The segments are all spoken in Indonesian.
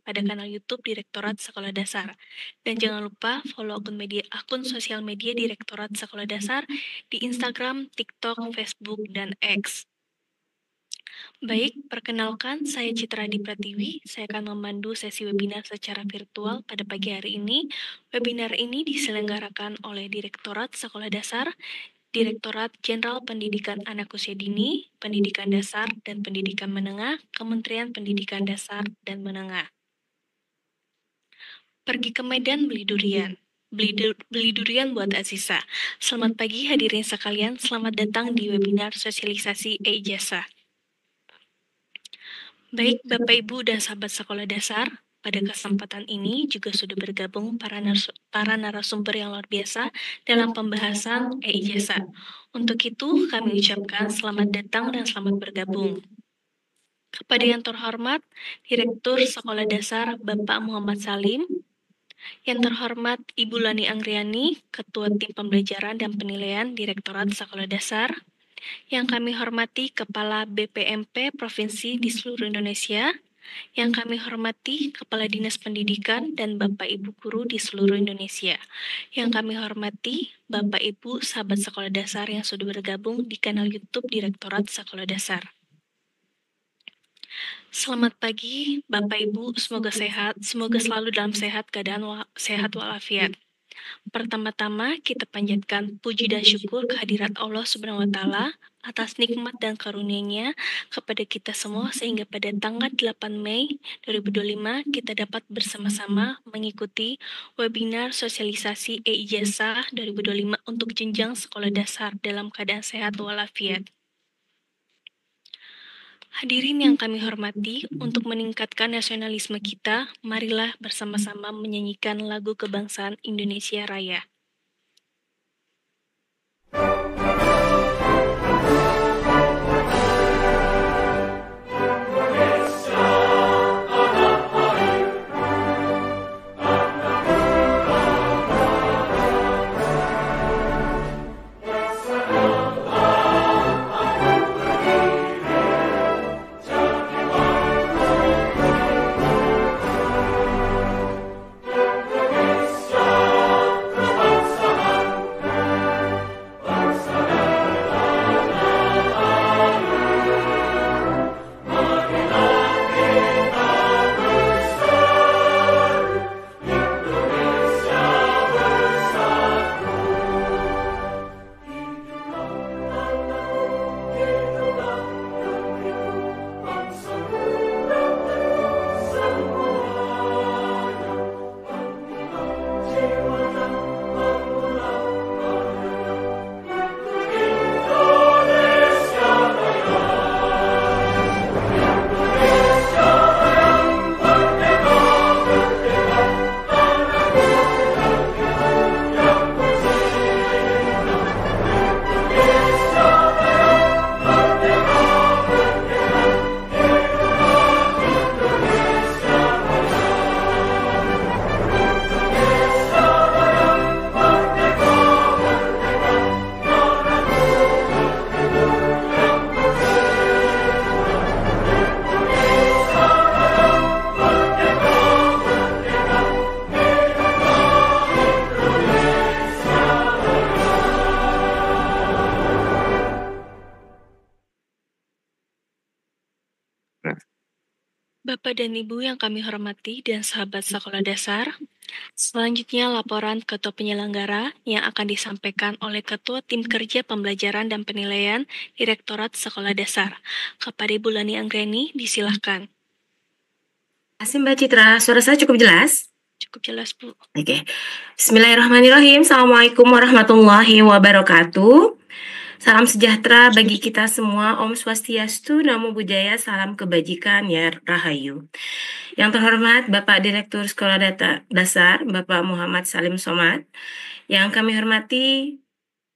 pada kanal YouTube Direktorat Sekolah Dasar. Dan jangan lupa follow akun sosial media Direktorat Sekolah Dasar di Instagram, TikTok, Facebook, dan X. Baik, perkenalkan saya Citra Adi Pratiwi. Saya akan memandu sesi webinar secara virtual pada pagi hari ini. Webinar ini diselenggarakan oleh Direktorat Sekolah Dasar, Direktorat Jenderal Pendidikan Anak Usia Dini, Pendidikan Dasar dan Pendidikan Menengah, Kementerian Pendidikan Dasar dan Menengah. Pergi ke Medan beli durian. Beli durian buat Aziza. Selamat pagi hadirin sekalian, selamat datang di webinar sosialisasi e-ijazah. Baik Bapak Ibu dan sahabat sekolah dasar, pada kesempatan ini juga sudah bergabung para narasumber yang luar biasa dalam pembahasan e-ijazah. Untuk itu, kami ucapkan selamat datang dan selamat bergabung. Kepada yang terhormat, Direktur Sekolah Dasar Bapak Muhammad Salim, yang terhormat Ibu Lani Anggriani, Ketua Tim Pembelajaran dan Penilaian Direktorat Sekolah Dasar, yang kami hormati Kepala BPMP Provinsi di seluruh Indonesia, yang kami hormati Kepala Dinas Pendidikan dan Bapak Ibu Guru di seluruh Indonesia, yang kami hormati Bapak Ibu sahabat sekolah dasar yang sudah bergabung di kanal YouTube Direktorat Sekolah Dasar. Selamat pagi Bapak Ibu, semoga sehat, semoga selalu dalam keadaan sehat walafiat. Pertama-tama kita panjatkan puji dan syukur kehadirat Allah Subhanahu wa Ta'ala atas nikmat dan karunia-Nya kepada kita semua sehingga pada tanggal 8 Mei 2025 kita dapat bersama-sama mengikuti webinar sosialisasi e-ijazah 2025 untuk jenjang sekolah dasar dalam keadaan sehat walafiat. Hadirin yang kami hormati, untuk meningkatkan nasionalisme kita, marilah bersama-sama menyanyikan lagu kebangsaan Indonesia Raya. Bapak dan Ibu yang kami hormati dan sahabat sekolah dasar, selanjutnya laporan Ketua Penyelenggara yang akan disampaikan oleh Ketua Tim Kerja Pembelajaran dan Penilaian Direktorat Sekolah Dasar. Kepada Ibu Lani Anggriani, disilahkan. Terima kasih Mbak Citra, suara saya cukup jelas? Cukup jelas, Bu. Oke. Bismillahirrahmanirrahim. Assalamualaikum warahmatullahi wabarakatuh. Salam sejahtera bagi kita semua. Om Swastiastu, Namo Buddhaya, salam kebajikan, ya Rahayu. Yang terhormat Bapak Direktur Sekolah Dasar, Bapak Muhammad Salim Somad. Yang kami hormati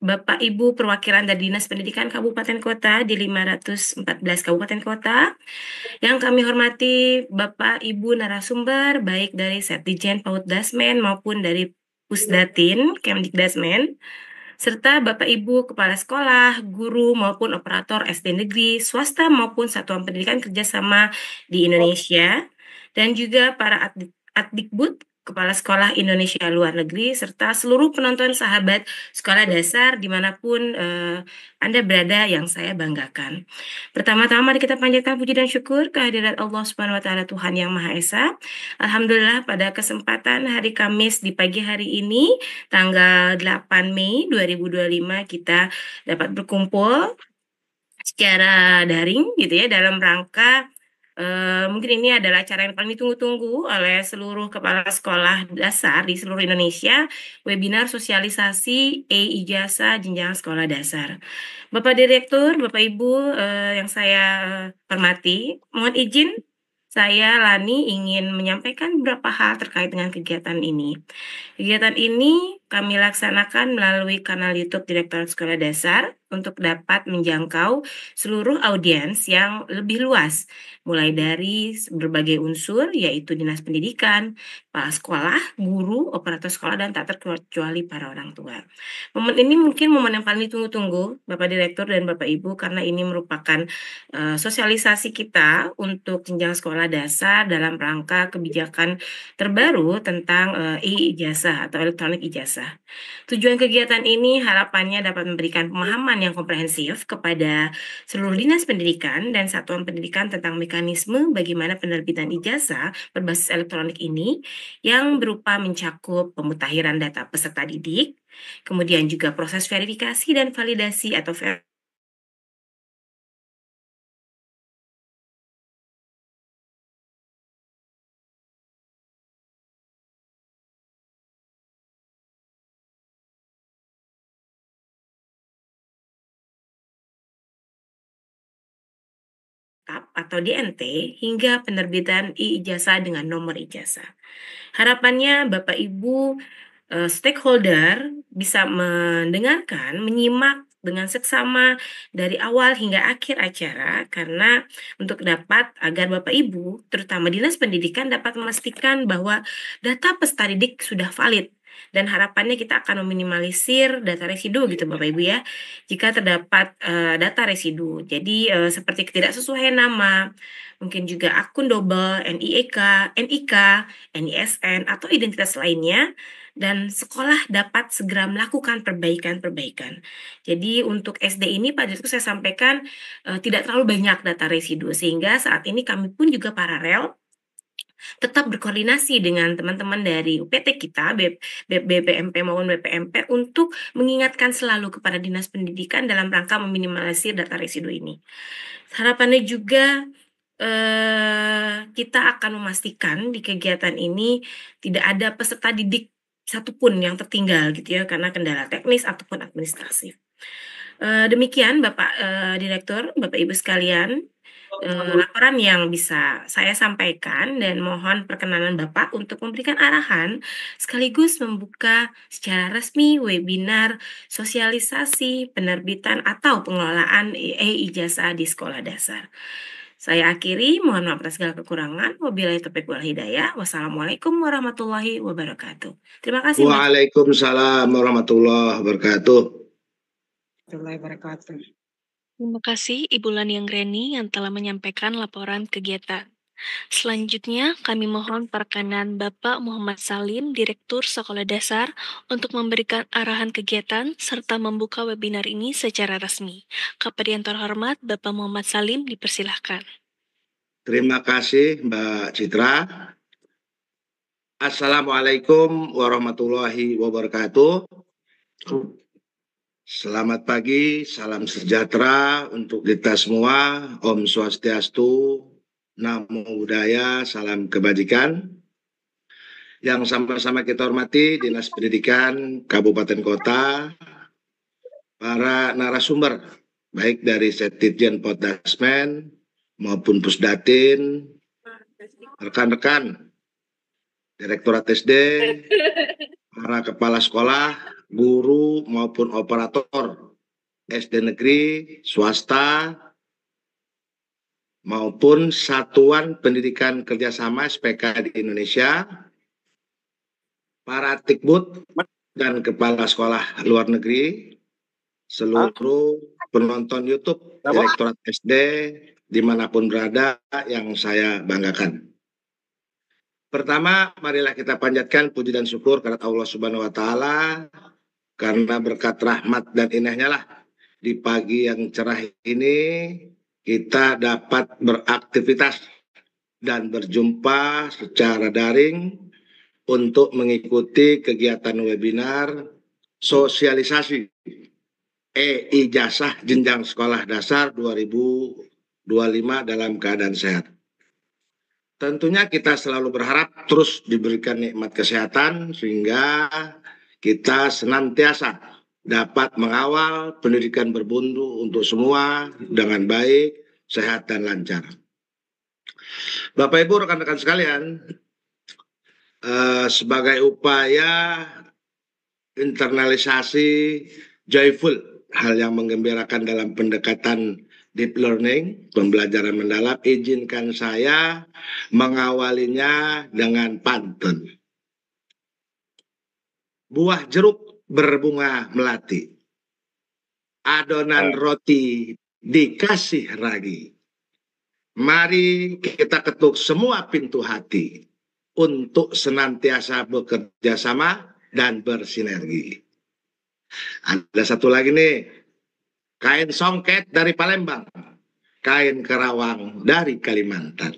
Bapak Ibu perwakilan dari Dinas Pendidikan Kabupaten Kota di 514 Kabupaten Kota. Yang kami hormati Bapak Ibu narasumber baik dari Setdijen PAUD Dasmen maupun dari Pusdatin Kemdikdasmen, serta Bapak Ibu Kepala Sekolah, guru maupun operator SD negeri, swasta maupun satuan pendidikan kerjasama di Indonesia, dan juga para Adikbud, Kepala Sekolah Indonesia Luar Negeri, serta seluruh penonton sahabat sekolah dasar dimanapun Anda berada yang saya banggakan. Pertama-tama mari kita panjatkan puji dan syukur kehadirat Allah Subhanahu wa taala Tuhan yang Maha Esa. Alhamdulillah pada kesempatan hari Kamis di pagi hari ini tanggal 8 Mei 2025 kita dapat berkumpul secara daring gitu ya dalam rangka mungkin ini adalah acara yang paling ditunggu-tunggu oleh seluruh kepala sekolah dasar di seluruh Indonesia, webinar sosialisasi e-ijazah jenjang sekolah dasar. Bapak Direktur, Bapak Ibu yang saya hormati, mohon izin saya Lani ingin menyampaikan beberapa hal terkait dengan kegiatan ini. Kegiatan ini kami laksanakan melalui kanal YouTube Direktorat Sekolah Dasar untuk dapat menjangkau seluruh audiens yang lebih luas, mulai dari berbagai unsur yaitu dinas pendidikan, kepala sekolah, guru, operator sekolah, dan tak terkecuali para orang tua. Momen ini mungkin momen yang paling ditunggu-tunggu Bapak Direktur dan Bapak Ibu karena ini merupakan sosialisasi kita untuk jenjang sekolah dasar dalam rangka kebijakan terbaru tentang e-ijazah atau elektronik ijazah. Tujuan kegiatan ini harapannya dapat memberikan pemahaman yang komprehensif kepada seluruh dinas pendidikan dan satuan pendidikan tentang mekanisme bagaimana penerbitan ijazah berbasis elektronik ini yang berupa mencakup pemutahiran data peserta didik, kemudian juga proses verifikasi dan validasi atau atau DNT hingga penerbitan ijazah dengan nomor ijazah. Harapannya Bapak Ibu stakeholder bisa mendengarkan, menyimak dengan seksama dari awal hingga akhir acara karena untuk dapat agar Bapak Ibu, terutama Dinas Pendidikan dapat memastikan bahwa data peserta didik sudah valid dan harapannya kita akan meminimalisir data residu gitu Bapak Ibu ya jika terdapat data residu. Jadi seperti ketidaksesuaian nama, mungkin juga akun double, NIK, NISN atau identitas lainnya dan sekolah dapat segera melakukan perbaikan-perbaikan. Jadi untuk SD ini Pak Direktur saya sampaikan tidak terlalu banyak data residu sehingga saat ini kami pun juga paralel tetap berkoordinasi dengan teman-teman dari UPT kita, BPMP maupun BPMP untuk mengingatkan selalu kepada Dinas Pendidikan dalam rangka meminimalisir data residu ini. Harapannya juga kita akan memastikan di kegiatan ini tidak ada peserta didik satupun yang tertinggal gitu ya karena kendala teknis ataupun administratif. Demikian Bapak Direktur, Bapak Ibu sekalian, laporan yang bisa saya sampaikan dan mohon perkenanan Bapak untuk memberikan arahan sekaligus membuka secara resmi webinar sosialisasi penerbitan atau pengelolaan e-ijazah di sekolah dasar. Saya akhiri, mohon maaf atas segala kekurangan. Wabillahi taufiq wal hidayah. Wassalamualaikum warahmatullahi wabarakatuh. Terima kasih. Waalaikumsalam warahmatullahi wabarakatuh. Terima kasih Ibu Lani Anggreni yang telah menyampaikan laporan kegiatan. Selanjutnya, kami mohon perkenan Bapak Muhammad Salim, Direktur Sekolah Dasar, untuk memberikan arahan kegiatan serta membuka webinar ini secara resmi. Kepada yang terhormat, Bapak Muhammad Salim, dipersilahkan. Terima kasih Mbak Citra. Assalamualaikum warahmatullahi wabarakatuh. Selamat pagi, salam sejahtera untuk kita semua. Om Swastiastu, Namo Buddhaya, salam kebajikan. Yang sama-sama kita hormati Dinas Pendidikan Kabupaten Kota, para narasumber, baik dari Setitjen Potdasmen maupun Pusdatin, rekan-rekan Direktorat SD, para kepala sekolah, guru maupun operator SD negeri, swasta, maupun Satuan Pendidikan Kerjasama SPK di Indonesia, para Tikbud dan kepala sekolah luar negeri, seluruh penonton YouTube Direktorat SD dimanapun berada yang saya banggakan. Pertama, marilah kita panjatkan puji dan syukur kepada Allah Subhanahu wa taala karena berkat rahmat dan inahnya lah di pagi yang cerah ini kita dapat beraktivitas dan berjumpa secara daring untuk mengikuti kegiatan webinar sosialisasi e-ijazah jenjang sekolah dasar 2025 dalam keadaan sehat. Tentunya kita selalu berharap terus diberikan nikmat kesehatan sehingga kita senantiasa dapat mengawal pendidikan berbundu untuk semua dengan baik, sehat, dan lancar. Bapak Ibu rekan-rekan sekalian, sebagai upaya internalisasi joyful, hal yang menggembirakan dalam pendekatan deep learning, pembelajaran mendalam, izinkan saya mengawalinya dengan pantun. Buah jeruk berbunga melati, adonan roti dikasih ragi. Mari kita ketuk semua pintu hati untuk senantiasa bekerja sama dan bersinergi. Ada satu lagi nih, kain songket dari Palembang, kain kerawang dari Kalimantan.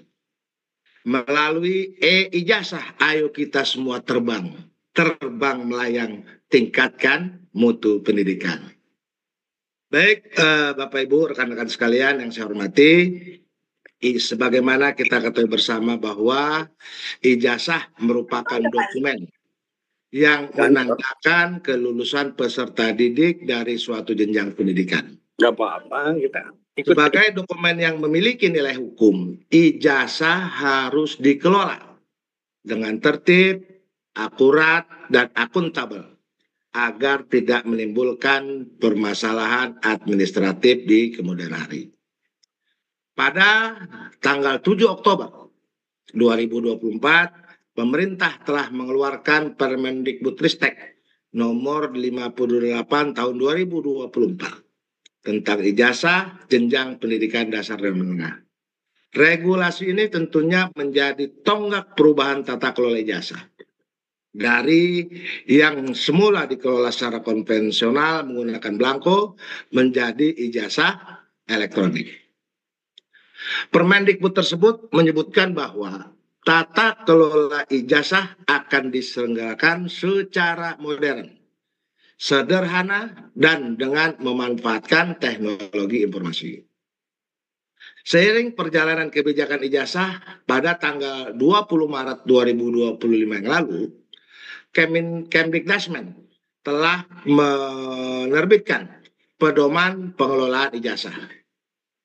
Melalui e-ijazah, ayo kita semua terbang melayang, tingkatkan mutu pendidikan. Baik, Bapak Ibu, rekan-rekan sekalian yang saya hormati, sebagaimana kita ketahui bersama bahwa ijazah merupakan dokumen yang menandakan kelulusan peserta didik dari suatu jenjang pendidikan. Nggak apa-apa, kita ikut. Sebagai dokumen yang memiliki nilai hukum, ijazah harus dikelola dengan tertib, akurat, dan akuntabel agar tidak menimbulkan permasalahan administratif di kemudian hari. Pada tanggal 7 Oktober 2024, pemerintah telah mengeluarkan Permendikbudristek nomor 58 tahun 2024 tentang ijazah jenjang pendidikan dasar dan menengah. Regulasi ini tentunya menjadi tonggak perubahan tata kelola ijazah. Dari yang semula dikelola secara konvensional menggunakan belangko menjadi ijazah elektronik. Permendikbud tersebut menyebutkan bahwa tata kelola ijazah akan diselenggarakan secara modern, sederhana, dan dengan memanfaatkan teknologi informasi. Seiring perjalanan kebijakan ijazah pada tanggal 20 Maret 2025 yang lalu, Kemdikbudristek telah menerbitkan pedoman pengelolaan ijazah.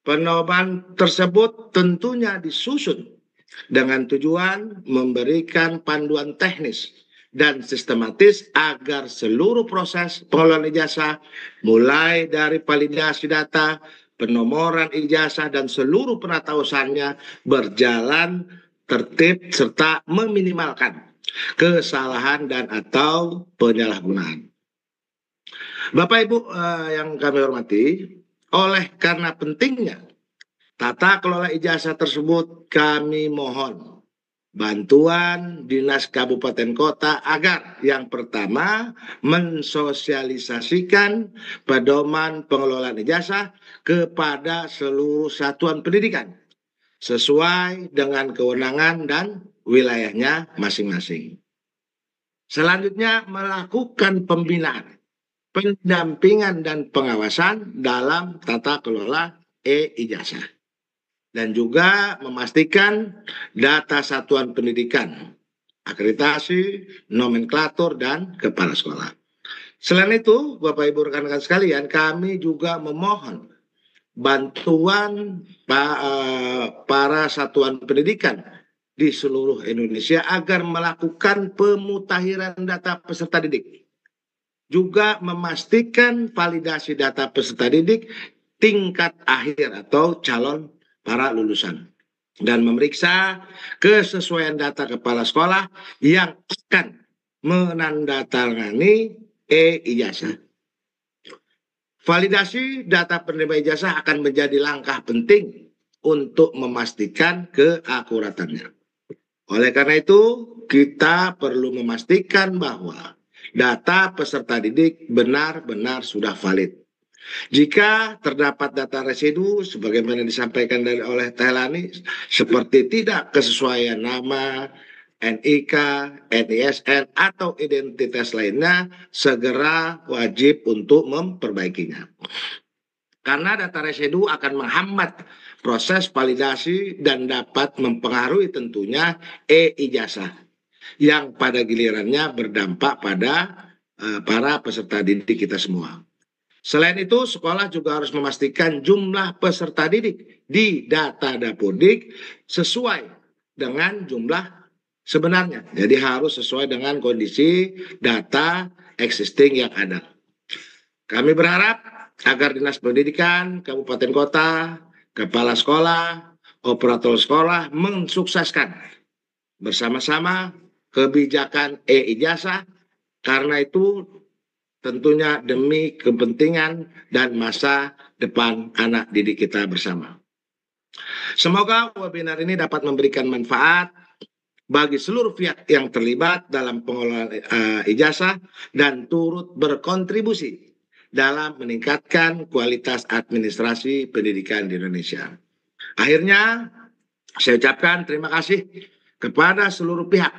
Pedoman tersebut tentunya disusun dengan tujuan memberikan panduan teknis dan sistematis agar seluruh proses pengelolaan ijazah mulai dari validasi data, penomoran ijazah, dan seluruh penatausahaannya berjalan tertib serta meminimalkan kesalahan dan atau penyalahgunaan. Bapak Ibu yang kami hormati, oleh karena pentingnya tata kelola ijazah tersebut, kami mohon bantuan Dinas Kabupaten Kota agar yang pertama mensosialisasikan pedoman pengelolaan ijazah kepada seluruh satuan pendidikan sesuai dengan kewenangan dan wilayahnya masing-masing. Selanjutnya melakukan pembinaan, pendampingan, dan pengawasan dalam tata kelola e-ijazah. Dan juga memastikan data satuan pendidikan, akreditasi, nomenklatur, dan kepala sekolah. Selain itu, Bapak Ibu rekan-rekan sekalian, kami juga memohon bantuan para satuan pendidikan di seluruh Indonesia agar melakukan pemutakhiran data peserta didik. Juga memastikan validasi data peserta didik tingkat akhir atau calon para lulusan, dan memeriksa kesesuaian data kepala sekolah yang akan menandatangani e-ijazah. Validasi data penerima ijazah akan menjadi langkah penting untuk memastikan keakuratannya. Oleh karena itu, kita perlu memastikan bahwa data peserta didik benar-benar sudah valid. Jika terdapat data residu, sebagaimana disampaikan oleh Tehlani, seperti tidak kesesuaian nama, NIK, NISN, atau identitas lainnya, segera wajib untuk memperbaikinya. Karena data residu akan menghambat proses validasi dan dapat mempengaruhi tentunya e-ijazah yang pada gilirannya berdampak pada para peserta didik kita semua. Selain itu, sekolah juga harus memastikan jumlah peserta didik di data Dapodik sesuai dengan jumlah sebenarnya. Jadi harus sesuai dengan kondisi data existing yang ada. Kami berharap agar Dinas Pendidikan, Kabupaten Kota, Kepala Sekolah, Operator Sekolah mensukseskan bersama-sama kebijakan e-ijazah, karena itu tentunya demi kepentingan dan masa depan anak didik kita bersama. Semoga webinar ini dapat memberikan manfaat bagi seluruh pihak yang terlibat dalam pengelolaan ijazah dan turut berkontribusi dalam meningkatkan kualitas administrasi pendidikan di Indonesia. Akhirnya, saya ucapkan terima kasih kepada seluruh pihak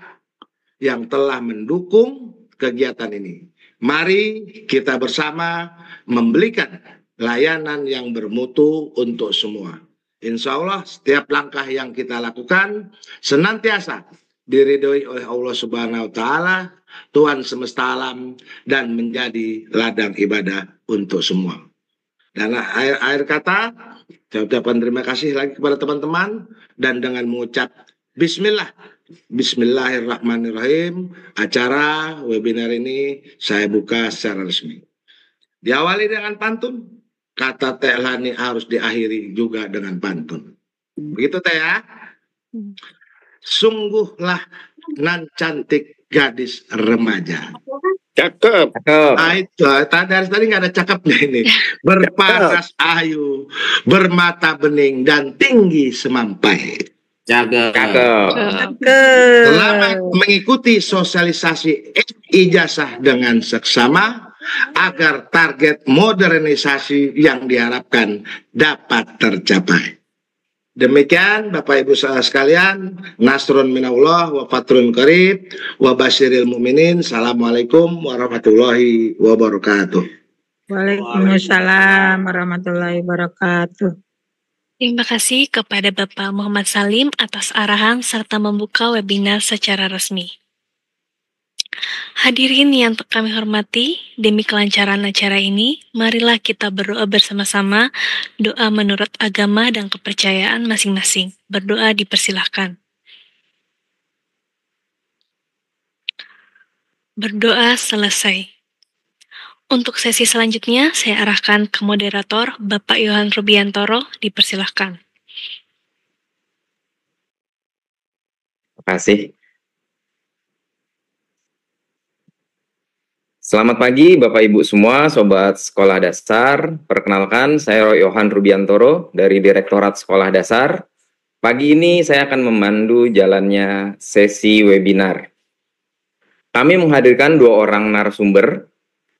yang telah mendukung kegiatan ini. Mari kita bersama memberikan layanan yang bermutu untuk semua. Insya Allah setiap langkah yang kita lakukan senantiasa diridhoi oleh Allah Subhanahu wa Ta'ala, Tuhan semesta alam, dan menjadi ladang ibadah untuk semua. Dan akhir kata, saya ucapkan terima kasih lagi kepada teman-teman, dan dengan mengucap Bismillahirrahmanirrahim, acara webinar ini saya buka secara resmi. Diawali dengan pantun, kata Tehlani harus diakhiri juga dengan pantun. Begitu Teh ya? Sungguhlah nan cantik gadis remaja. Cakep. Ah, itu tadi nggak ada cakepnya ini. Berparas ayu, bermata bening, dan tinggi semampai. Cakep. Selamat mengikuti sosialisasi ijazah dengan seksama agar target modernisasi yang diharapkan dapat tercapai. Demikian Bapak Ibu sekalian, nasrun minallah wa fatrun qarib wa basyiril mu'minin. Assalamualaikum warahmatullahi wabarakatuh. Waalaikumsalam warahmatullahi wabarakatuh. Terima kasih kepada Bapak Muhammad Salim atas arahan serta membuka webinar secara resmi. Hadirin yang kami hormati, demi kelancaran acara ini, marilah kita berdoa bersama-sama, doa menurut agama dan kepercayaan masing-masing. Berdoa dipersilahkan. Berdoa selesai. Untuk sesi selanjutnya, saya arahkan ke moderator, Bapak Yohan Rubiantoro, dipersilahkan. Terima kasih. Selamat pagi Bapak Ibu semua, Sobat Sekolah Dasar. Perkenalkan, saya Yohan Rubiantoro dari Direktorat Sekolah Dasar. Pagi ini saya akan memandu jalannya sesi webinar. Kami menghadirkan 2 orang narasumber.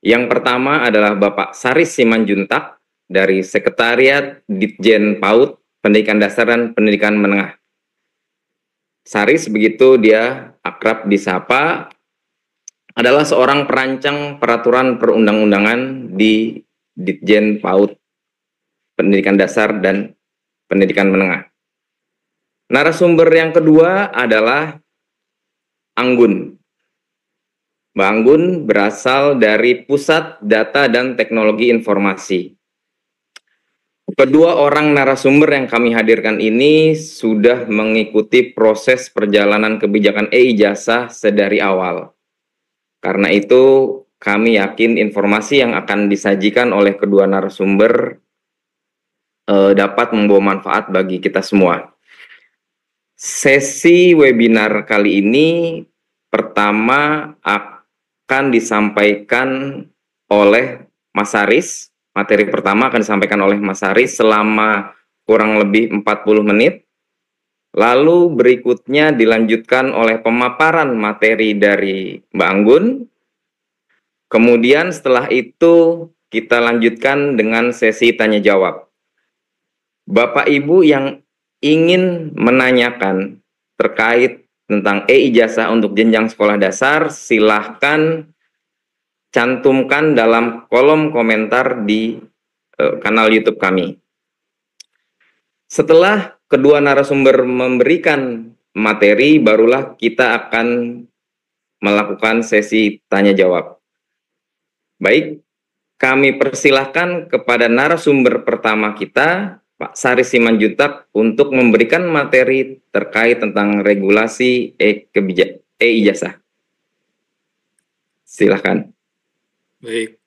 Yang pertama adalah Bapak Saris Simanjuntak dari Sekretariat Ditjen PAUD, Pendidikan Dasar dan Pendidikan Menengah. Saris, begitu dia akrab disapa, adalah seorang perancang peraturan perundang-undangan di Ditjen PAUD, Pendidikan Dasar dan Pendidikan Menengah. Narasumber yang kedua adalah Anggun. Mbak Anggun berasal dari Pusat Data dan Teknologi Informasi. Kedua orang narasumber yang kami hadirkan ini sudah mengikuti proses perjalanan kebijakan e-ijazah sedari awal. Karena itu, kami yakin informasi yang akan disajikan oleh kedua narasumber dapat membawa manfaat bagi kita semua. Sesi webinar kali ini pertama akan disampaikan oleh Mas Saris. Materi pertama akan disampaikan oleh Mas Saris selama kurang lebih 40 menit. Lalu berikutnya dilanjutkan oleh pemaparan materi dari Mbak Anggun. Kemudian setelah itu kita lanjutkan dengan sesi tanya jawab. Bapak Ibu yang ingin menanyakan terkait tentang e-ijazah untuk jenjang sekolah dasar, silahkan cantumkan dalam kolom komentar di kanal YouTube kami. Setelah kedua narasumber memberikan materi, barulah kita akan melakukan sesi tanya jawab. Baik, kami persilahkan kepada narasumber pertama kita, Pak Sari Simanjuntak, untuk memberikan materi terkait tentang regulasi e-ijazah. Silahkan. Baik,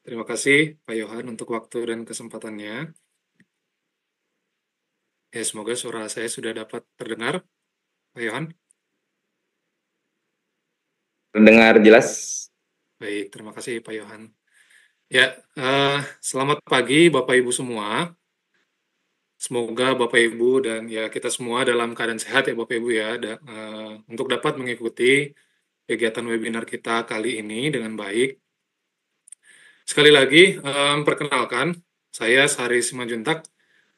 terima kasih Pak Yohan untuk waktu dan kesempatannya. Ya, semoga suara saya sudah dapat terdengar, Pak Yohan. Terdengar jelas. Baik, terima kasih Pak Yohan. Ya, selamat pagi Bapak Ibu semua. Semoga Bapak Ibu dan ya kita semua dalam keadaan sehat ya Bapak Ibu ya, untuk dapat mengikuti kegiatan webinar kita kali ini dengan baik. Sekali lagi, perkenalkan, saya Sari Simanjuntak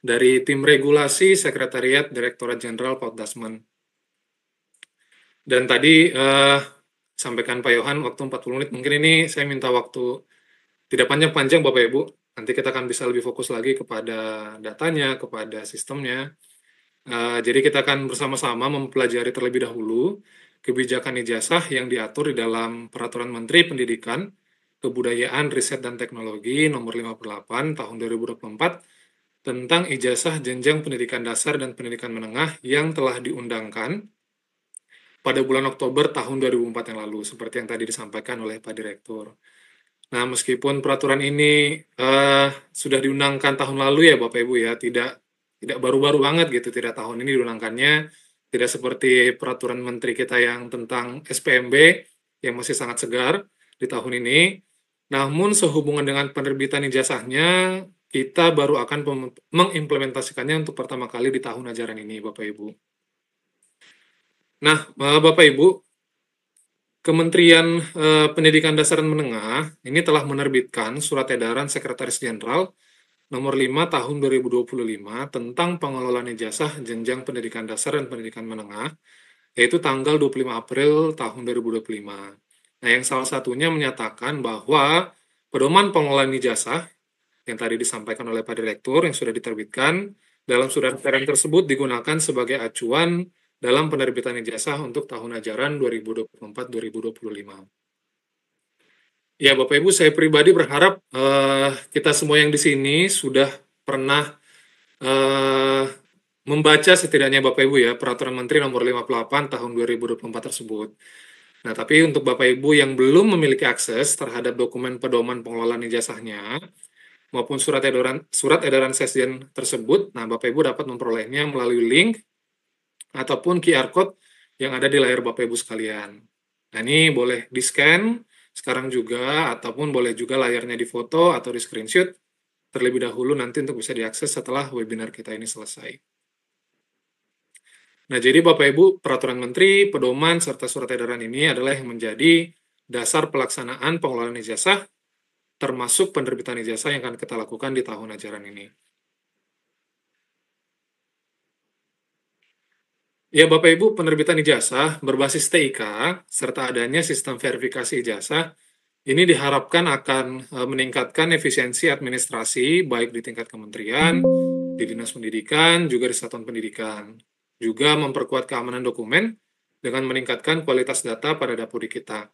dari tim regulasi Sekretariat Direktorat Jenderal Pautdasmen. Dan tadi sampaikan Pak Yohan waktu 40 menit, mungkin ini saya minta waktu tidak panjang-panjang Bapak Ibu. Nanti kita akan bisa lebih fokus lagi kepada datanya, kepada sistemnya. Jadi kita akan bersama-sama mempelajari terlebih dahulu kebijakan ijazah yang diatur di dalam Peraturan Menteri Pendidikan, Kebudayaan, Riset, dan Teknologi Nomor 58 Tahun 2024 tentang ijazah jenjang pendidikan dasar dan pendidikan menengah yang telah diundangkan pada bulan Oktober tahun 2004 yang lalu, seperti yang tadi disampaikan oleh Pak Direktur. Nah, meskipun peraturan ini sudah diundangkan tahun lalu ya Bapak Ibu ya, tidak baru-baru banget gitu, tidak tahun ini diundangkannya, tidak seperti peraturan menteri kita yang tentang SPMB yang masih sangat segar di tahun ini. Namun sehubungan dengan penerbitan ijazahnya, kita baru akan mengimplementasikannya untuk pertama kali di tahun ajaran ini Bapak Ibu. Nah, Bapak Ibu, Kementerian Pendidikan Dasar dan Menengah ini telah menerbitkan Surat Edaran Sekretaris Jenderal Nomor 5 Tahun 2025 tentang pengelolaan ijazah jenjang pendidikan dasar dan pendidikan menengah, yaitu tanggal 25 April tahun 2025. Nah, yang salah satunya menyatakan bahwa pedoman pengelolaan ijazah yang tadi disampaikan oleh Pak Direktur yang sudah diterbitkan dalam surat edaran tersebut digunakan sebagai acuan dalam penerbitan ijazah untuk tahun ajaran 2024-2025. Ya, Bapak Ibu, saya pribadi berharap kita semua yang di sini sudah pernah membaca setidaknya Bapak Ibu ya, Peraturan Menteri Nomor 58 Tahun 2024 tersebut. Nah, tapi untuk Bapak Ibu yang belum memiliki akses terhadap dokumen pedoman pengelolaan ijazahnya, maupun surat edaran Sesjen tersebut, nah Bapak Ibu dapat memperolehnya melalui link ataupun QR Code yang ada di layar Bapak Ibu sekalian. Nah, ini boleh di-scan sekarang juga, ataupun boleh juga layarnya difoto atau di-screenshot terlebih dahulu nanti untuk bisa diakses setelah webinar kita ini selesai. Nah, jadi Bapak Ibu, Peraturan Menteri, Pedoman, serta Surat Edaran ini adalah yang menjadi dasar pelaksanaan pengelolaan ijazah, termasuk penerbitan ijazah yang akan kita lakukan di tahun ajaran ini. Ya, Bapak Ibu, penerbitan ijazah berbasis TIK serta adanya sistem verifikasi ijazah ini diharapkan akan meningkatkan efisiensi administrasi baik di tingkat kementerian, di Dinas Pendidikan, juga di Satuan Pendidikan. Juga memperkuat keamanan dokumen dengan meningkatkan kualitas data pada dapur kita.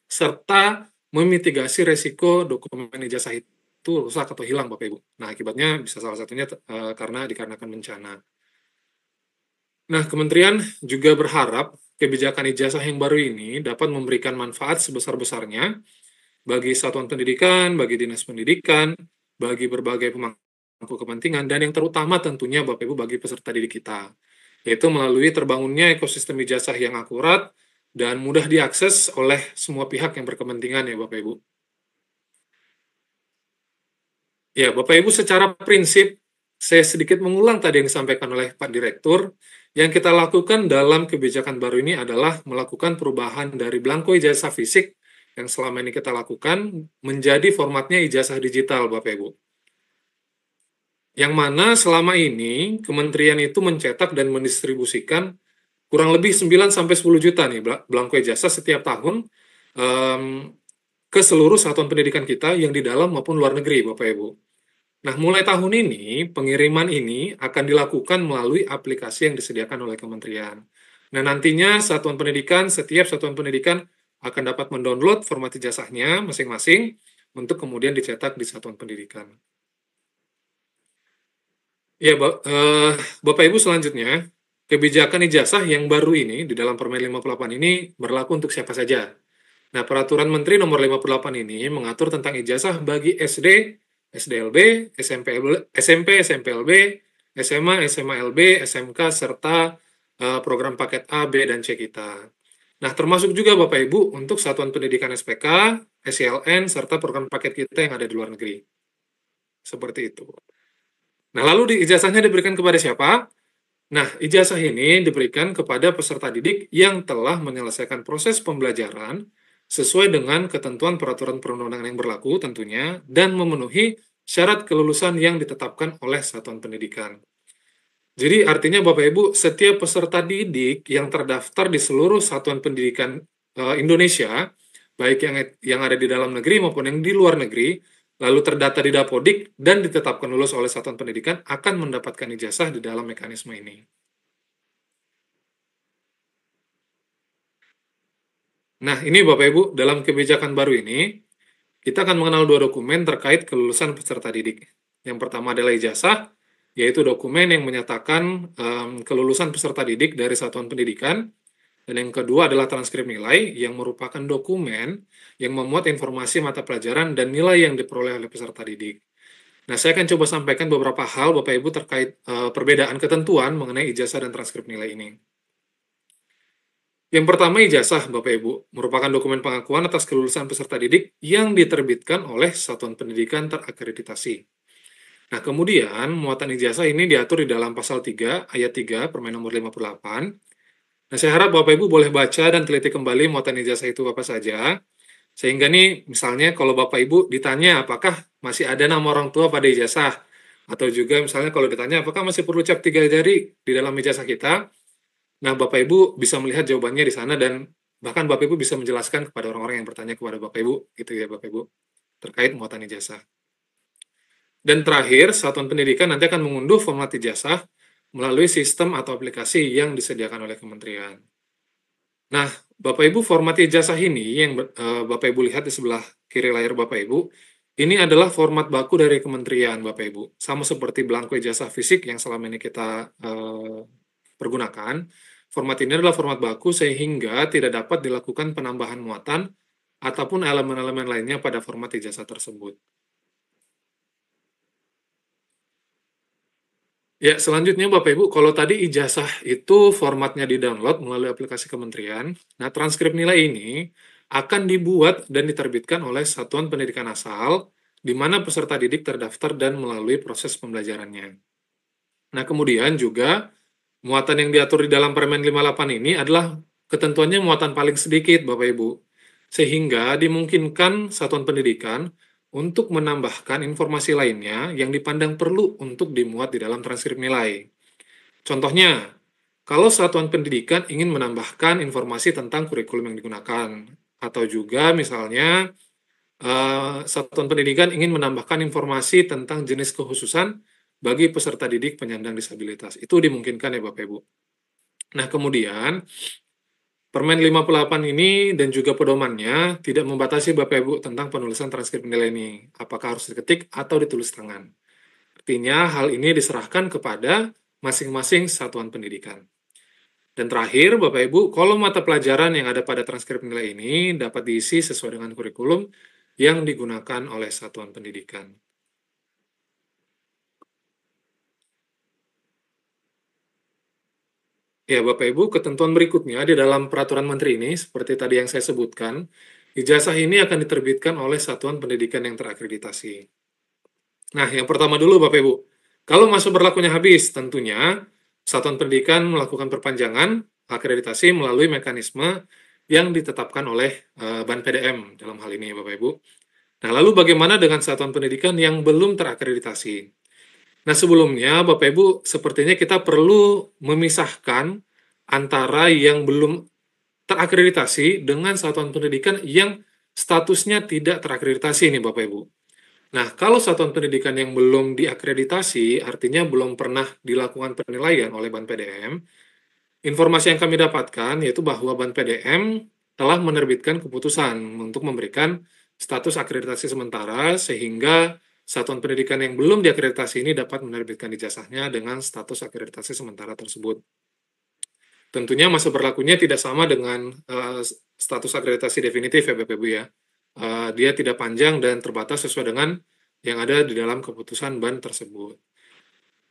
Serta memitigasi resiko dokumen ijazah itu rusak atau hilang, Bapak Ibu. Nah, akibatnya bisa salah satunya dikarenakan bencana. Nah, Kementerian juga berharap kebijakan ijazah yang baru ini dapat memberikan manfaat sebesar-besarnya bagi satuan pendidikan, bagi dinas pendidikan, bagi berbagai pemangku kepentingan, dan yang terutama tentunya Bapak Ibu bagi peserta didik kita, yaitu melalui terbangunnya ekosistem ijazah yang akurat dan mudah diakses oleh semua pihak yang berkepentingan ya Bapak Ibu. Ya, Bapak Ibu, secara prinsip saya sedikit mengulang tadi yang disampaikan oleh Pak Direktur. Yang kita lakukan dalam kebijakan baru ini adalah melakukan perubahan dari belangko ijazah fisik yang selama ini kita lakukan menjadi formatnya ijazah digital, Bapak Ibu. Yang mana selama ini kementerian itu mencetak dan mendistribusikan kurang lebih 9-10 juta nih belangko ijazah setiap tahun ke seluruh satuan pendidikan kita yang di dalam maupun luar negeri, Bapak Ibu. Nah, mulai tahun ini, pengiriman ini akan dilakukan melalui aplikasi yang disediakan oleh kementerian. Nah, nantinya setiap satuan pendidikan akan dapat mendownload format ijazahnya masing-masing untuk kemudian dicetak di satuan pendidikan. Ya, Bapak Ibu, selanjutnya, kebijakan ijazah yang baru ini di dalam Permen 58 ini berlaku untuk siapa saja. Nah, Peraturan Menteri Nomor 58 ini mengatur tentang ijazah bagi SD, SDLB, SMP, SMPLB, SMA, SMALB, SMK, serta program paket A, B, dan C kita. Nah, termasuk juga Bapak Ibu untuk satuan pendidikan SPK, SILN, serta program paket kita yang ada di luar negeri. Seperti itu. Nah, lalu ijazahnya diberikan kepada siapa? Nah, ijazah ini diberikan kepada peserta didik yang telah menyelesaikan proses pembelajaran sesuai dengan ketentuan peraturan perundang-undangan yang berlaku tentunya, dan memenuhi syarat kelulusan yang ditetapkan oleh satuan pendidikan. Jadi artinya Bapak Ibu, setiap peserta didik yang terdaftar di seluruh satuan pendidikan Indonesia, baik yang ada di dalam negeri maupun yang di luar negeri, lalu terdata di Dapodik dan ditetapkan lulus oleh satuan pendidikan, akan mendapatkan ijazah di dalam mekanisme ini. Nah, ini Bapak Ibu, dalam kebijakan baru ini, kita akan mengenal dua dokumen terkait kelulusan peserta didik. Yang pertama adalah ijazah, yaitu dokumen yang menyatakan kelulusan peserta didik dari satuan pendidikan. Dan yang kedua adalah transkrip nilai, yang merupakan dokumen yang memuat informasi mata pelajaran dan nilai yang diperoleh oleh peserta didik. Nah, saya akan coba sampaikan beberapa hal Bapak Ibu terkait perbedaan ketentuan mengenai ijazah dan transkrip nilai ini. Yang pertama, ijazah, Bapak Ibu, merupakan dokumen pengakuan atas kelulusan peserta didik yang diterbitkan oleh satuan pendidikan terakreditasi. Nah, kemudian, muatan ijazah ini diatur di dalam pasal 3, ayat 3, Permen nomor 58. Nah, saya harap Bapak Ibu boleh baca dan teliti kembali muatan ijazah itu apa saja, sehingga nih, misalnya kalau Bapak Ibu ditanya apakah masih ada nama orang tua pada ijazah, atau juga misalnya kalau ditanya apakah masih perlu cap 3 jari di dalam ijazah kita, nah, Bapak Ibu bisa melihat jawabannya di sana, dan bahkan Bapak Ibu bisa menjelaskan kepada orang-orang yang bertanya kepada Bapak Ibu, gitu ya Bapak Ibu, terkait muatan ijazah. Dan terakhir, satuan pendidikan nanti akan mengunduh format ijazah melalui sistem atau aplikasi yang disediakan oleh kementerian. Nah, Bapak Ibu, format ijazah ini yang Bapak Ibu lihat di sebelah kiri layar Bapak Ibu, ini adalah format baku dari kementerian Bapak Ibu, sama seperti belangko ijazah fisik yang selama ini kita pergunakan. Format ini adalah format baku sehingga tidak dapat dilakukan penambahan muatan ataupun elemen-elemen lainnya pada format ijazah tersebut. Ya, selanjutnya Bapak Ibu, kalau tadi ijazah itu formatnya di-download melalui aplikasi kementerian, nah transkrip nilai ini akan dibuat dan diterbitkan oleh satuan pendidikan asal, di mana peserta didik terdaftar dan melalui proses pembelajarannya. Nah, kemudian juga muatan yang diatur di dalam Permen 58 ini adalah ketentuannya muatan paling sedikit, Bapak Ibu, sehingga dimungkinkan satuan pendidikan untuk menambahkan informasi lainnya yang dipandang perlu untuk dimuat di dalam transkrip nilai. Contohnya, kalau satuan pendidikan ingin menambahkan informasi tentang kurikulum yang digunakan, atau juga misalnya satuan pendidikan ingin menambahkan informasi tentang jenis kekhususan bagi peserta didik penyandang disabilitas. Itu dimungkinkan ya Bapak Ibu. Nah, kemudian Permen 58 ini dan juga pedomannya tidak membatasi Bapak Ibu tentang penulisan transkrip nilai ini, apakah harus diketik atau ditulis tangan. Artinya hal ini diserahkan kepada masing-masing satuan pendidikan. Dan terakhir Bapak Ibu, kolom mata pelajaran yang ada pada transkrip nilai ini dapat diisi sesuai dengan kurikulum yang digunakan oleh satuan pendidikan. Ya, Bapak Ibu, ketentuan berikutnya di dalam peraturan menteri ini, seperti tadi yang saya sebutkan, ijazah ini akan diterbitkan oleh satuan pendidikan yang terakreditasi. Nah, yang pertama dulu Bapak Ibu, Kalau masa berlakunya habis, tentunya satuan pendidikan melakukan perpanjangan akreditasi melalui mekanisme yang ditetapkan oleh BAN PDM dalam hal ini, Bapak Ibu. Nah, lalu bagaimana dengan satuan pendidikan yang belum terakreditasi? Nah, sebelumnya Bapak Ibu, sepertinya kita perlu memisahkan antara yang belum terakreditasi dengan satuan pendidikan yang statusnya tidak terakreditasi nih Bapak Ibu. Nah, kalau satuan pendidikan yang belum diakreditasi, artinya belum pernah dilakukan penilaian oleh BAN PDM, informasi yang kami dapatkan yaitu bahwa BAN PDM telah menerbitkan keputusan untuk memberikan status akreditasi sementara sehingga satuan pendidikan yang belum diakreditasi ini dapat menerbitkan ijazahnya dengan status akreditasi sementara tersebut. Tentunya masa berlakunya tidak sama dengan status akreditasi definitif ya Bapak Ibu ya. Dia tidak panjang dan terbatas sesuai dengan yang ada di dalam keputusan BAN tersebut.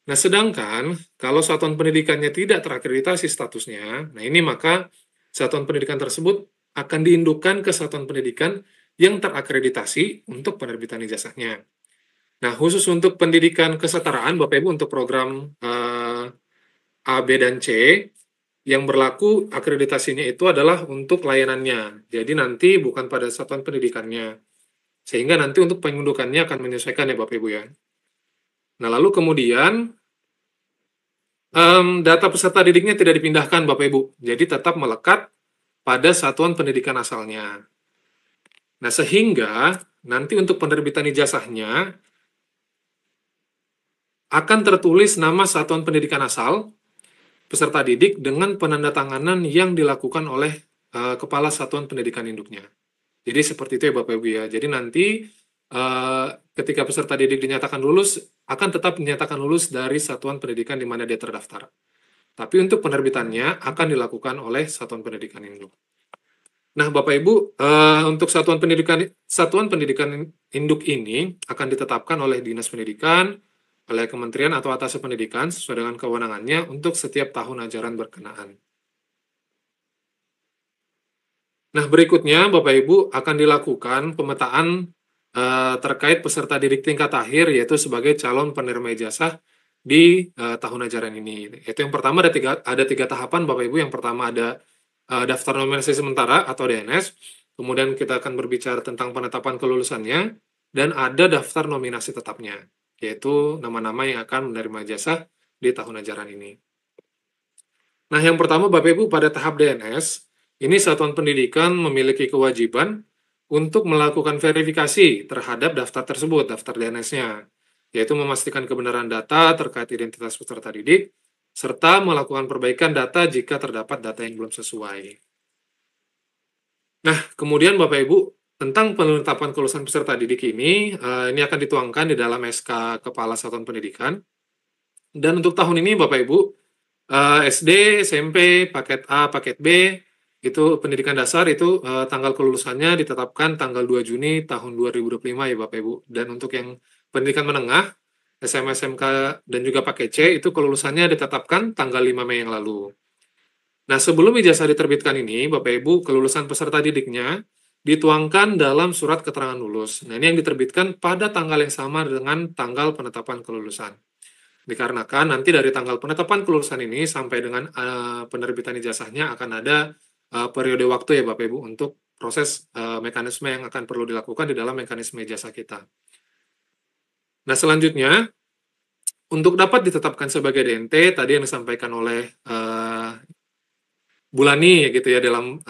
Nah, sedangkan kalau satuan pendidikannya tidak terakreditasi statusnya, nah ini maka satuan pendidikan tersebut akan diindukkan ke satuan pendidikan yang terakreditasi untuk penerbitan ijazahnya. Nah, khusus untuk pendidikan kesetaraan, Bapak Ibu, untuk program A, B, dan C, yang berlaku akreditasinya itu adalah untuk layanannya. Jadi nanti bukan pada satuan pendidikannya. Sehingga nanti untuk pengundukannya akan menyesuaikan ya Bapak Ibu ya. Nah, lalu kemudian data peserta didiknya tidak dipindahkan Bapak Ibu. Jadi tetap melekat pada satuan pendidikan asalnya. Nah, sehingga nanti untuk penerbitan ijazahnya akan tertulis nama satuan pendidikan asal peserta didik dengan penandatanganan yang dilakukan oleh kepala satuan pendidikan induknya. Jadi seperti itu ya Bapak Ibu ya. Jadi nanti ketika peserta didik dinyatakan lulus, akan tetap dinyatakan lulus dari satuan pendidikan di mana dia terdaftar. Tapi untuk penerbitannya akan dilakukan oleh satuan pendidikan induk. Nah Bapak Ibu, untuk satuan pendidikan induk ini akan ditetapkan oleh Dinas Pendidikan, oleh Kementerian atau Atasé Pendidikan sesuai dengan kewenangannya untuk setiap tahun ajaran berkenaan. Nah, berikutnya Bapak Ibu akan dilakukan pemetaan terkait peserta didik tingkat akhir yaitu sebagai calon penerima ijazah di tahun ajaran ini. Yaitu yang pertama ada tiga tahapan Bapak Ibu. Yang pertama ada daftar nominasi sementara atau DNS. Kemudian kita akan berbicara tentang penetapan kelulusannya dan ada daftar nominasi tetapnya, yaitu nama-nama yang akan menerima ijazah di tahun ajaran ini. Nah, yang pertama Bapak Ibu pada tahap DNS, ini satuan pendidikan memiliki kewajiban untuk melakukan verifikasi terhadap daftar tersebut, daftar DNS-nya, yaitu memastikan kebenaran data terkait identitas peserta didik, serta melakukan perbaikan data jika terdapat data yang belum sesuai. Nah, kemudian Bapak Ibu, tentang penetapan kelulusan peserta didik ini akan dituangkan di dalam SK Kepala Satuan Pendidikan. Dan untuk tahun ini Bapak Ibu, SD, SMP, paket A, paket B, itu pendidikan dasar itu tanggal kelulusannya ditetapkan tanggal 2 Juni tahun 2025 ya Bapak Ibu. Dan untuk yang pendidikan menengah, SMA, SMK, dan juga paket C, itu kelulusannya ditetapkan tanggal 5 Mei yang lalu. Nah, sebelum ijazah diterbitkan ini, Bapak Ibu, kelulusan peserta didiknya dituangkan dalam surat keterangan lulus. Nah, ini yang diterbitkan pada tanggal yang sama dengan tanggal penetapan kelulusan. Dikarenakan nanti dari tanggal penetapan kelulusan ini sampai dengan penerbitan ijazahnya akan ada periode waktu ya Bapak Ibu untuk proses mekanisme yang akan perlu dilakukan di dalam mekanisme ijazah kita. Nah, selanjutnya untuk dapat ditetapkan sebagai DNT tadi yang disampaikan oleh Bulani gitu ya dalam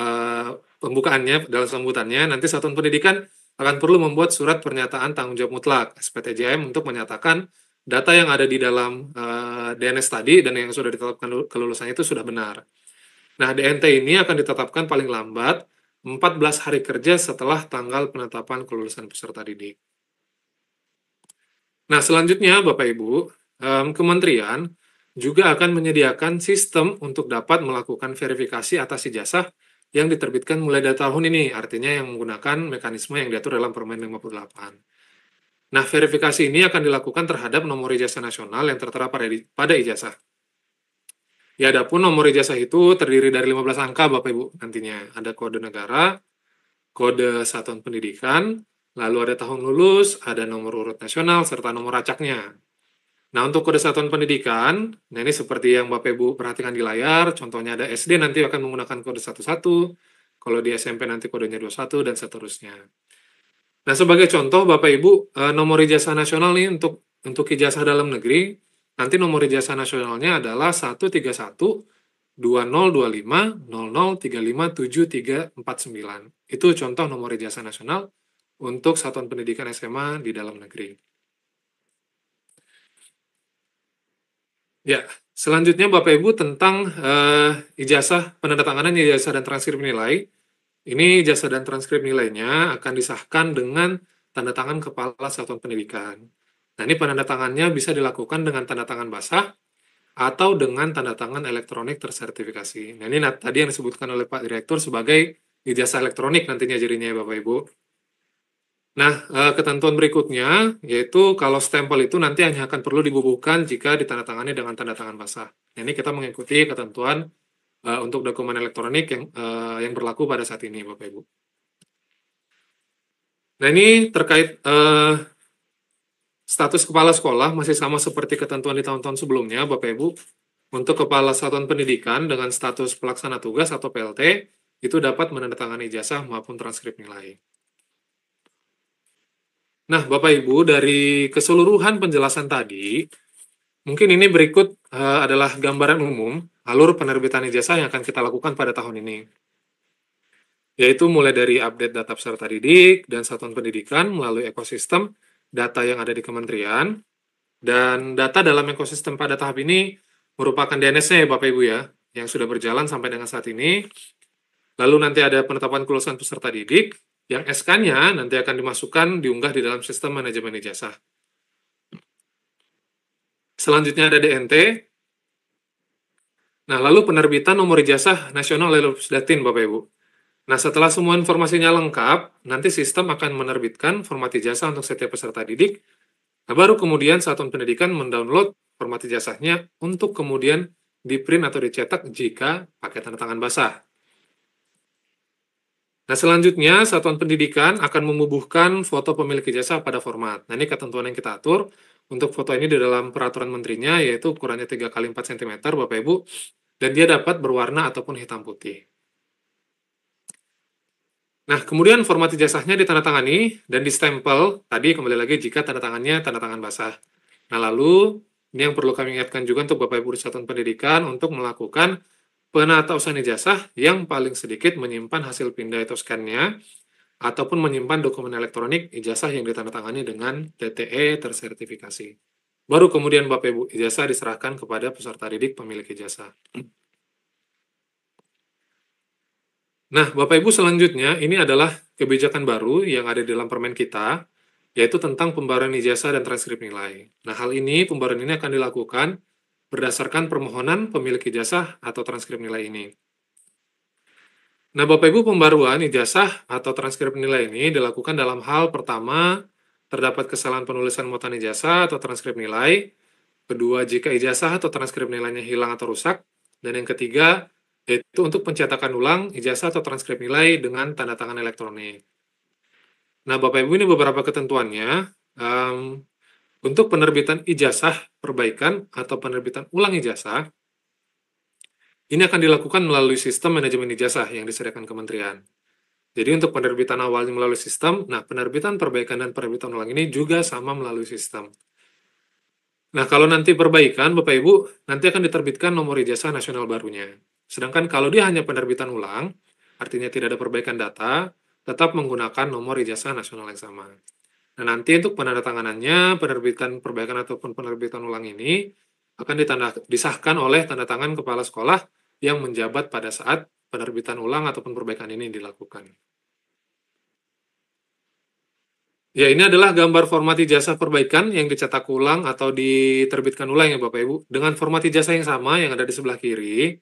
pembukaannya, dalam sambutannya, nanti satuan pendidikan akan perlu membuat surat pernyataan tanggung jawab mutlak SPTJM untuk menyatakan data yang ada di dalam DNS tadi dan yang sudah ditetapkan kelulusannya itu sudah benar. Nah, DNT ini akan ditetapkan paling lambat 14 hari kerja setelah tanggal penetapan kelulusan peserta didik. Nah, selanjutnya Bapak Ibu, Kementerian juga akan menyediakan sistem untuk dapat melakukan verifikasi atas ijazah yang diterbitkan mulai dari tahun ini, artinya yang menggunakan mekanisme yang diatur dalam Permen 58. Nah, verifikasi ini akan dilakukan terhadap nomor ijazah nasional yang tertera pada ijazah. Ya, adapun nomor ijazah itu terdiri dari 15 angka Bapak Ibu nantinya. Ada kode negara, kode satuan pendidikan, lalu ada tahun lulus, ada nomor urut nasional, serta nomor acaknya. Nah, untuk kode satuan pendidikan, nah ini seperti yang Bapak Ibu perhatikan di layar, contohnya ada SD nanti akan menggunakan kode 11, kalau di SMP nanti kodenya 21, dan seterusnya. Nah, sebagai contoh Bapak Ibu, nomor ijazah nasional nih untuk ijazah dalam negeri, nanti nomor ijazah nasionalnya adalah 131202500357349. Itu contoh nomor ijazah nasional untuk satuan pendidikan SMA di dalam negeri. Ya, selanjutnya Bapak Ibu tentang ijazah, penandatanganan ijazah dan transkrip nilai. Ini ijazah dan transkrip nilainya akan disahkan dengan tanda tangan Kepala Satuan Pendidikan. Nah, ini penandatangannya bisa dilakukan dengan tanda tangan basah atau dengan tanda tangan elektronik tersertifikasi. Nah, ini tadi yang disebutkan oleh Pak Direktur sebagai ijazah elektronik nantinya jadinya ya Bapak Ibu. Nah, ketentuan berikutnya yaitu kalau stempel itu nanti hanya akan perlu dibubuhkan jika ditandatangani dengan tanda tangan basah. Nah, ini kita mengikuti ketentuan untuk dokumen elektronik yang berlaku pada saat ini, Bapak Ibu. Nah, ini terkait status kepala sekolah masih sama seperti ketentuan di tahun-tahun sebelumnya, Bapak Ibu. Untuk kepala satuan pendidikan dengan status pelaksana tugas atau PLT itu dapat menandatangani ijazah maupun transkrip nilai. Nah, Bapak Ibu, dari keseluruhan penjelasan tadi, mungkin ini berikut adalah gambaran umum alur penerbitan ijazah yang akan kita lakukan pada tahun ini. Yaitu mulai dari update data peserta didik dan satuan pendidikan melalui ekosistem data yang ada di kementerian, dan data dalam ekosistem pada tahap ini merupakan DNS-nya ya Bapak Ibu ya, yang sudah berjalan sampai dengan saat ini. Lalu nanti ada penetapan kelulusan peserta didik, yang SK-nya nanti akan dimasukkan, diunggah di dalam sistem manajemen ijazah. Selanjutnya ada DNT. Nah, lalu penerbitan nomor ijazah nasional oleh Pusdatin, Bapak Ibu. Nah, setelah semua informasinya lengkap, nanti sistem akan menerbitkan format ijazah untuk setiap peserta didik. Nah, baru kemudian satuan pendidikan mendownload format ijazahnya untuk kemudian di-print atau dicetak jika pakai tanda tangan basah. Nah, selanjutnya satuan pendidikan akan membubuhkan foto pemilik ijazah pada format. Nah, ini ketentuan yang kita atur. Untuk foto ini di dalam peraturan menterinya, yaitu ukurannya 3 x 4 cm, Bapak Ibu, dan dia dapat berwarna ataupun hitam putih. Nah, kemudian format ijazahnya ditandatangani dan distempel, tadi kembali lagi jika tanda tangannya tanda tangan basah. Nah, lalu ini yang perlu kami ingatkan juga untuk Bapak Ibu di satuan pendidikan untuk melakukan penatausahaan ijazah yang paling sedikit menyimpan hasil pindah atau scan-nya, ataupun menyimpan dokumen elektronik ijazah yang ditandatangani dengan TTE tersertifikasi. Baru kemudian Bapak Ibu ijazah diserahkan kepada peserta didik pemilik ijazah. Nah, Bapak Ibu selanjutnya ini adalah kebijakan baru yang ada di dalam permen kita, yaitu tentang pembaruan ijazah dan transkrip nilai. Nah, hal ini, pembaruan ini akan dilakukan berdasarkan permohonan pemilik ijazah atau transkrip nilai ini. Nah, Bapak Ibu, pembaruan ijazah atau transkrip nilai ini dilakukan dalam hal pertama, terdapat kesalahan penulisan muatan ijazah atau transkrip nilai, kedua, jika ijazah atau transkrip nilainya hilang atau rusak, dan yang ketiga, yaitu untuk pencetakan ulang ijazah atau transkrip nilai dengan tanda tangan elektronik. Nah, Bapak Ibu, ini beberapa ketentuannya. Untuk penerbitan ijazah perbaikan atau penerbitan ulang ijazah, ini akan dilakukan melalui sistem manajemen ijazah yang disediakan kementerian. Jadi untuk penerbitan awalnya melalui sistem, nah penerbitan perbaikan dan penerbitan ulang ini juga sama melalui sistem. Nah, kalau nanti perbaikan, Bapak Ibu, nanti akan diterbitkan nomor ijazah nasional barunya. Sedangkan kalau dia hanya penerbitan ulang, artinya tidak ada perbaikan data, tetap menggunakan nomor ijazah nasional yang sama. Nah, nanti untuk penandatanganannya, penerbitan perbaikan ataupun penerbitan ulang ini akan disahkan oleh tanda tangan kepala sekolah yang menjabat pada saat penerbitan ulang ataupun perbaikan ini dilakukan. Ya, ini adalah gambar format ijazah perbaikan yang dicetak ulang atau diterbitkan ulang ya Bapak Ibu, dengan format ijazah yang sama yang ada di sebelah kiri,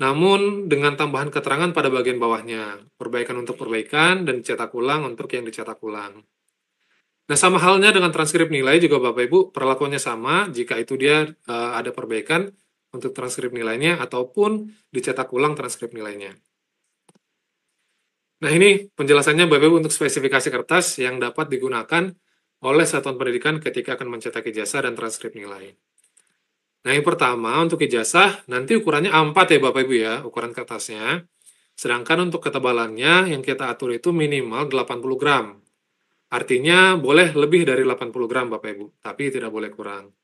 namun dengan tambahan keterangan pada bagian bawahnya, perbaikan untuk perbaikan dan dicetak ulang untuk yang dicetak ulang. Nah, sama halnya dengan transkrip nilai juga Bapak Ibu, perlakuannya sama jika itu dia ada perbaikan untuk transkrip nilainya ataupun dicetak ulang transkrip nilainya. Nah, ini penjelasannya Bapak Ibu untuk spesifikasi kertas yang dapat digunakan oleh satuan pendidikan ketika akan mencetak ijazah dan transkrip nilai. Nah, yang pertama untuk ijazah, nanti ukurannya A4 ya Bapak Ibu ya, ukuran kertasnya. Sedangkan untuk ketebalannya yang kita atur itu minimal 80 gram. Artinya boleh lebih dari 80 gram Bapak Ibu, tapi tidak boleh kurang.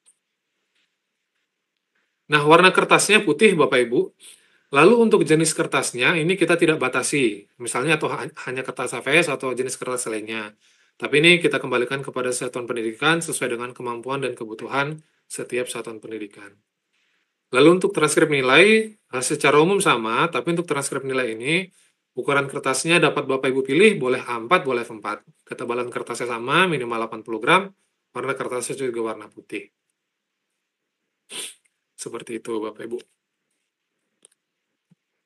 Nah, warna kertasnya putih Bapak Ibu. Lalu untuk jenis kertasnya ini kita tidak batasi, misalnya atau hanya kertas HVS atau jenis kertas lainnya. Tapi ini kita kembalikan kepada satuan pendidikan sesuai dengan kemampuan dan kebutuhan setiap satuan pendidikan. Lalu untuk transkrip nilai secara umum sama, tapi untuk transkrip nilai ini ukuran kertasnya dapat Bapak Ibu pilih, boleh A4, boleh F4. Ketebalan kertasnya sama, minimal 80 gram, warna kertasnya juga warna putih. Seperti itu Bapak Ibu.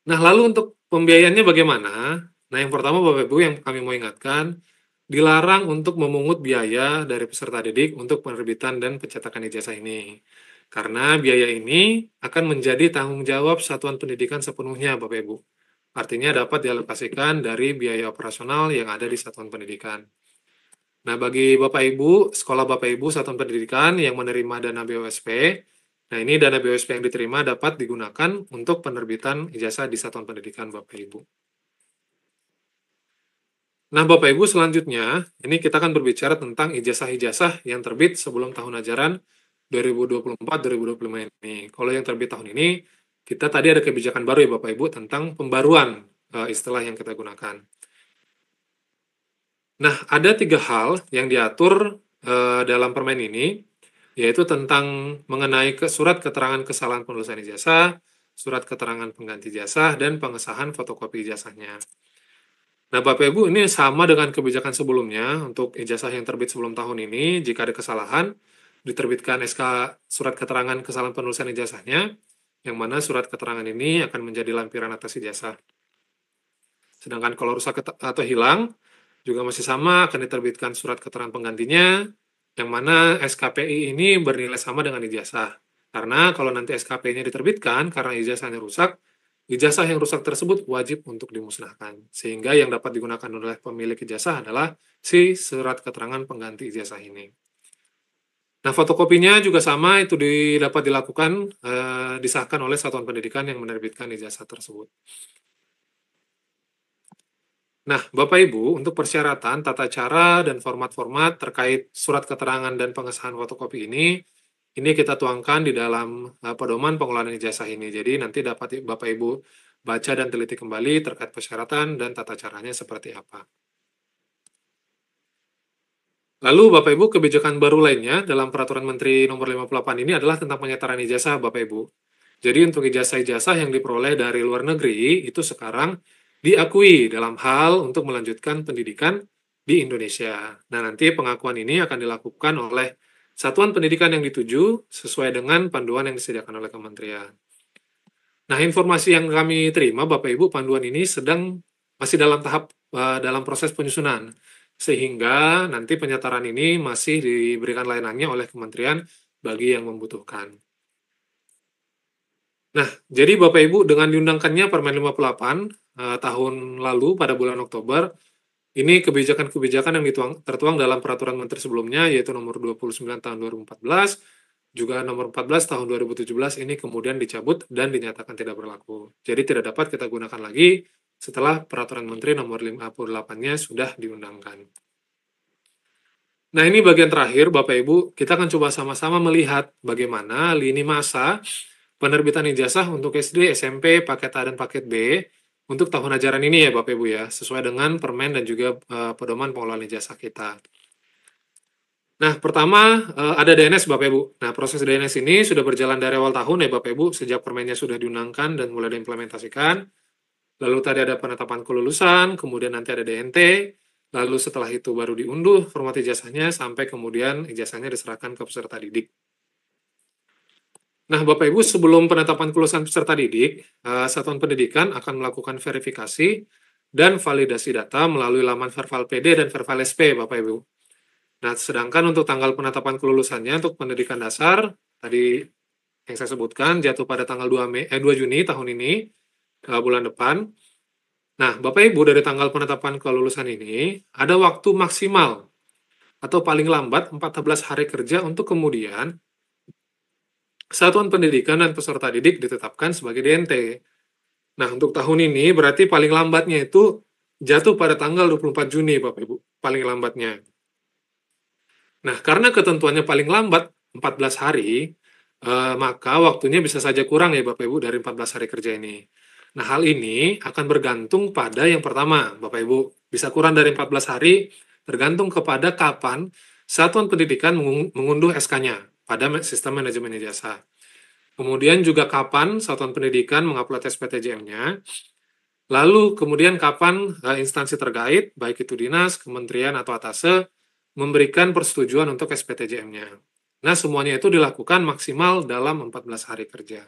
Nah, lalu untuk pembiayaannya bagaimana? Nah, yang pertama Bapak Ibu yang kami mau ingatkan, dilarang untuk memungut biaya dari peserta didik untuk penerbitan dan pencetakan ijazah ini. Karena biaya ini akan menjadi tanggung jawab satuan pendidikan sepenuhnya Bapak Ibu. Artinya dapat dialokasikan dari biaya operasional yang ada di satuan pendidikan. Nah, bagi Bapak Ibu, sekolah Bapak Ibu satuan pendidikan yang menerima dana BOSP, nah, ini dana BOSP yang diterima dapat digunakan untuk penerbitan ijazah di satuan pendidikan Bapak Ibu. Nah, Bapak Ibu selanjutnya, ini kita akan berbicara tentang ijazah-ijazah yang terbit sebelum tahun ajaran 2024-2025 ini. Kalau yang terbit tahun ini, kita tadi ada kebijakan baru ya Bapak Ibu tentang pembaruan istilah yang kita gunakan. Nah, ada 3 hal yang diatur dalam permen ini, yaitu tentang mengenai surat keterangan kesalahan penulisan ijazah, surat keterangan pengganti ijazah, dan pengesahan fotokopi ijazahnya. Nah, Bapak Ibu, ini sama dengan kebijakan sebelumnya untuk ijazah yang terbit sebelum tahun ini, jika ada kesalahan, diterbitkan SK surat keterangan kesalahan penulisan ijazahnya, yang mana surat keterangan ini akan menjadi lampiran atas ijazah. Sedangkan kalau rusak atau hilang, juga masih sama, akan diterbitkan surat keterangan penggantinya, yang mana SKPI ini bernilai sama dengan ijazah. Karena kalau nanti SKPI-nya diterbitkan karena ijazahnya rusak, ijazah yang rusak tersebut wajib untuk dimusnahkan. Sehingga yang dapat digunakan oleh pemilik ijazah adalah si surat keterangan pengganti ijazah ini. Nah, fotokopinya juga sama, itu dapat dilakukan, disahkan oleh satuan pendidikan yang menerbitkan ijazah tersebut. Nah, Bapak Ibu, untuk persyaratan, tata cara, dan format-format terkait surat keterangan dan pengesahan fotokopi ini kita tuangkan di dalam pedoman pengelolaan ijazah ini. Jadi nanti dapat Bapak Ibu baca dan teliti kembali terkait persyaratan dan tata caranya seperti apa. Lalu Bapak Ibu, kebijakan baru lainnya dalam Peraturan Menteri Nomor 58 ini adalah tentang penyetaraan ijazah Bapak Ibu. Jadi untuk ijazah-ijazah yang diperoleh dari luar negeri itu sekarang diakui dalam hal untuk melanjutkan pendidikan di Indonesia. Nah, nanti pengakuan ini akan dilakukan oleh satuan pendidikan yang dituju sesuai dengan panduan yang disediakan oleh kementerian. Nah, informasi yang kami terima, Bapak Ibu, panduan ini masih dalam proses penyusunan, sehingga nanti penyetaraan ini masih diberikan layanannya oleh kementerian bagi yang membutuhkan. Nah, jadi Bapak Ibu, dengan diundangkannya Permen 58 tahun lalu pada bulan Oktober, ini kebijakan-kebijakan yang tertuang dalam peraturan menteri sebelumnya, yaitu nomor 29 tahun 2014, juga nomor 14 tahun 2017 ini kemudian dicabut dan dinyatakan tidak berlaku. Jadi tidak dapat kita gunakan lagi setelah peraturan menteri nomor 58-nya sudah diundangkan. Nah, ini bagian terakhir, Bapak Ibu, kita akan coba sama-sama melihat bagaimana lini masa penerbitan ijazah untuk SD, SMP, paket A dan paket B untuk tahun ajaran ini ya Bapak Ibu ya, sesuai dengan permen dan juga pedoman pengelolaan ijazah kita. Nah, pertama ada DNS Bapak Ibu. Nah, proses DNS ini sudah berjalan dari awal tahun ya Bapak Ibu, sejak permennya sudah diundangkan dan mulai diimplementasikan. Lalu tadi ada penetapan kelulusan, kemudian nanti ada DNT, lalu setelah itu baru diunduh format ijazahnya sampai kemudian ijazahnya diserahkan ke peserta didik. Nah, Bapak Ibu, sebelum penetapan kelulusan peserta didik, Satuan Pendidikan akan melakukan verifikasi dan validasi data melalui laman Verval PD dan Verval SP, Bapak Ibu. Nah, sedangkan untuk tanggal penetapan kelulusannya untuk pendidikan dasar, tadi yang saya sebutkan, jatuh pada tanggal 2 Juni tahun ini, bulan depan. Nah, Bapak Ibu, dari tanggal penetapan kelulusan ini, ada waktu maksimal atau paling lambat 14 hari kerja untuk kemudian Satuan Pendidikan dan Peserta Didik ditetapkan sebagai DNT. Nah, untuk tahun ini berarti paling lambatnya itu jatuh pada tanggal 24 Juni, Bapak Ibu, paling lambatnya. Nah, karena ketentuannya paling lambat 14 hari, maka waktunya bisa saja kurang ya Bapak Ibu dari 14 hari kerja ini. Nah, hal ini akan bergantung pada yang pertama, Bapak Ibu, bisa kurang dari 14 hari tergantung kepada kapan Satuan Pendidikan mengunduh SK-nya pada sistem manajemen ijazah. Kemudian juga kapan Satuan Pendidikan mengupload SPTJM-nya, lalu kemudian kapan instansi terkait, baik itu dinas, kementerian, atau atase, memberikan persetujuan untuk SPTJM-nya. Nah, semuanya itu dilakukan maksimal dalam 14 hari kerja.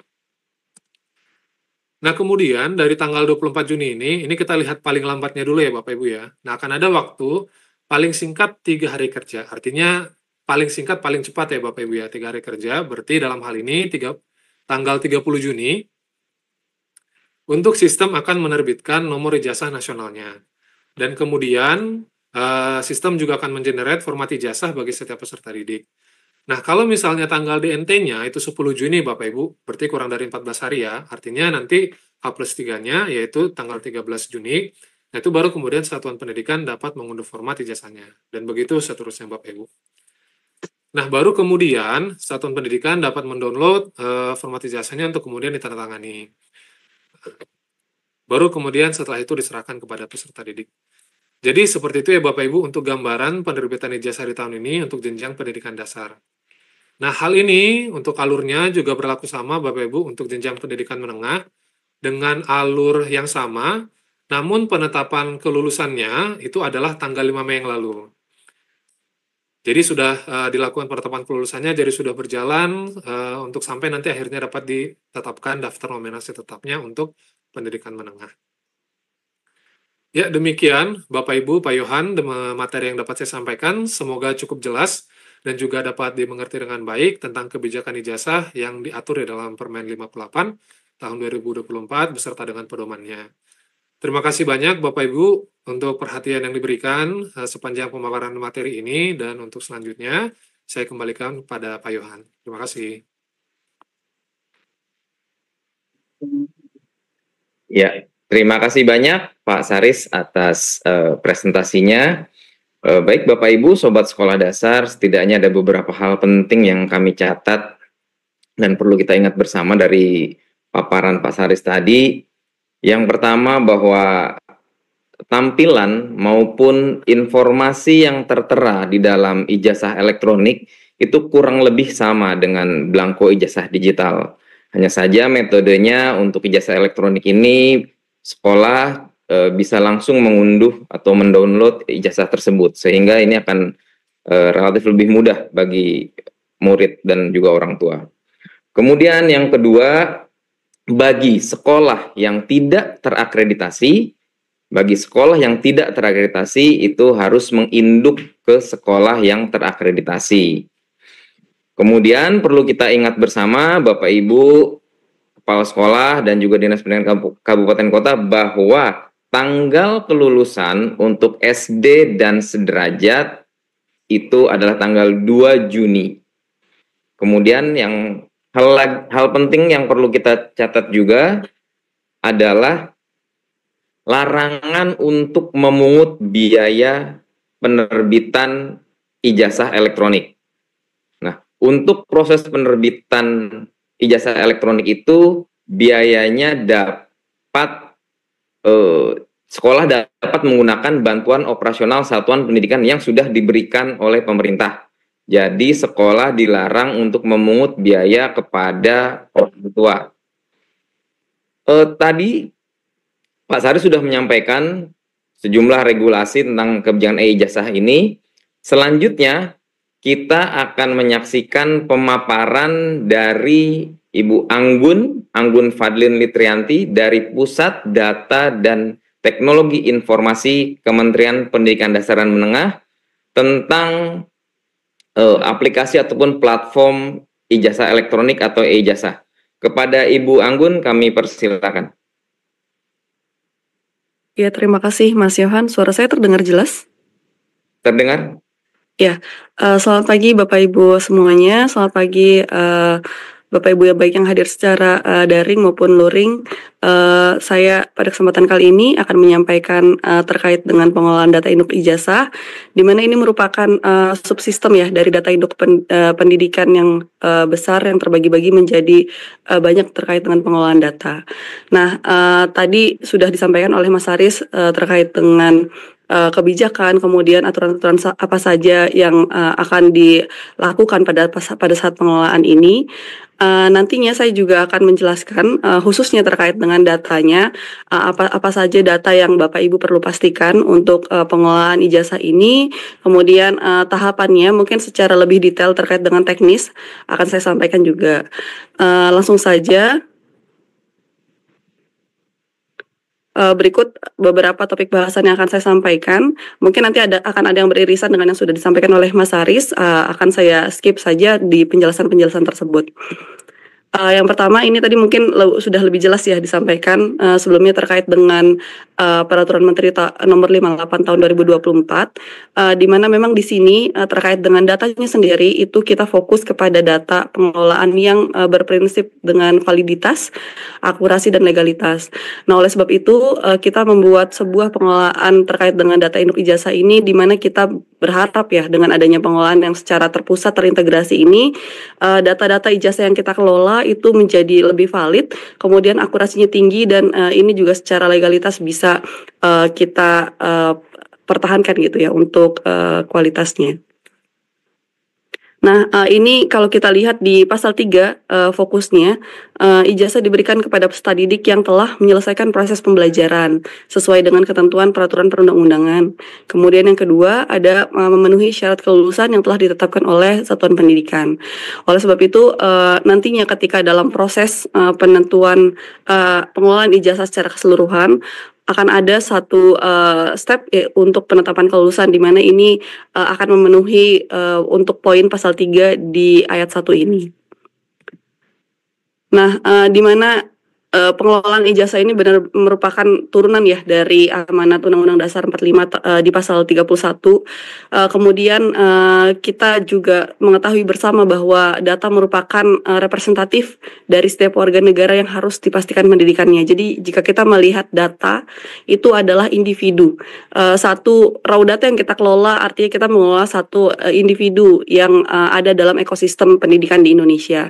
Nah, kemudian dari tanggal 24 Juni ini kita lihat paling lambatnya dulu ya Bapak Ibu ya. Nah, akan ada waktu paling singkat 3 hari kerja. Artinya paling singkat, paling cepat ya Bapak Ibu ya, 3 hari kerja. Berarti dalam hal ini tanggal 30 Juni, untuk sistem akan menerbitkan nomor ijazah nasionalnya. Dan kemudian sistem juga akan mengenerate format ijazah bagi setiap peserta didik. Nah, kalau misalnya tanggal DNT-nya itu 10 Juni Bapak Ibu, berarti kurang dari 14 hari ya, artinya nanti H+3-nya yaitu tanggal 13 Juni, nah itu baru kemudian Satuan Pendidikan dapat mengunduh format ijazahnya. Dan begitu seterusnya Bapak Ibu. Nah, baru kemudian Satuan Pendidikan dapat mendownload format ijazahnya untuk kemudian ditandatangani. Baru kemudian setelah itu diserahkan kepada peserta didik. Jadi seperti itu ya Bapak Ibu untuk gambaran penerbitan ijazah di tahun ini untuk jenjang pendidikan dasar. Nah, hal ini untuk alurnya juga berlaku sama Bapak Ibu untuk jenjang pendidikan menengah dengan alur yang sama, namun penetapan kelulusannya itu adalah tanggal 5 Mei yang lalu. Jadi sudah dilakukan penetapan kelulusannya, jadi sudah berjalan untuk sampai nanti akhirnya dapat ditetapkan daftar nominasi tetapnya untuk pendidikan menengah. Ya, demikian Bapak Ibu, Pak Yohan, materi yang dapat saya sampaikan. Semoga cukup jelas dan juga dapat dimengerti dengan baik tentang kebijakan ijazah yang diatur di dalam Permen 58 tahun 2024 beserta dengan pedomannya. Terima kasih banyak Bapak Ibu untuk perhatian yang diberikan sepanjang pemaparan materi ini, dan untuk selanjutnya saya kembalikan kepada Pak Yohan. Terima kasih. Ya, terima kasih banyak Pak Saris atas presentasinya. Baik Bapak Ibu, Sobat Sekolah Dasar, setidaknya ada beberapa hal penting yang kami catat dan perlu kita ingat bersama dari paparan Pak Saris tadi. Yang pertama bahwa tampilan maupun informasi yang tertera di dalam ijazah elektronik itu kurang lebih sama dengan belangko ijazah digital. Hanya saja metodenya untuk ijazah elektronik ini sekolah bisa langsung mengunduh atau mendownload ijazah tersebut, sehingga ini akan relatif lebih mudah bagi murid dan juga orang tua. Kemudian yang kedua, bagi sekolah yang tidak terakreditasi, itu harus menginduk ke sekolah yang terakreditasi. Kemudian perlu kita ingat bersama Bapak Ibu, kepala sekolah dan juga Dinas Pendidikan Kabupaten Kota bahwa tanggal kelulusan untuk SD dan sederajat itu adalah tanggal 2 Juni. Kemudian yang hal penting yang perlu kita catat juga adalah larangan untuk memungut biaya penerbitan ijazah elektronik. Nah, untuk proses penerbitan ijazah elektronik itu biayanya dapat sekolah dapat menggunakan bantuan operasional satuan pendidikan yang sudah diberikan oleh pemerintah. Jadi sekolah dilarang untuk memungut biaya kepada orang tua. Tadi Pak Sari sudah menyampaikan sejumlah regulasi tentang kebijakan e-ijazah ini. Selanjutnya kita akan menyaksikan pemaparan dari Ibu Anggun Fadlin Litrianti dari Pusat Data dan Teknologi Informasi Kementerian Pendidikan Dasar dan Menengah tentang aplikasi ataupun platform ijazah elektronik atau e-ijazah. Kepada Ibu Anggun kami persilakan. Ya, terima kasih Mas Yohan. Suara saya terdengar jelas? Terdengar? Selamat pagi Bapak Ibu semuanya. Selamat pagi Bapak Ibu yang baik yang hadir secara daring maupun luring. Saya pada kesempatan kali ini akan menyampaikan terkait dengan pengelolaan data induk ijazah, di mana ini merupakan subsistem ya dari data induk pendidikan yang besar yang terbagi-bagi menjadi banyak terkait dengan pengelolaan data. Nah, tadi sudah disampaikan oleh Mas Haris terkait dengan kebijakan, kemudian aturan-aturan apa saja yang akan dilakukan pada saat pengelolaan ini. Nantinya saya juga akan menjelaskan khususnya terkait dengan datanya, apa saja data yang Bapak Ibu perlu pastikan untuk pengelolaan ijazah ini, kemudian tahapannya mungkin secara lebih detail terkait dengan teknis akan saya sampaikan juga. Langsung saja. Berikut beberapa topik bahasan yang akan saya sampaikan. Mungkin nanti akan ada yang beririsan dengan yang sudah disampaikan oleh Mas Haris. Akan saya skip saja di penjelasan-penjelasan tersebut. Yang pertama ini tadi mungkin sudah lebih jelas ya disampaikan sebelumnya terkait dengan Peraturan Menteri Nomor 58 tahun 2024, di mana memang di sini terkait dengan datanya sendiri itu kita fokus kepada data pengelolaan yang berprinsip dengan validitas, akurasi dan legalitas. Nah, oleh sebab itu kita membuat sebuah pengelolaan terkait dengan data induk ijazah ini, di mana kita berharap ya dengan adanya pengelolaan yang secara terpusat terintegrasi ini, data-data ijazah yang kita kelola itu menjadi lebih valid, kemudian akurasinya tinggi, dan ini juga secara legalitas bisa kita pertahankan gitu ya untuk kualitasnya. Nah, ini kalau kita lihat di pasal 3 fokusnya, ijazah diberikan kepada peserta didik yang telah menyelesaikan proses pembelajaran sesuai dengan ketentuan peraturan perundang-undangan. Kemudian yang kedua ada memenuhi syarat kelulusan yang telah ditetapkan oleh satuan pendidikan. Oleh sebab itu nantinya ketika dalam proses penentuan pengelolaan ijazah secara keseluruhan, akan ada satu step untuk penetapan kelulusan, di mana ini akan memenuhi untuk poin pasal 3 di ayat 1 ini. Nah, di mana pengelolaan ijazah ini benar merupakan turunan ya dari amanat Undang-Undang Dasar 45 di pasal 31. Kemudian kita juga mengetahui bersama bahwa data merupakan representatif dari setiap warga negara yang harus dipastikan pendidikannya. Jadi jika kita melihat data itu adalah individu. Satu raw data yang kita kelola artinya kita mengelola satu individu yang ada dalam ekosistem pendidikan di Indonesia.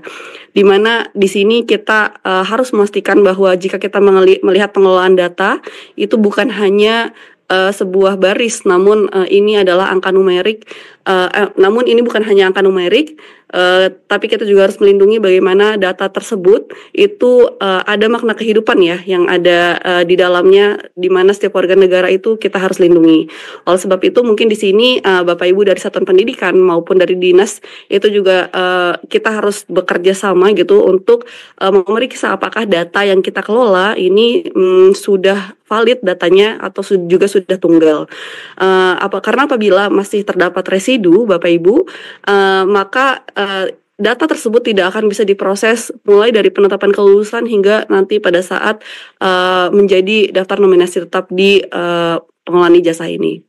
Di mana di sini kita harus memastikan bahwa jika kita melihat pengelolaan data itu bukan hanya sebuah baris, namun ini adalah angka numerik. Namun ini bukan hanya angka numerik, tapi kita juga harus melindungi bagaimana data tersebut itu ada makna kehidupan ya yang ada di dalamnya, di mana setiap warga negara itu kita harus lindungi. Oleh sebab itu mungkin di sini Bapak Ibu dari satuan pendidikan maupun dari dinas itu juga kita harus bekerja sama gitu untuk memeriksa apakah data yang kita kelola ini sudah valid datanya atau juga sudah tunggal. Karena apabila masih terdapat residu Bapak Ibu, maka data tersebut tidak akan bisa diproses mulai dari penetapan kelulusan hingga nanti pada saat menjadi daftar nominasi tetap di pengelolaan ijazah ini.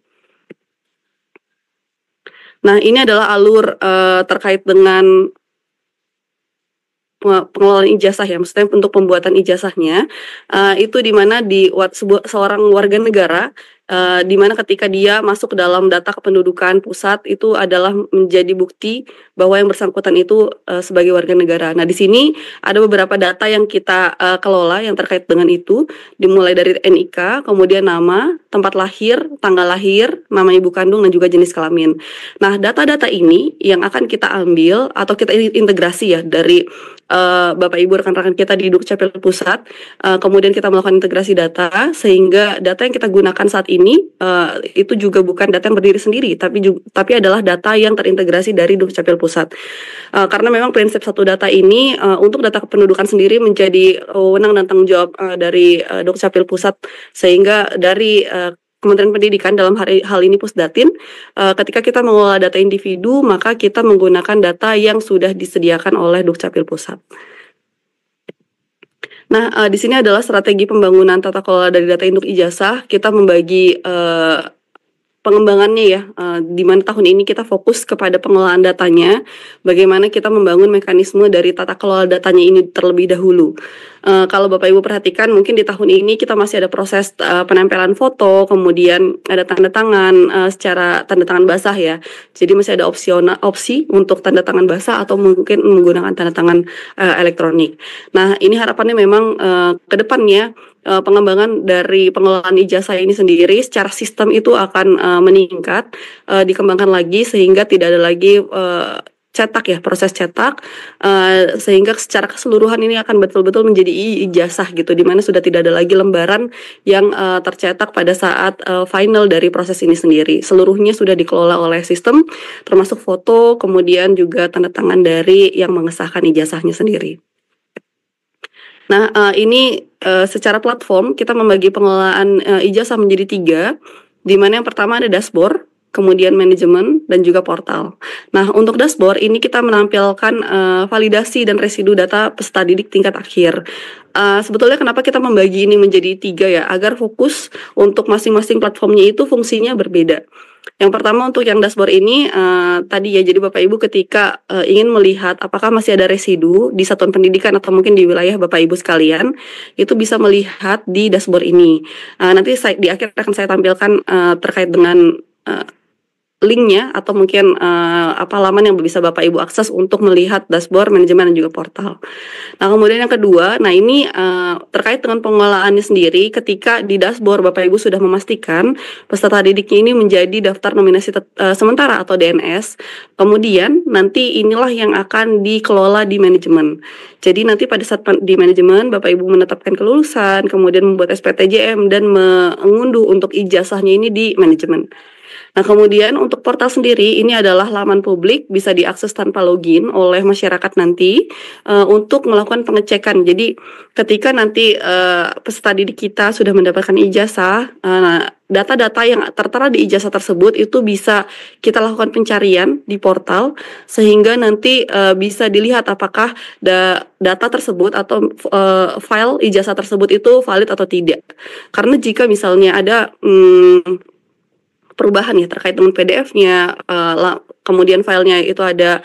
Nah, ini adalah alur terkait dengan pengelolaan ijazah ya, maksudnya untuk pembuatan ijazahnya itu di mana seorang warga negara di mana ketika dia masuk ke dalam data kependudukan pusat itu adalah menjadi bukti bahwa yang bersangkutan itu sebagai warga negara. Nah, di sini ada beberapa data yang kita kelola yang terkait dengan itu, dimulai dari NIK, kemudian nama, tempat lahir, tanggal lahir, nama ibu kandung, dan juga jenis kelamin. Nah, data-data ini yang akan kita ambil atau kita integrasi ya dari Bapak Ibu rekan-rekan kita di Dukcapil Pusat, kemudian kita melakukan integrasi data sehingga data yang kita gunakan saat ini itu juga bukan data yang berdiri sendiri, tapi adalah data yang terintegrasi dari Dukcapil Pusat. Karena memang prinsip satu data ini untuk data kependudukan sendiri menjadi wewenang dan tanggung jawab dari Dukcapil Pusat, sehingga dari Kementerian Pendidikan dalam hal ini Pusdatin, ketika kita mengelola data individu, maka kita menggunakan data yang sudah disediakan oleh Dukcapil Pusat. Nah, di sini adalah strategi pembangunan tata kelola dari data induk ijazah. Kita membagi pengembangannya ya, di mana tahun ini kita fokus kepada pengelolaan datanya, bagaimana kita membangun mekanisme dari tata kelola datanya ini terlebih dahulu. Kalau Bapak Ibu perhatikan, mungkin di tahun ini kita masih ada proses penempelan foto, kemudian ada tanda tangan secara tanda tangan basah ya. Jadi masih ada opsi untuk tanda tangan basah atau mungkin menggunakan tanda tangan elektronik. Nah, ini harapannya memang ke depannya pengembangan dari pengelolaan ijazah ini sendiri secara sistem itu akan meningkat, dikembangkan lagi sehingga tidak ada lagi cetak ya, proses cetak, sehingga secara keseluruhan ini akan betul-betul menjadi ijazah gitu, di mana sudah tidak ada lagi lembaran yang tercetak pada saat final dari proses ini sendiri. Seluruhnya sudah dikelola oleh sistem, termasuk foto, kemudian juga tanda tangan dari yang mengesahkan ijazahnya sendiri. Nah, ini secara platform kita membagi pengelolaan ijazah menjadi 3, di mana yang pertama ada dashboard, kemudian manajemen, dan juga portal. Nah, untuk dashboard ini kita menampilkan validasi dan residu data peserta didik tingkat akhir. Sebetulnya kenapa kita membagi ini menjadi 3 ya, agar fokus untuk masing-masing platformnya itu fungsinya berbeda. Yang pertama untuk yang dashboard ini tadi ya, jadi Bapak Ibu ketika ingin melihat apakah masih ada residu di satuan pendidikan atau mungkin di wilayah Bapak Ibu sekalian, itu bisa melihat di dashboard ini. Nanti di akhir akan saya tampilkan terkait dengan linknya atau mungkin laman yang bisa Bapak Ibu akses untuk melihat dashboard, manajemen, dan juga portal. Nah, kemudian yang kedua, nah ini terkait dengan pengelolaannya sendiri. Ketika di dashboard Bapak Ibu sudah memastikan peserta didiknya ini menjadi daftar nominasi sementara atau DNS, kemudian nanti inilah yang akan dikelola di manajemen. Jadi nanti pada saat di manajemen Bapak Ibu menetapkan kelulusan, kemudian membuat SPTJM dan mengunduh untuk ijazahnya ini di manajemen. Nah, kemudian untuk portal sendiri ini adalah laman publik, bisa diakses tanpa login oleh masyarakat nanti untuk melakukan pengecekan. Jadi ketika nanti peserta didik kita sudah mendapatkan ijazah, data-data yang tertera di ijazah tersebut itu bisa kita lakukan pencarian di portal sehingga nanti bisa dilihat apakah data tersebut atau file ijazah tersebut itu valid atau tidak. Karena jika misalnya ada perubahan ya terkait dengan PDF-nya, kemudian filenya itu ada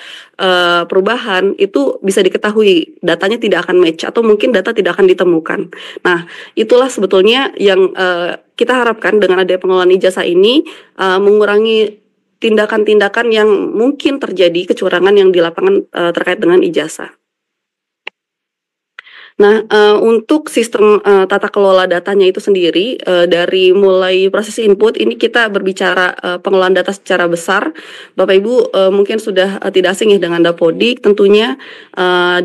perubahan, itu bisa diketahui datanya tidak akan match atau mungkin data tidak akan ditemukan. Nah, itulah sebetulnya yang kita harapkan dengan adanya pengelolaan ijazah ini mengurangi tindakan-tindakan yang mungkin terjadi kecurangan yang di lapangan terkait dengan ijazah. Nah, untuk sistem tata kelola datanya itu sendiri, dari mulai proses input, ini kita berbicara pengelolaan data secara besar. Bapak Ibu mungkin sudah tidak asing ya dengan Dapodik tentunya,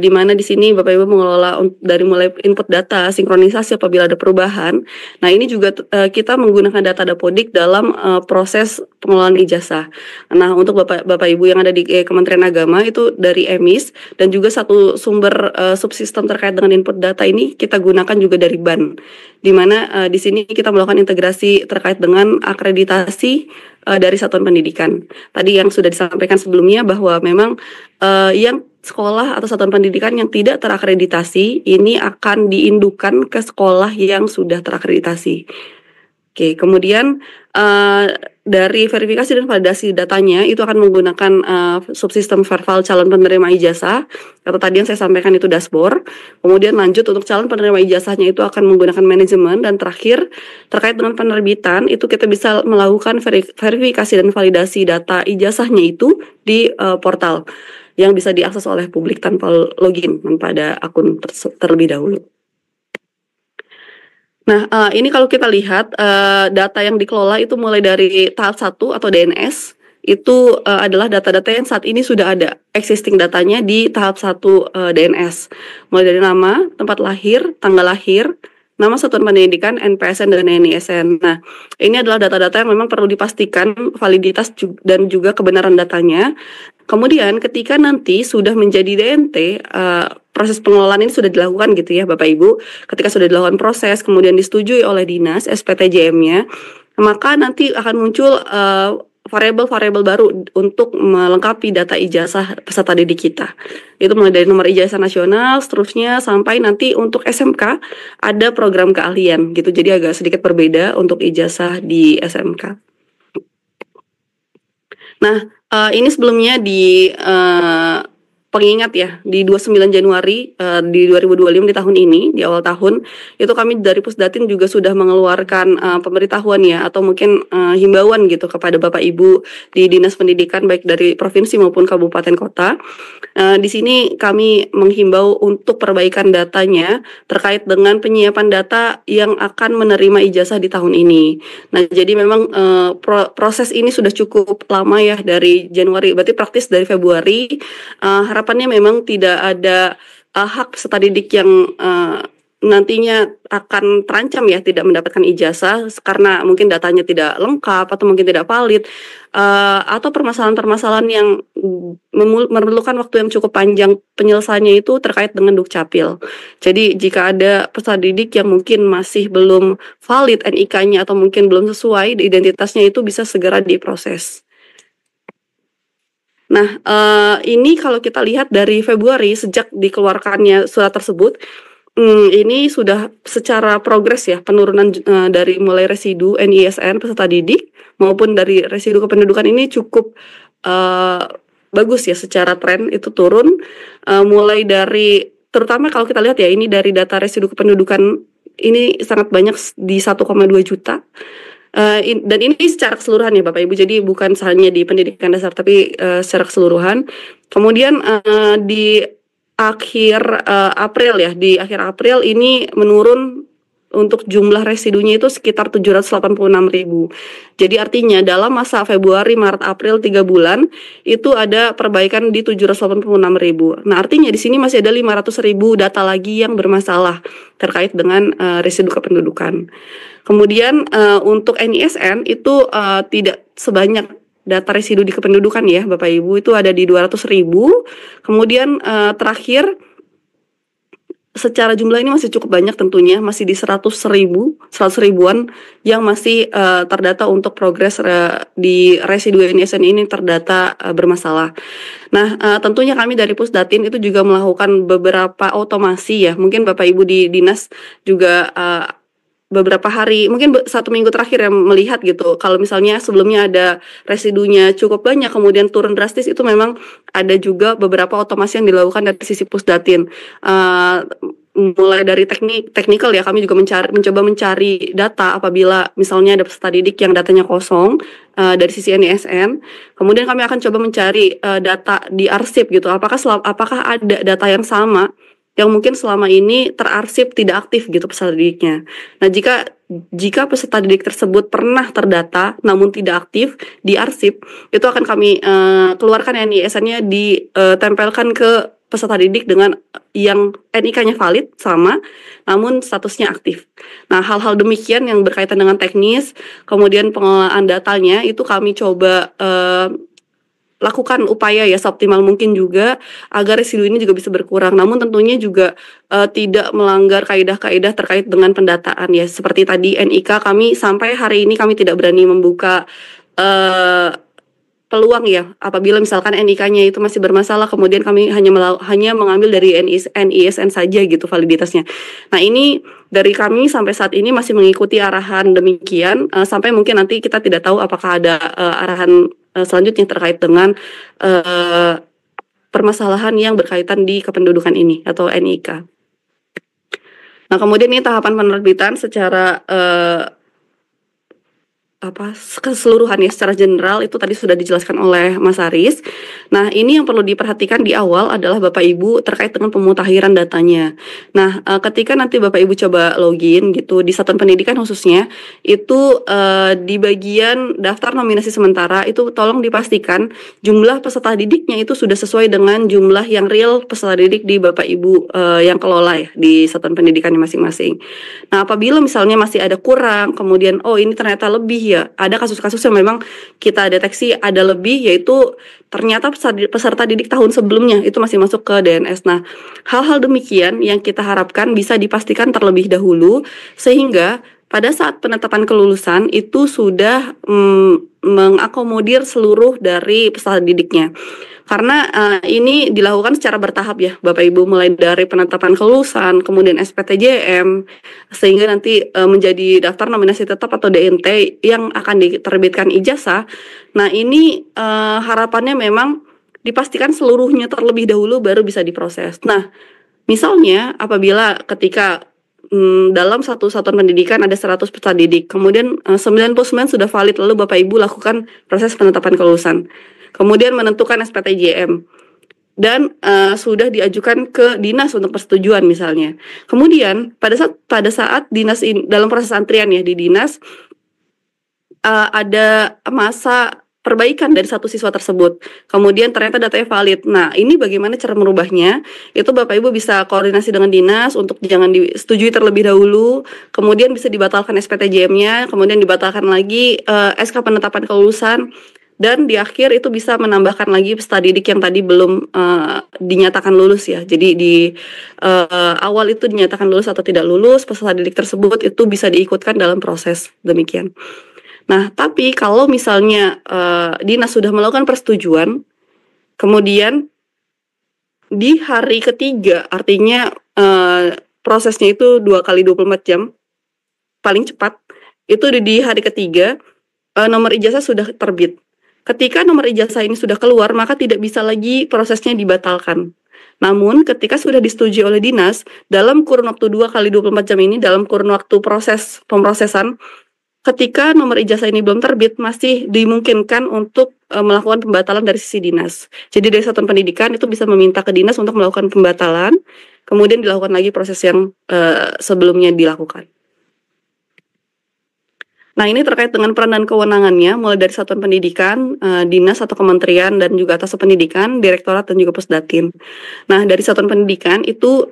di mana di sini Bapak Ibu mengelola dari mulai input data, sinkronisasi apabila ada perubahan. Nah, ini juga kita menggunakan data Dapodik dalam proses pengelolaan ijazah. Nah, untuk Bapak Ibu yang ada di Kementerian Agama itu dari EMIS, dan juga satu sumber subsistem terkait dengan input data ini kita gunakan juga dari BAN, di mana di sini kita melakukan integrasi terkait dengan akreditasi dari satuan pendidikan. Tadi yang sudah disampaikan sebelumnya bahwa memang yang sekolah atau satuan pendidikan yang tidak terakreditasi ini akan diindukkan ke sekolah yang sudah terakreditasi. Oke, kemudian dari verifikasi dan validasi datanya itu akan menggunakan subsistem Verval calon penerima ijazah atau tadi yang saya sampaikan itu dashboard. Kemudian lanjut untuk calon penerima ijazahnya itu akan menggunakan manajemen, dan terakhir terkait dengan penerbitan itu kita bisa melakukan verifikasi dan validasi data ijazahnya itu di portal yang bisa diakses oleh publik tanpa login pada akun terlebih dahulu. Nah, ini kalau kita lihat data yang dikelola itu mulai dari tahap 1 atau DNS, itu adalah data-data yang saat ini sudah ada existing datanya di tahap 1 DNS. Mulai dari nama, tempat lahir, tanggal lahir, nama satuan pendidikan, NPSN dan NISN. Nah, ini adalah data-data yang memang perlu dipastikan validitas dan juga kebenaran datanya. Kemudian ketika nanti sudah menjadi DNT, proses pengelolaan ini sudah dilakukan gitu ya Bapak Ibu. Ketika sudah dilakukan proses, kemudian disetujui oleh dinas SPTJM-nya, maka nanti akan muncul variabel-variabel baru untuk melengkapi data ijazah peserta didik kita. Itu mulai dari nomor ijazah nasional, seterusnya sampai nanti untuk SMK ada program keahlian gitu. Jadi agak sedikit berbeda untuk ijazah di SMK. Nah, ini sebelumnya di pengingat ya, di 29 Januari di 2025 di tahun ini, di awal tahun, itu kami dari Pusdatin juga sudah mengeluarkan pemberitahuan ya, atau mungkin himbauan gitu kepada Bapak Ibu di Dinas Pendidikan baik dari provinsi maupun kabupaten kota. Di sini kami menghimbau untuk perbaikan datanya terkait dengan penyiapan data yang akan menerima ijazah di tahun ini. Nah, jadi memang proses ini sudah cukup lama ya, dari Januari, berarti praktis dari Februari. Harapannya memang tidak ada hak peserta didik yang nantinya akan terancam ya tidak mendapatkan ijazah karena mungkin datanya tidak lengkap atau mungkin tidak valid, atau permasalahan-permasalahan yang memerlukan waktu yang cukup panjang penyelesaiannya itu terkait dengan Dukcapil. Jadi jika ada peserta didik yang mungkin masih belum valid NIK-nya atau mungkin belum sesuai identitasnya, itu bisa segera diproses. Nah, ini kalau kita lihat dari Februari sejak dikeluarkannya surat tersebut, ini sudah secara progres ya penurunan dari mulai residu NISN peserta didik maupun dari residu kependudukan ini cukup bagus ya, secara tren itu turun, mulai dari, terutama kalau kita lihat ya, ini dari data residu kependudukan ini sangat banyak di 1,2 juta. Dan ini secara keseluruhan ya Bapak Ibu, jadi bukan hanya di pendidikan dasar tapi secara keseluruhan. Kemudian di akhir April ya, di akhir April ini menurun untuk jumlah residunya itu sekitar 786.000. Jadi artinya dalam masa Februari, Maret, April 3 bulan itu ada perbaikan di 786.000. Nah, artinya di sini masih ada 500.000 data lagi yang bermasalah terkait dengan residu kependudukan. Kemudian untuk NISN itu tidak sebanyak data residu di kependudukan ya Bapak Ibu, itu ada di 200.000. Kemudian terakhir secara jumlah ini masih cukup banyak tentunya, masih di 100.000-an yang masih terdata untuk progres di residu NISN ini terdata bermasalah. Nah, tentunya kami dari Pusdatin itu juga melakukan beberapa otomasi ya, mungkin Bapak Ibu di dinas juga beberapa hari, mungkin 1 minggu terakhir yang melihat gitu, kalau misalnya sebelumnya ada residunya cukup banyak kemudian turun drastis, itu memang ada juga beberapa otomasi yang dilakukan dari sisi Pusdatin. Mulai dari teknikal ya, kami juga mencoba mencari data apabila misalnya ada peserta didik yang datanya kosong dari sisi NISN. Kemudian kami akan coba mencari data di arsip gitu, apakah ada data yang sama yang mungkin selama ini terarsip tidak aktif gitu peserta didiknya. Nah, jika peserta didik tersebut pernah terdata namun tidak aktif di arsip, itu akan kami keluarkan NISN-nya, ditempelkan ke peserta didik dengan yang NIK-nya valid sama namun statusnya aktif. Nah, hal-hal demikian yang berkaitan dengan teknis, kemudian pengelolaan datanya itu kami coba lakukan upaya ya seoptimal mungkin juga agar residu ini juga bisa berkurang. Namun tentunya juga tidak melanggar kaidah-kaidah terkait dengan pendataan ya. Seperti tadi NIK, kami sampai hari ini kami tidak berani membuka peluang ya apabila misalkan NIK-nya itu masih bermasalah, kemudian kami hanya mengambil dari NISN saja gitu validitasnya. Nah, ini dari kami sampai saat ini masih mengikuti arahan demikian, sampai mungkin nanti kita tidak tahu apakah ada arahan selanjutnya terkait dengan permasalahan yang berkaitan di kependudukan ini atau NIK. Nah, kemudian ini tahapan penerbitan secara keseluruhan ya, secara general itu tadi sudah dijelaskan oleh Mas Aris. Nah, ini yang perlu diperhatikan di awal adalah Bapak Ibu terkait dengan pemutakhiran datanya. Nah, ketika nanti Bapak Ibu coba login gitu di satuan pendidikan khususnya, itu di bagian daftar nominasi sementara itu tolong dipastikan jumlah peserta didiknya itu sudah sesuai dengan jumlah yang real peserta didik di Bapak Ibu yang kelola ya di satuan pendidikannya masing-masing. Nah, apabila misalnya masih ada kurang, kemudian ini ternyata lebih ya, ada kasus-kasus yang memang kita deteksi ada lebih, yaitu ternyata peserta didik tahun sebelumnya itu masih masuk ke DNS. Nah, hal-hal demikian yang kita harapkan bisa dipastikan terlebih dahulu sehingga pada saat penetapan kelulusan itu sudah mengakomodir seluruh dari peserta didiknya. Karena ini dilakukan secara bertahap ya Bapak Ibu, mulai dari penetapan kelulusan, kemudian SPTJM, sehingga nanti menjadi daftar nominasi tetap atau DNT yang akan diterbitkan ijazah. Nah ini harapannya memang dipastikan seluruhnya terlebih dahulu baru bisa diproses. Nah misalnya apabila ketika dalam satu satuan pendidikan ada 100 peserta didik, kemudian 99 sudah valid, lalu Bapak Ibu lakukan proses penetapan kelulusan. Kemudian menentukan SPTJM dan sudah diajukan ke dinas untuk persetujuan misalnya. Kemudian pada saat dinas dalam proses antrian ya di dinas ada masa perbaikan dari satu siswa tersebut. Kemudian ternyata datanya valid. Nah, ini bagaimana cara merubahnya? Itu Bapak Ibu bisa koordinasi dengan dinas untuk jangan disetujui terlebih dahulu, kemudian bisa dibatalkan SPTJM-nya, kemudian dibatalkan lagi SK penetapan kelulusan, dan di akhir itu bisa menambahkan lagi peserta didik yang tadi belum dinyatakan lulus ya. Jadi di awal itu dinyatakan lulus atau tidak lulus, peserta didik tersebut itu bisa diikutkan dalam proses demikian. Nah, tapi kalau misalnya dinas sudah melakukan persetujuan, kemudian di hari ketiga, artinya prosesnya itu 2 kali 24 jam, paling cepat, itu di hari ketiga nomor ijazah sudah terbit. Ketika nomor ijazah ini sudah keluar, maka tidak bisa lagi prosesnya dibatalkan. Namun ketika sudah disetujui oleh dinas, dalam kurun waktu 2 kali 24 jam ini, dalam kurun waktu proses pemrosesan, ketika nomor ijazah ini belum terbit, masih dimungkinkan untuk melakukan pembatalan dari sisi dinas. Jadi dari satuan pendidikan itu bisa meminta ke dinas untuk melakukan pembatalan, kemudian dilakukan lagi proses yang sebelumnya dilakukan. Nah, ini terkait dengan peran dan kewenangannya, mulai dari satuan pendidikan, dinas atau kementerian, dan juga atas pendidikan, direktorat, dan juga pusdatin. Nah, dari satuan pendidikan itu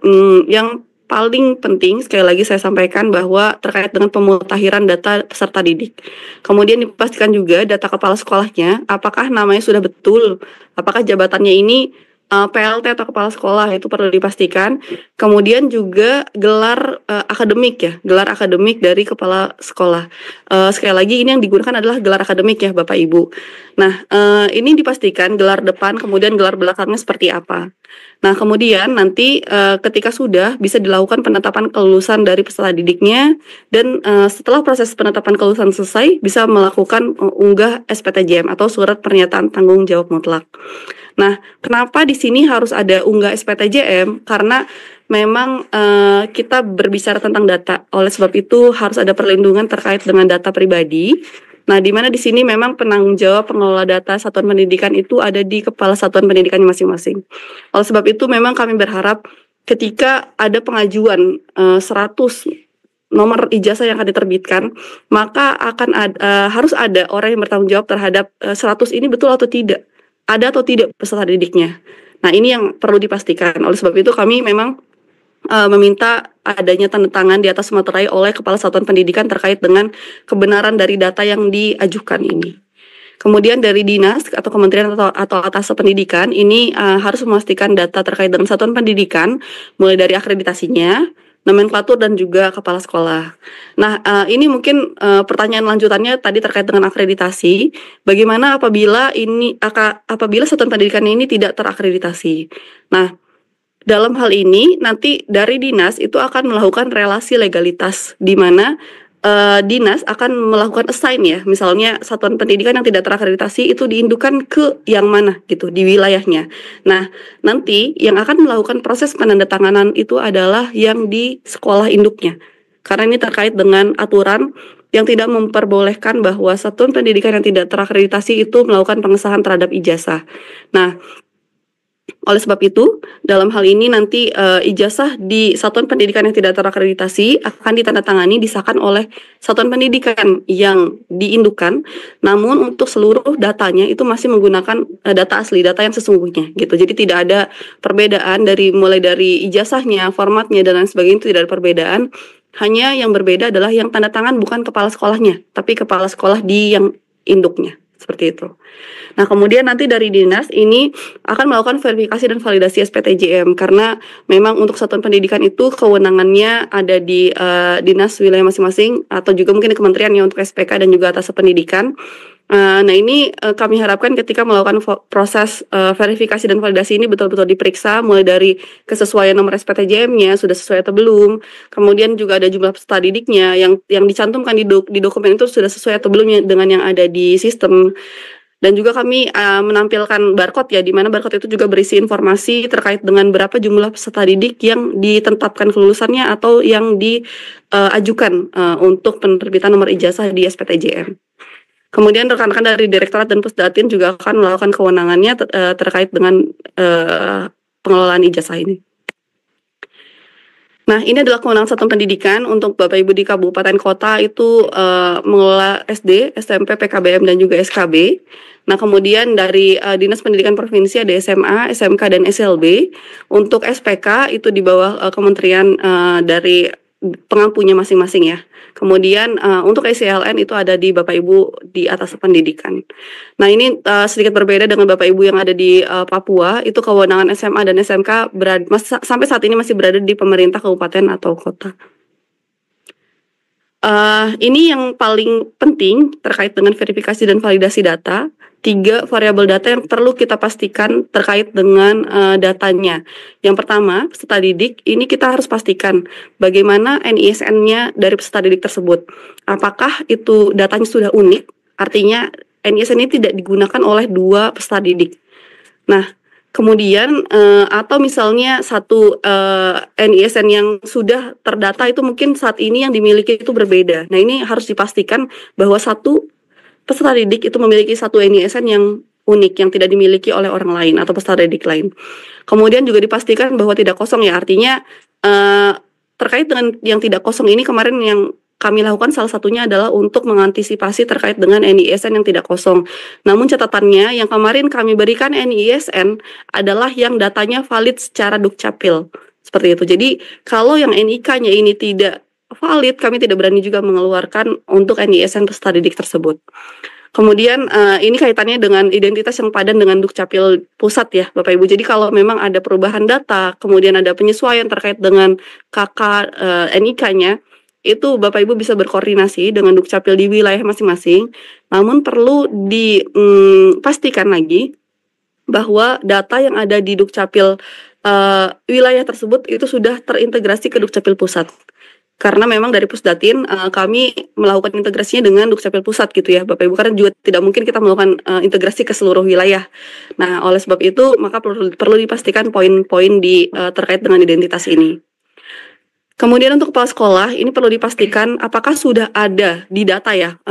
yang paling penting, sekali lagi saya sampaikan bahwa terkait dengan pemutakhiran data peserta didik. Kemudian dipastikan juga data kepala sekolahnya, apakah namanya sudah betul, apakah jabatannya ini PLT atau kepala sekolah, itu perlu dipastikan. Kemudian juga gelar akademik ya, gelar akademik dari kepala sekolah. Sekali lagi ini yang digunakan adalah gelar akademik ya Bapak Ibu. Nah ini dipastikan gelar depan kemudian gelar belakangnya seperti apa. Nah kemudian nanti ketika sudah bisa dilakukan penetapan kelulusan dari peserta didiknya, dan setelah proses penetapan kelulusan selesai bisa melakukan unggah SPTJM atau surat pernyataan tanggung jawab mutlak. Nah, kenapa di sini harus ada unggah SPTJM? Karena memang kita berbicara tentang data. Oleh sebab itu harus ada perlindungan terkait dengan data pribadi. Nah, di mana di sini memang penanggung jawab pengelola data satuan pendidikan itu ada di kepala satuan pendidikan masing-masing. Oleh sebab itu memang kami berharap ketika ada pengajuan 100 nomor ijazah yang akan diterbitkan, maka akan harus ada orang yang bertanggung jawab terhadap 100 ini betul atau tidak. Ada atau tidak peserta didiknya. Nah ini yang perlu dipastikan. Oleh sebab itu kami memang meminta adanya tanda tangan di atas materai oleh Kepala Satuan Pendidikan terkait dengan kebenaran dari data yang diajukan ini. Kemudian dari dinas atau kementerian atau atas pendidikan ini harus memastikan data terkait dengan satuan pendidikan, mulai dari akreditasinya, nomenklatur, dan juga kepala sekolah. Nah, ini mungkin pertanyaan lanjutannya tadi terkait dengan akreditasi. Bagaimana apabila satuan pendidikan ini tidak terakreditasi? Nah, dalam hal ini nanti dari dinas itu akan melakukan relasi legalitas, di mana dinas akan melakukan assign ya, misalnya satuan pendidikan yang tidak terakreditasi itu diindukkan ke yang mana gitu di wilayahnya. Nah nanti yang akan melakukan proses penandatanganan itu adalah yang di sekolah induknya, karena ini terkait dengan aturan yang tidak memperbolehkan bahwa satuan pendidikan yang tidak terakreditasi itu melakukan pengesahan terhadap ijazah. Nah oleh sebab itu, dalam hal ini nanti ijazah di satuan pendidikan yang tidak terakreditasi akan ditandatangani disahkan oleh satuan pendidikan yang diindukkan. Namun untuk seluruh datanya itu masih menggunakan data asli, data yang sesungguhnya gitu. Jadi tidak ada perbedaan mulai dari ijazahnya, formatnya, dan lain sebagainya, itu tidak ada perbedaan. Hanya yang berbeda adalah yang tanda tangan bukan kepala sekolahnya, tapi kepala sekolah di yang induknya. Seperti itu. Nah kemudian nanti dari dinas ini akan melakukan verifikasi dan validasi SPTJM, karena memang untuk satuan pendidikan itu kewenangannya ada di dinas wilayah masing-masing, atau juga mungkin di kementerian ya untuk SPK dan juga atas pendidikan. Nah ini kami harapkan ketika melakukan proses verifikasi dan validasi ini betul-betul diperiksa mulai dari kesesuaian nomor SPTJM-nya sudah sesuai atau belum, kemudian juga ada jumlah peserta didiknya yang dicantumkan di dokumen itu sudah sesuai atau belum dengan yang ada di sistem. Dan juga kami menampilkan barcode ya, di mana barcode itu juga berisi informasi terkait dengan berapa jumlah peserta didik yang ditetapkan kelulusannya atau yang diajukan untuk penerbitan nomor ijazah di SPTJM. Kemudian rekan-rekan dari Direktorat dan Pusdatin juga akan melakukan kewenangannya terkait dengan pengelolaan ijazah ini. Nah, ini adalah kewenangan satuan pendidikan untuk Bapak Ibu di kabupaten kota itu mengelola SD, SMP, PKBM, dan juga SKB. Nah, kemudian dari Dinas Pendidikan Provinsi ada SMA, SMK, dan SLB. Untuk SPK itu di bawah kementerian dari pengampunya masing-masing ya. Kemudian untuk SCLN itu ada di Bapak Ibu di atas pendidikan. Nah ini sedikit berbeda dengan Bapak Ibu yang ada di Papua, itu kewenangan SMA dan SMK sampai saat ini masih berada di pemerintah kabupaten atau kota. Ini yang paling penting terkait dengan verifikasi dan validasi data. 3 variabel data yang perlu kita pastikan terkait dengan datanya. Yang pertama, peserta didik, ini kita harus pastikan bagaimana NISN-nya dari peserta didik tersebut. Apakah itu datanya sudah unik, artinya NISN ini tidak digunakan oleh 2 peserta didik. Nah, kemudian atau misalnya satu NISN yang sudah terdata itu mungkin saat ini yang dimiliki itu berbeda. Nah, ini harus dipastikan bahwa satu peserta didik itu memiliki satu NISN yang unik yang tidak dimiliki oleh orang lain atau peserta didik lain. Kemudian juga dipastikan bahwa tidak kosong ya, artinya terkait dengan yang tidak kosong ini kemarin yang kami lakukan salah satunya adalah untuk mengantisipasi terkait dengan NISN yang tidak kosong. Namun catatannya yang kemarin kami berikan NISN adalah yang datanya valid secara Dukcapil. Seperti itu. Jadi kalau yang NIK-nya ini tidak valid, kami tidak berani juga mengeluarkan untuk NISN peserta didik tersebut. Kemudian ini kaitannya dengan identitas yang padan dengan Dukcapil pusat ya Bapak Ibu. Jadi kalau memang ada perubahan data, kemudian ada penyesuaian terkait dengan KK NIK-nya, itu Bapak Ibu bisa berkoordinasi dengan Dukcapil di wilayah masing-masing. Namun perlu dipastikan lagi bahwa data yang ada di Dukcapil wilayah tersebut itu sudah terintegrasi ke Dukcapil pusat. Karena memang dari Pusdatin kami melakukan integrasinya dengan Dukcapil pusat gitu ya Bapak Ibu, karena juga tidak mungkin kita melakukan integrasi ke seluruh wilayah. Nah oleh sebab itu maka perlu dipastikan poin-poin terkait dengan identitas ini. Kemudian untuk kepala sekolah ini perlu dipastikan apakah sudah ada di data ya,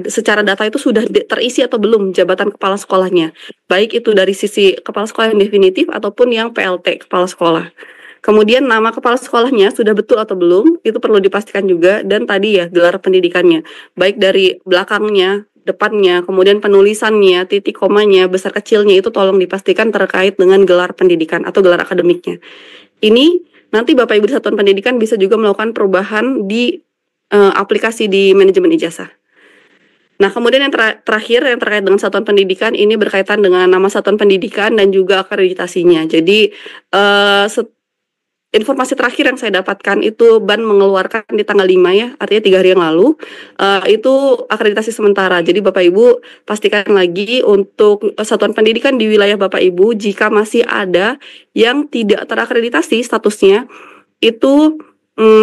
secara data itu sudah terisi atau belum jabatan kepala sekolahnya, baik itu dari sisi kepala sekolah yang definitif ataupun yang PLT kepala sekolah. Kemudian nama kepala sekolahnya sudah betul atau belum, itu perlu dipastikan juga. Dan tadi ya gelar pendidikannya, baik dari belakangnya, depannya, kemudian penulisannya, titik komanya, besar kecilnya itu tolong dipastikan terkait dengan gelar pendidikan atau gelar akademiknya. Ini nanti Bapak Ibu di Satuan Pendidikan bisa juga melakukan perubahan di aplikasi di manajemen ijazah. Nah kemudian yang terakhir yang terkait dengan Satuan Pendidikan ini berkaitan dengan nama Satuan Pendidikan dan juga akreditasinya. Jadi informasi terakhir yang saya dapatkan itu BAN mengeluarkan di tanggal 5 ya, artinya 3 hari yang lalu, itu akreditasi sementara. Jadi Bapak Ibu pastikan lagi untuk satuan pendidikan di wilayah Bapak Ibu, jika masih ada yang tidak terakreditasi statusnya, itu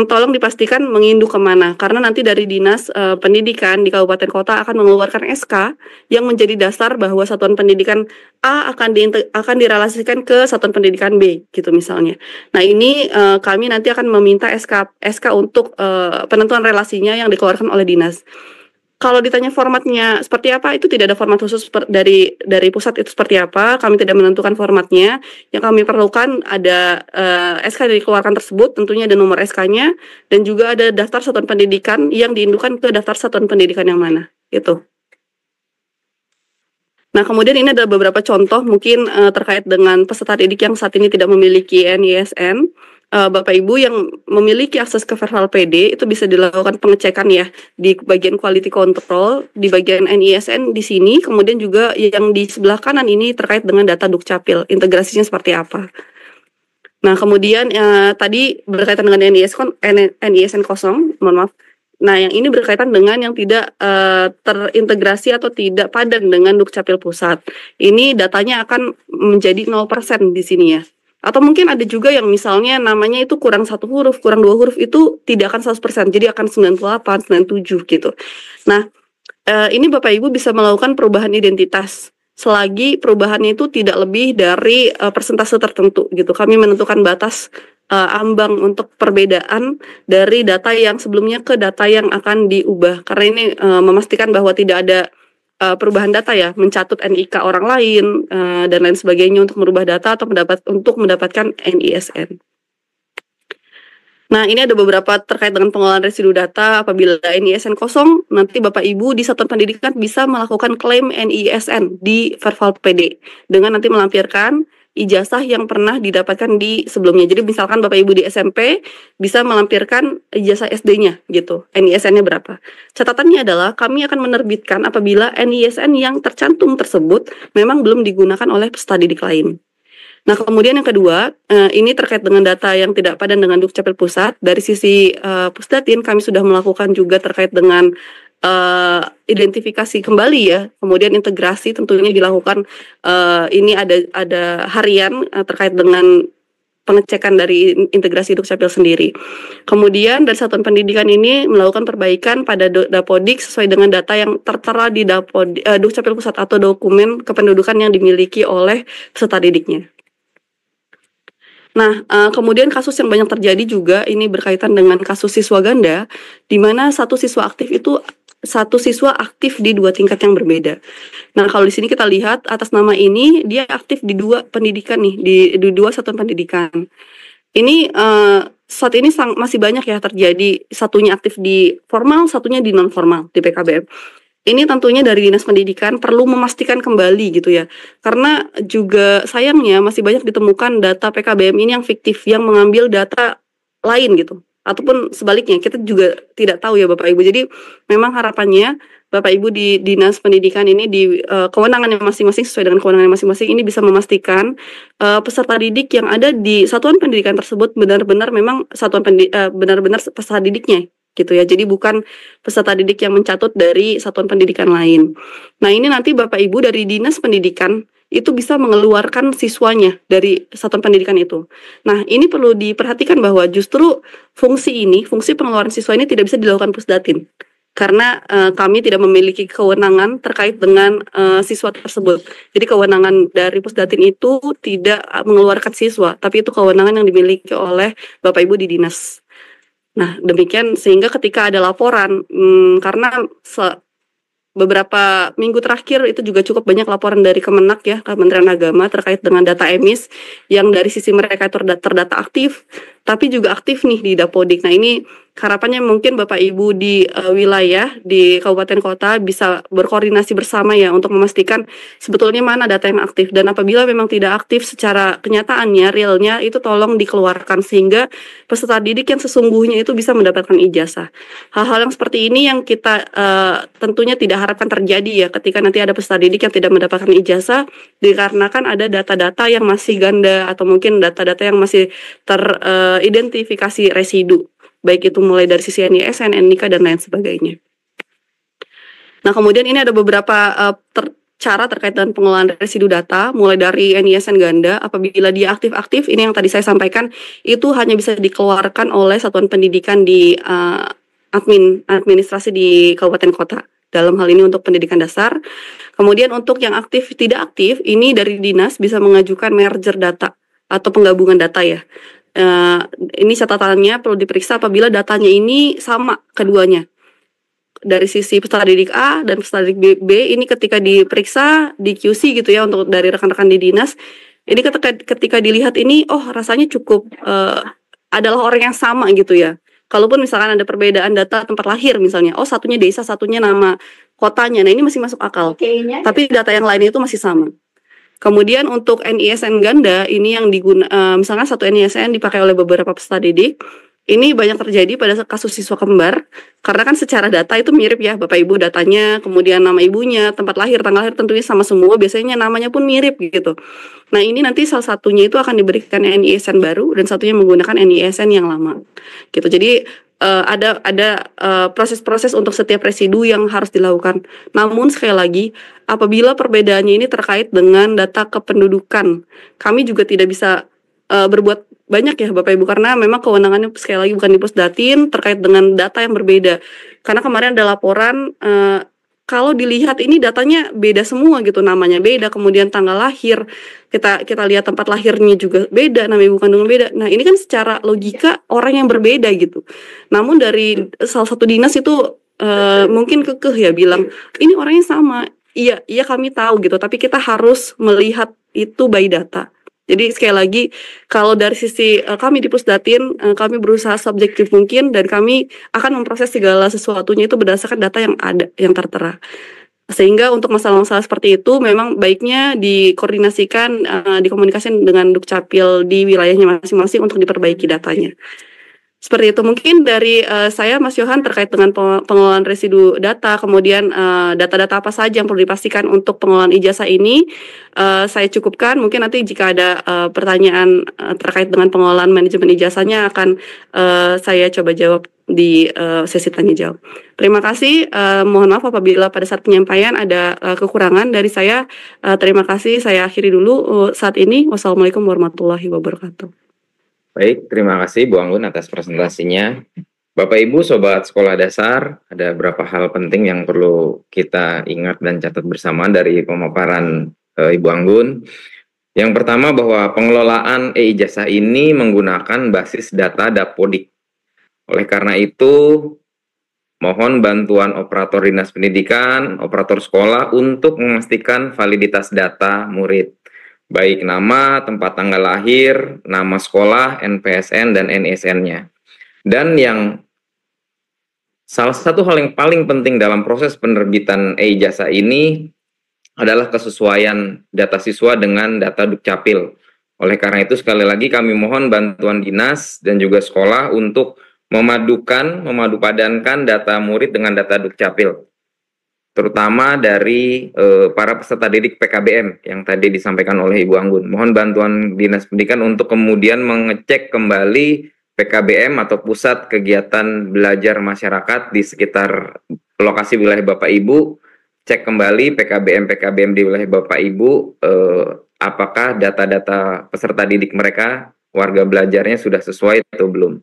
tolong dipastikan menginduk kemana. Karena nanti dari Dinas Pendidikan di Kabupaten Kota akan mengeluarkan SK yang menjadi dasar bahwa satuan pendidikan A akan direlasikan ke satuan pendidikan B, gitu misalnya. Nah ini kami nanti akan meminta SK untuk penentuan relasinya yang dikeluarkan oleh Dinas. Kalau ditanya formatnya seperti apa, itu tidak ada format khusus dari pusat itu seperti apa. Kami tidak menentukan formatnya. Yang kami perlukan ada SK yang dikeluarkan tersebut, tentunya ada nomor SK-nya, dan juga ada daftar satuan pendidikan yang diindukkan ke daftar satuan pendidikan yang mana. Gitu. Nah, kemudian ini ada beberapa contoh mungkin terkait dengan peserta didik yang saat ini tidak memiliki NISN. Bapak Ibu yang memiliki akses ke Verbal PD itu bisa dilakukan pengecekan ya di bagian quality control, di bagian NISN di sini, kemudian juga yang di sebelah kanan ini terkait dengan data Dukcapil, integrasinya seperti apa. Nah, kemudian tadi berkaitan dengan NISN kosong, mohon maaf. Nah, yang ini berkaitan dengan yang tidak terintegrasi atau tidak padan dengan Dukcapil Pusat. Ini datanya akan menjadi 0% di sini ya. Atau mungkin ada juga yang misalnya namanya itu kurang 1 huruf, kurang 2 huruf, itu tidak akan 100%, jadi akan 98, 97 gitu. Nah, ini Bapak Ibu bisa melakukan perubahan identitas selagi perubahannya itu tidak lebih dari persentase tertentu gitu. Kami menentukan batas ambang untuk perbedaan dari data yang sebelumnya ke data yang akan diubah. Karena ini memastikan bahwa tidak ada perubahan data ya, mencatut NIK orang lain dan lain sebagainya untuk merubah data atau untuk mendapatkan NISN. Nah, ini ada beberapa terkait dengan pengelolaan residu data. Apabila NISN kosong, nanti Bapak Ibu di satuan pendidikan bisa melakukan klaim NISN di Verval PD dengan nanti melampirkan ijazah yang pernah didapatkan di sebelumnya. Jadi misalkan Bapak Ibu di SMP bisa melampirkan ijazah SD-nya gitu, NISN-nya berapa. Catatannya adalah kami akan menerbitkan apabila NISN yang tercantum tersebut memang belum digunakan oleh peserta didik lain. Nah, kemudian yang kedua, ini terkait dengan data yang tidak padan dengan Dukcapil Pusat. Dari sisi Pusdatin, kami sudah melakukan juga terkait dengan identifikasi kembali ya. Kemudian integrasi tentunya dilakukan. Ini ada harian terkait dengan pengecekan dari integrasi Dukcapil sendiri. Kemudian dari satuan pendidikan ini melakukan perbaikan pada Dapodik sesuai dengan data yang tertera di Dukcapil Pusat atau dokumen kependudukan yang dimiliki oleh peserta didiknya. Nah, kemudian kasus yang banyak terjadi juga ini berkaitan dengan kasus siswa ganda, di mana satu siswa aktif di 2 tingkat yang berbeda. Nah, kalau di sini kita lihat atas nama ini dia aktif di 2 pendidikan nih, di 2 satuan pendidikan. Ini saat ini masih banyak ya terjadi, satunya aktif di formal, satunya di non formal di PKBM. Ini tentunya dari Dinas Pendidikan perlu memastikan kembali gitu ya. Karena juga sayangnya masih banyak ditemukan data PKBM ini yang fiktif, yang mengambil data lain gitu. Ataupun sebaliknya, kita juga tidak tahu ya Bapak Ibu. Jadi memang harapannya Bapak Ibu di Dinas Pendidikan ini di kewenangan masing-masing sesuai dengan kewenangan masing-masing ini bisa memastikan peserta didik yang ada di satuan pendidikan tersebut benar-benar memang benar-benar peserta didiknya gitu ya. Jadi bukan peserta didik yang mencatut dari satuan pendidikan lain. Nah, ini nanti Bapak Ibu dari Dinas Pendidikan itu bisa mengeluarkan siswanya dari satuan pendidikan itu. Nah, ini perlu diperhatikan bahwa justru fungsi pengeluaran siswa ini tidak bisa dilakukan Pusdatin. Karena kami tidak memiliki kewenangan terkait dengan siswa tersebut. Jadi kewenangan dari Pusdatin itu tidak mengeluarkan siswa, tapi itu kewenangan yang dimiliki oleh Bapak Ibu di dinas. Nah, demikian sehingga ketika ada laporan, karena beberapa minggu terakhir itu juga cukup banyak laporan dari Kemenak ya, Kementerian Agama terkait dengan data emis yang dari sisi mereka itu terdata aktif, tapi juga aktif nih di Dapodik. Nah, ini harapannya mungkin Bapak Ibu di wilayah, di kabupaten kota bisa berkoordinasi bersama ya untuk memastikan sebetulnya mana data yang aktif, dan apabila memang tidak aktif secara kenyataannya, realnya itu tolong dikeluarkan sehingga peserta didik yang sesungguhnya itu bisa mendapatkan ijazah. Hal-hal yang seperti ini yang kita tentunya tidak harapkan terjadi ya ketika nanti ada peserta didik yang tidak mendapatkan ijazah dikarenakan ada data-data yang masih ganda atau mungkin data-data yang masih teridentifikasi residu, baik itu mulai dari sisi NISN, NIK, dan lain sebagainya. Nah, kemudian ini ada beberapa cara terkait dengan pengelolaan residu data, mulai dari NISN ganda, apabila dia aktif-aktif, ini yang tadi saya sampaikan, itu hanya bisa dikeluarkan oleh satuan pendidikan di administrasi di kabupaten kota. Dalam hal ini untuk pendidikan dasar. Kemudian untuk yang aktif tidak aktif, ini dari dinas bisa mengajukan merger data atau penggabungan data ya. Ini catatannya perlu diperiksa apabila datanya ini sama keduanya. Dari sisi peserta didik A dan peserta didik B, ini ketika diperiksa di QC gitu ya untuk dari rekan-rekan di dinas, ini ketika dilihat ini, oh rasanya cukup adalah orang yang sama gitu ya. Kalaupun misalkan ada perbedaan data tempat lahir misalnya, oh satunya desa, satunya nama kotanya, nah ini masih masuk akal. Tapi data yang lain itu masih sama. Kemudian untuk NISN ganda, ini yang misalkan satu NISN dipakai oleh beberapa peserta didik, ini banyak terjadi pada kasus siswa kembar, karena kan secara data itu mirip ya, Bapak Ibu datanya, kemudian nama ibunya, tempat lahir, tanggal lahir tentunya sama semua, biasanya namanya pun mirip gitu. Nah, ini nanti salah satunya itu akan diberikan NISN baru dan satunya menggunakan NISN yang lama. Gitu. Jadi ada proses-proses untuk setiap residu yang harus dilakukan. Namun sekali lagi, apabila perbedaannya ini terkait dengan data kependudukan, kami juga tidak bisa berbuat banyak ya Bapak Ibu, karena memang kewenangannya sekali lagi bukan di Pusdatin terkait dengan data yang berbeda. Karena kemarin ada laporan kalau dilihat ini datanya beda semua gitu, namanya beda, kemudian tanggal lahir kita lihat tempat lahirnya juga beda, nama ibu kandungan beda. Nah ini kan secara logika orang yang berbeda gitu. Namun dari salah satu dinas itu mungkin kekeh ya bilang ini orangnya sama. Iya kami tahu gitu, tapi kita harus melihat itu by data. Jadi sekali lagi kalau dari sisi kami di Pusdatin, kami berusaha subjektif mungkin dan kami akan memproses segala sesuatunya itu berdasarkan data yang ada, yang tertera. Sehingga untuk masalah-masalah seperti itu memang baiknya dikoordinasikan, dikomunikasikan dengan Dukcapil di wilayahnya masing-masing untuk diperbaiki datanya. Seperti itu mungkin dari saya Mas Yohan terkait dengan pengelolaan residu data, kemudian data-data apa saja yang perlu dipastikan untuk pengelolaan ijazah ini saya cukupkan. Mungkin nanti jika ada pertanyaan terkait dengan pengelolaan manajemen ijazahnya akan saya coba jawab di sesi tanya jawab. Terima kasih. Mohon maaf apabila pada saat penyampaian ada kekurangan dari saya. Terima kasih. Saya akhiri dulu saat ini. Wassalamualaikum warahmatullahi wabarakatuh. Baik, terima kasih Bu Anggun atas presentasinya. Bapak Ibu Sobat Sekolah Dasar, ada beberapa hal penting yang perlu kita ingat dan catat bersama dari pemaparan Ibu Anggun. Yang pertama bahwa pengelolaan e-ijazah ini menggunakan basis data Dapodik. Oleh karena itu, mohon bantuan operator dinas pendidikan, operator sekolah untuk memastikan validitas data murid. Baik nama, tempat tanggal lahir, nama sekolah, NPSN, dan NISN-nya. Dan yang salah satu hal yang paling penting dalam proses penerbitan e-ijazah ini adalah kesesuaian data siswa dengan data Dukcapil. Oleh karena itu, sekali lagi kami mohon bantuan dinas dan juga sekolah untuk memadupadankan data murid dengan data Dukcapil, terutama dari para peserta didik PKBM yang tadi disampaikan oleh Ibu Anggun. Mohon bantuan Dinas Pendidikan untuk kemudian mengecek kembali PKBM atau pusat kegiatan belajar masyarakat di sekitar lokasi wilayah Bapak Ibu. Cek kembali PKBM di wilayah Bapak Ibu, apakah data-data peserta didik mereka, warga belajarnya sudah sesuai atau belum.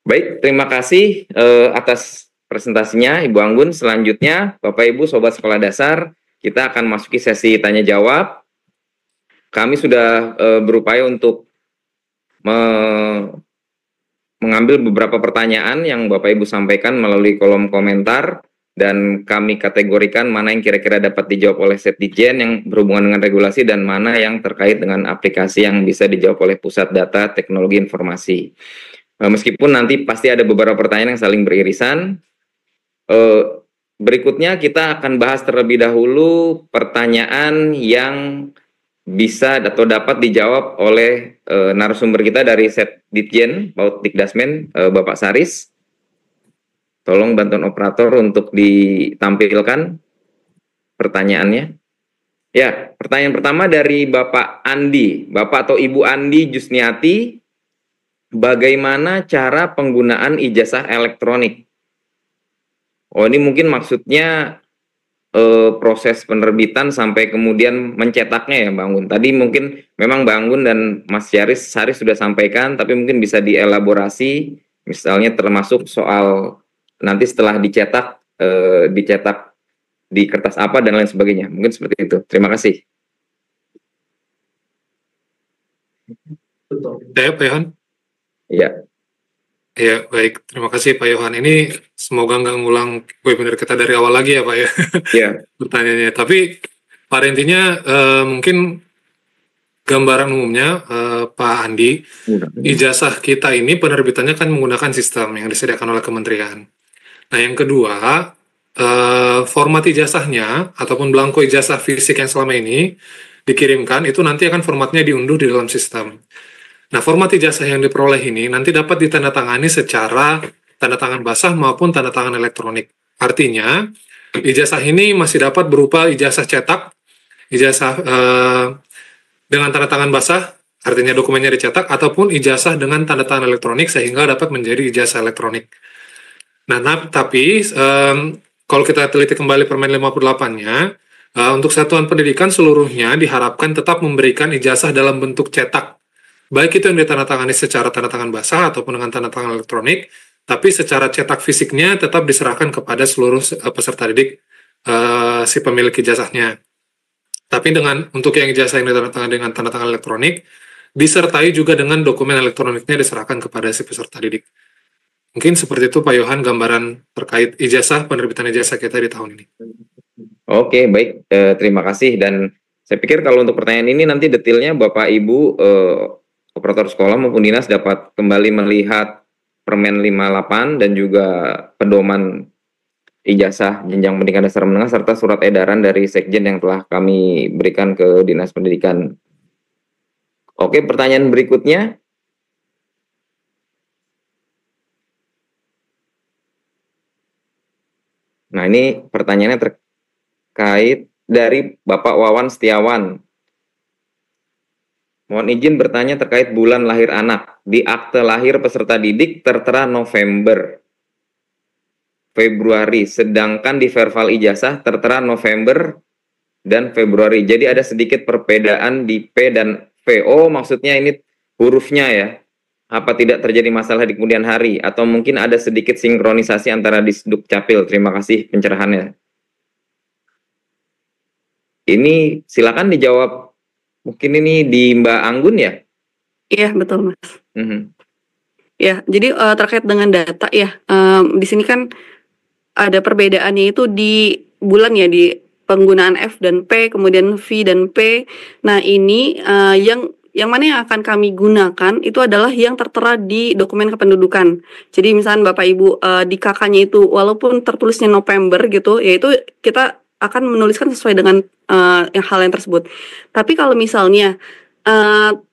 Baik, terima kasih atas presentasinya Ibu Anggun. Selanjutnya Bapak Ibu Sobat Sekolah Dasar, kita akan masuki sesi tanya jawab. Kami sudah berupaya untuk mengambil beberapa pertanyaan yang Bapak Ibu sampaikan melalui kolom komentar, dan kami kategorikan mana yang kira-kira dapat dijawab oleh Setdijen yang berhubungan dengan regulasi dan mana yang terkait dengan aplikasi yang bisa dijawab oleh Pusat Data Teknologi Informasi. Meskipun nanti pasti ada beberapa pertanyaan yang saling beririsan, berikutnya kita akan bahas terlebih dahulu pertanyaan yang bisa atau dapat dijawab oleh narasumber kita dari Setdijen, Baut Dikdasmen, Bapak Saris. Tolong bantuan operator untuk ditampilkan pertanyaannya. Ya, pertanyaan pertama dari Bapak Andi, Bapak atau Ibu Andi Jusniati, bagaimana cara penggunaan ijazah elektronik? Oh, ini mungkin maksudnya proses penerbitan sampai kemudian mencetaknya ya Bang Anggun. Tadi mungkin memang Bang Anggun dan Mas Saris sudah sampaikan, tapi mungkin bisa dielaborasi, misalnya termasuk soal nanti setelah dicetak di kertas apa dan lain sebagainya. Mungkin seperti itu. Terima kasih. Ya, Pak Yohan. Iya. Ya, baik. Terima kasih Pak Yohan. Ini semoga nggak ngulang webinar kita dari awal lagi ya Pak ya. Iya. Pertanyaannya. Tapi pada intinya mungkin gambaran umumnya Pak Andi, ijazah kita ini penerbitannya kan menggunakan sistem yang disediakan oleh kementerian. Nah, yang kedua, format ijazahnya ataupun belangko ijazah fisik yang selama ini dikirimkan itu nanti akan formatnya diunduh di dalam sistem. Nah, format ijazah yang diperoleh ini nanti dapat ditandatangani secara tanda tangan basah maupun tanda tangan elektronik. Artinya, ijazah ini masih dapat berupa ijazah cetak, ijazah dengan tanda tangan basah, artinya dokumennya dicetak, ataupun ijazah dengan tanda tangan elektronik sehingga dapat menjadi ijazah elektronik. Nah, tapi kalau kita teliti kembali Permen 58-nya, untuk satuan pendidikan seluruhnya diharapkan tetap memberikan ijazah dalam bentuk cetak, baik itu yang ditandatangani secara tanda tangan basah ataupun dengan tanda tangan elektronik, tapi secara cetak fisiknya tetap diserahkan kepada seluruh peserta didik si pemilik ijazahnya. Tapi untuk yang ijazah yang ditandatangani dengan tanda tangan elektronik, disertai juga dengan dokumen elektroniknya diserahkan kepada si peserta didik. Mungkin seperti itu Pak Yohan gambaran terkait ijazah, penerbitan ijazah kita di tahun ini. Oke, baik. Terima kasih. Dan saya pikir kalau untuk pertanyaan ini nanti detailnya Bapak Ibu operator sekolah maupun dinas dapat kembali melihat Permen 58 dan juga pedoman ijazah jenjang pendidikan dasar menengah serta surat edaran dari Sekjen yang telah kami berikan ke Dinas Pendidikan. Oke, pertanyaan berikutnya. Nah, ini pertanyaannya terkait dari Bapak Wawan Setiawan. Mohon izin bertanya terkait bulan lahir anak. Di akte lahir peserta didik tertera November, Februari, sedangkan di verbal ijazah tertera November dan Februari. Jadi ada sedikit perbedaan di P dan V. Oh, maksudnya ini hurufnya ya. Apa tidak terjadi masalah di kemudian hari? Atau mungkin ada sedikit sinkronisasi antara Disduk Capil? Terima kasih pencerahannya. Ini silakan dijawab. Mungkin ini di Mbak Anggun ya? Iya, betul Mas. Ya, jadi terkait dengan data ya, di sini kan ada perbedaannya itu di bulan ya, di penggunaan F dan P, kemudian V dan P. Nah ini yang mana yang akan kami gunakan itu adalah yang tertera di dokumen kependudukan. Jadi misalnya Bapak Ibu di KK-nya itu walaupun tertulisnya November gitu, yaitu kita akan menuliskan sesuai dengan hal yang tersebut. Tapi kalau misalnya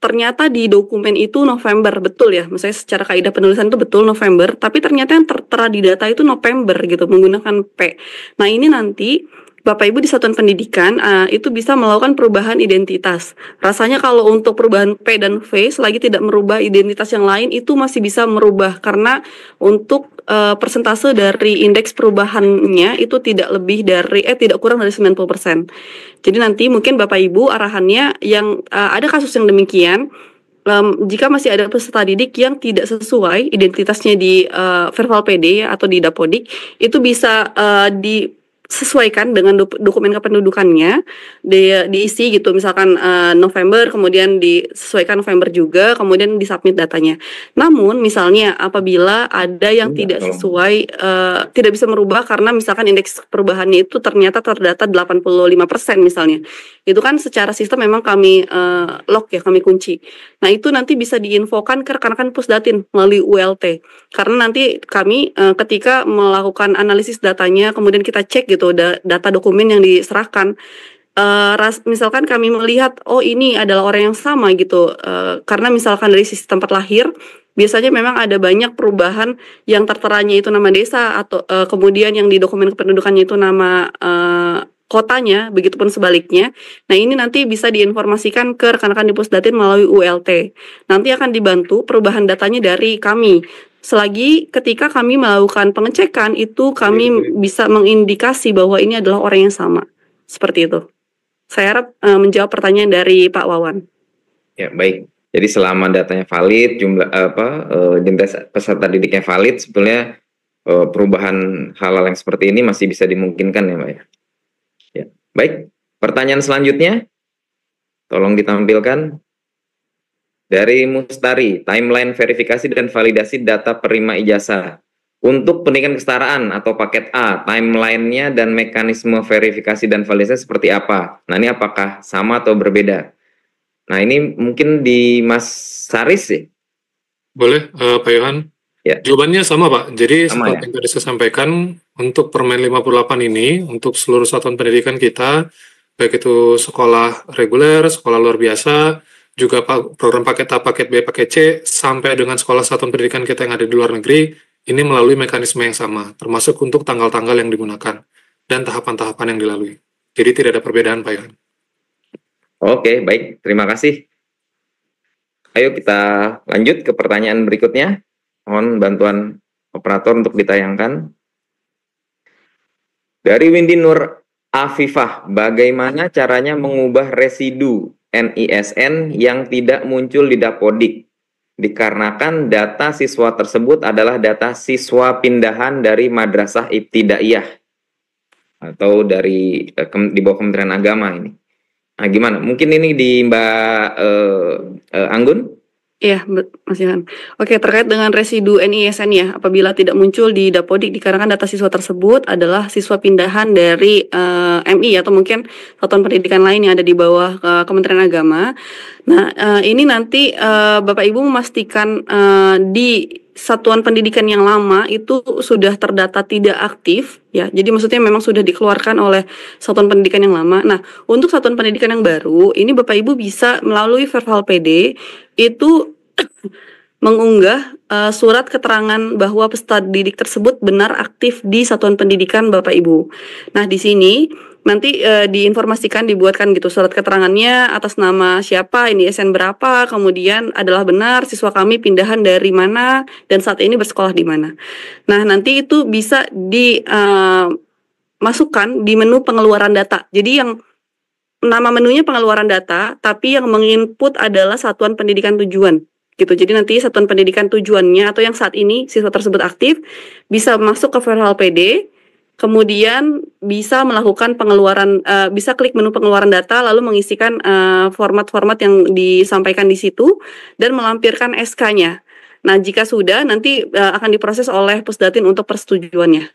ternyata di dokumen itu November, betul ya, misalnya secara kaidah penulisan itu betul November, tapi ternyata yang tertera di data itu November gitu, menggunakan P. Nah ini nanti Bapak Ibu di satuan pendidikan itu bisa melakukan perubahan identitas. Rasanya kalau untuk perubahan P dan V selagi tidak merubah identitas yang lain itu masih bisa merubah, karena untuk persentase dari indeks perubahannya itu tidak kurang dari 90%. Jadi nanti mungkin Bapak Ibu arahannya yang ada kasus yang demikian, jika masih ada peserta didik yang tidak sesuai identitasnya di verbal PD atau di Dapodik, itu bisa disesuaikan dengan dokumen kependudukannya, diisi gitu, misalkan November, kemudian disesuaikan November juga, kemudian disubmit datanya. Namun misalnya apabila ada yang tidak sesuai, tidak bisa merubah karena misalkan indeks perubahannya itu ternyata terdata 85% misalnya, itu kan secara sistem memang kami lock ya, kami kunci. Nah itu nanti bisa diinfokan ke rekan-rekan Pusdatin melalui ULT, karena nanti kami ketika melakukan analisis datanya, kemudian kita cek gitu data dokumen yang diserahkan, misalkan kami melihat oh ini adalah orang yang sama gitu, karena misalkan dari sisi tempat lahir biasanya memang ada banyak perubahan yang terteranya itu nama desa atau kemudian yang di dokumen kependudukannya itu nama kotanya, begitupun sebaliknya. Nah ini nanti bisa diinformasikan ke rekan-rekan di Pusdatin melalui ULT. Nanti akan dibantu perubahan datanya dari kami. Selagi ketika kami melakukan pengecekan itu kami bisa mengindikasi bahwa ini adalah orang yang sama. Seperti itu. Saya harap menjawab pertanyaan dari Pak Wawan. Ya, baik. Jadi selama datanya valid, jumlah identitas peserta didiknya valid, sebetulnya perubahan hal-hal yang seperti ini masih bisa dimungkinkan ya, Mbak ya. Ya. Baik, pertanyaan selanjutnya tolong ditampilkan. Dari Mustari, timeline verifikasi dan validasi data penerima ijazah. Untuk pendidikan kesetaraan atau paket A, timelinenya dan mekanisme verifikasi dan validasi seperti apa? Nah ini apakah sama atau berbeda? Nah ini mungkin di Mas Saris sih. Boleh Pak Yohan? Ya. Jawabannya sama Pak. Jadi sama, seperti yang tadi saya sampaikan, untuk Permen 58 ini, untuk seluruh satuan pendidikan kita, baik itu sekolah reguler, sekolah luar biasa, juga program paket A, paket B, paket C, sampai dengan sekolah satuan pendidikan kita yang ada di luar negeri, ini melalui mekanisme yang sama, termasuk untuk tanggal-tanggal yang digunakan, dan tahapan-tahapan yang dilalui. Jadi tidak ada perbedaan, Pak Yohan. Oke, baik. Terima kasih. Ayo kita lanjut ke pertanyaan berikutnya. Mohon bantuan operator untuk ditayangkan. Dari Windy Nur Afifah, bagaimana caranya mengubah residu NISN yang tidak muncul di Dapodik? Dikarenakan data siswa tersebut adalah data siswa pindahan dari Madrasah Ibtidaiyah atau dari di bawah Kementerian Agama ini. Nah, gimana? Mungkin ini di Mbak Anggun? Iya, Mas Yohan. Oke, terkait dengan residu NISN ya, apabila tidak muncul di Dapodik dikarenakan data siswa tersebut adalah siswa pindahan dari MI atau mungkin satuan pendidikan lain yang ada di bawah Kementerian Agama. Nah, ini nanti Bapak Ibu memastikan di satuan pendidikan yang lama itu sudah terdata tidak aktif ya. Jadi maksudnya memang sudah dikeluarkan oleh satuan pendidikan yang lama. Nah, untuk satuan pendidikan yang baru, ini Bapak Ibu bisa melalui Verval PD itu mengunggah surat keterangan bahwa peserta didik tersebut benar aktif di satuan pendidikan Bapak Ibu. Nah, di sini nanti diinformasikan, dibuatkan gitu surat keterangannya atas nama siapa, NISN berapa, kemudian adalah benar siswa kami pindahan dari mana dan saat ini bersekolah di mana. Nah, nanti itu bisa dimasukkan di menu pengeluaran data. Jadi yang nama menunya pengeluaran data, tapi yang menginput adalah satuan pendidikan tujuan. Gitu. Jadi nanti satuan pendidikan tujuannya atau yang saat ini siswa tersebut aktif bisa masuk ke Verval PD, kemudian bisa melakukan pengeluaran, bisa klik menu pengeluaran data lalu mengisikan format-format yang disampaikan di situ dan melampirkan SK-nya. Nah, jika sudah nanti akan diproses oleh Pusdatin untuk persetujuannya.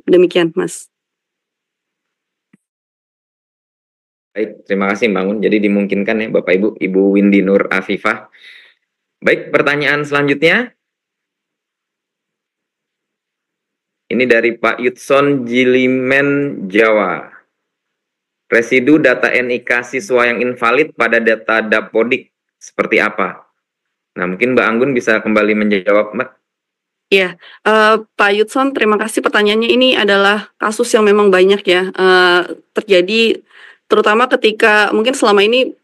Demikian, Mas. Baik, terima kasih Mbak Anggun. Jadi dimungkinkan ya Bapak Ibu, Ibu Windy Nur Afifah. Baik, pertanyaan selanjutnya. Ini dari Pak Yudson Jilimen, Jawa. Residu data NIK siswa yang invalid pada data Dapodik seperti apa? Nah, mungkin Mbak Anggun bisa kembali menjawab, Mbak. Ya, Pak Yudson, terima kasih pertanyaannya. Ini adalah kasus yang memang banyak ya terjadi, terutama ketika mungkin selama ini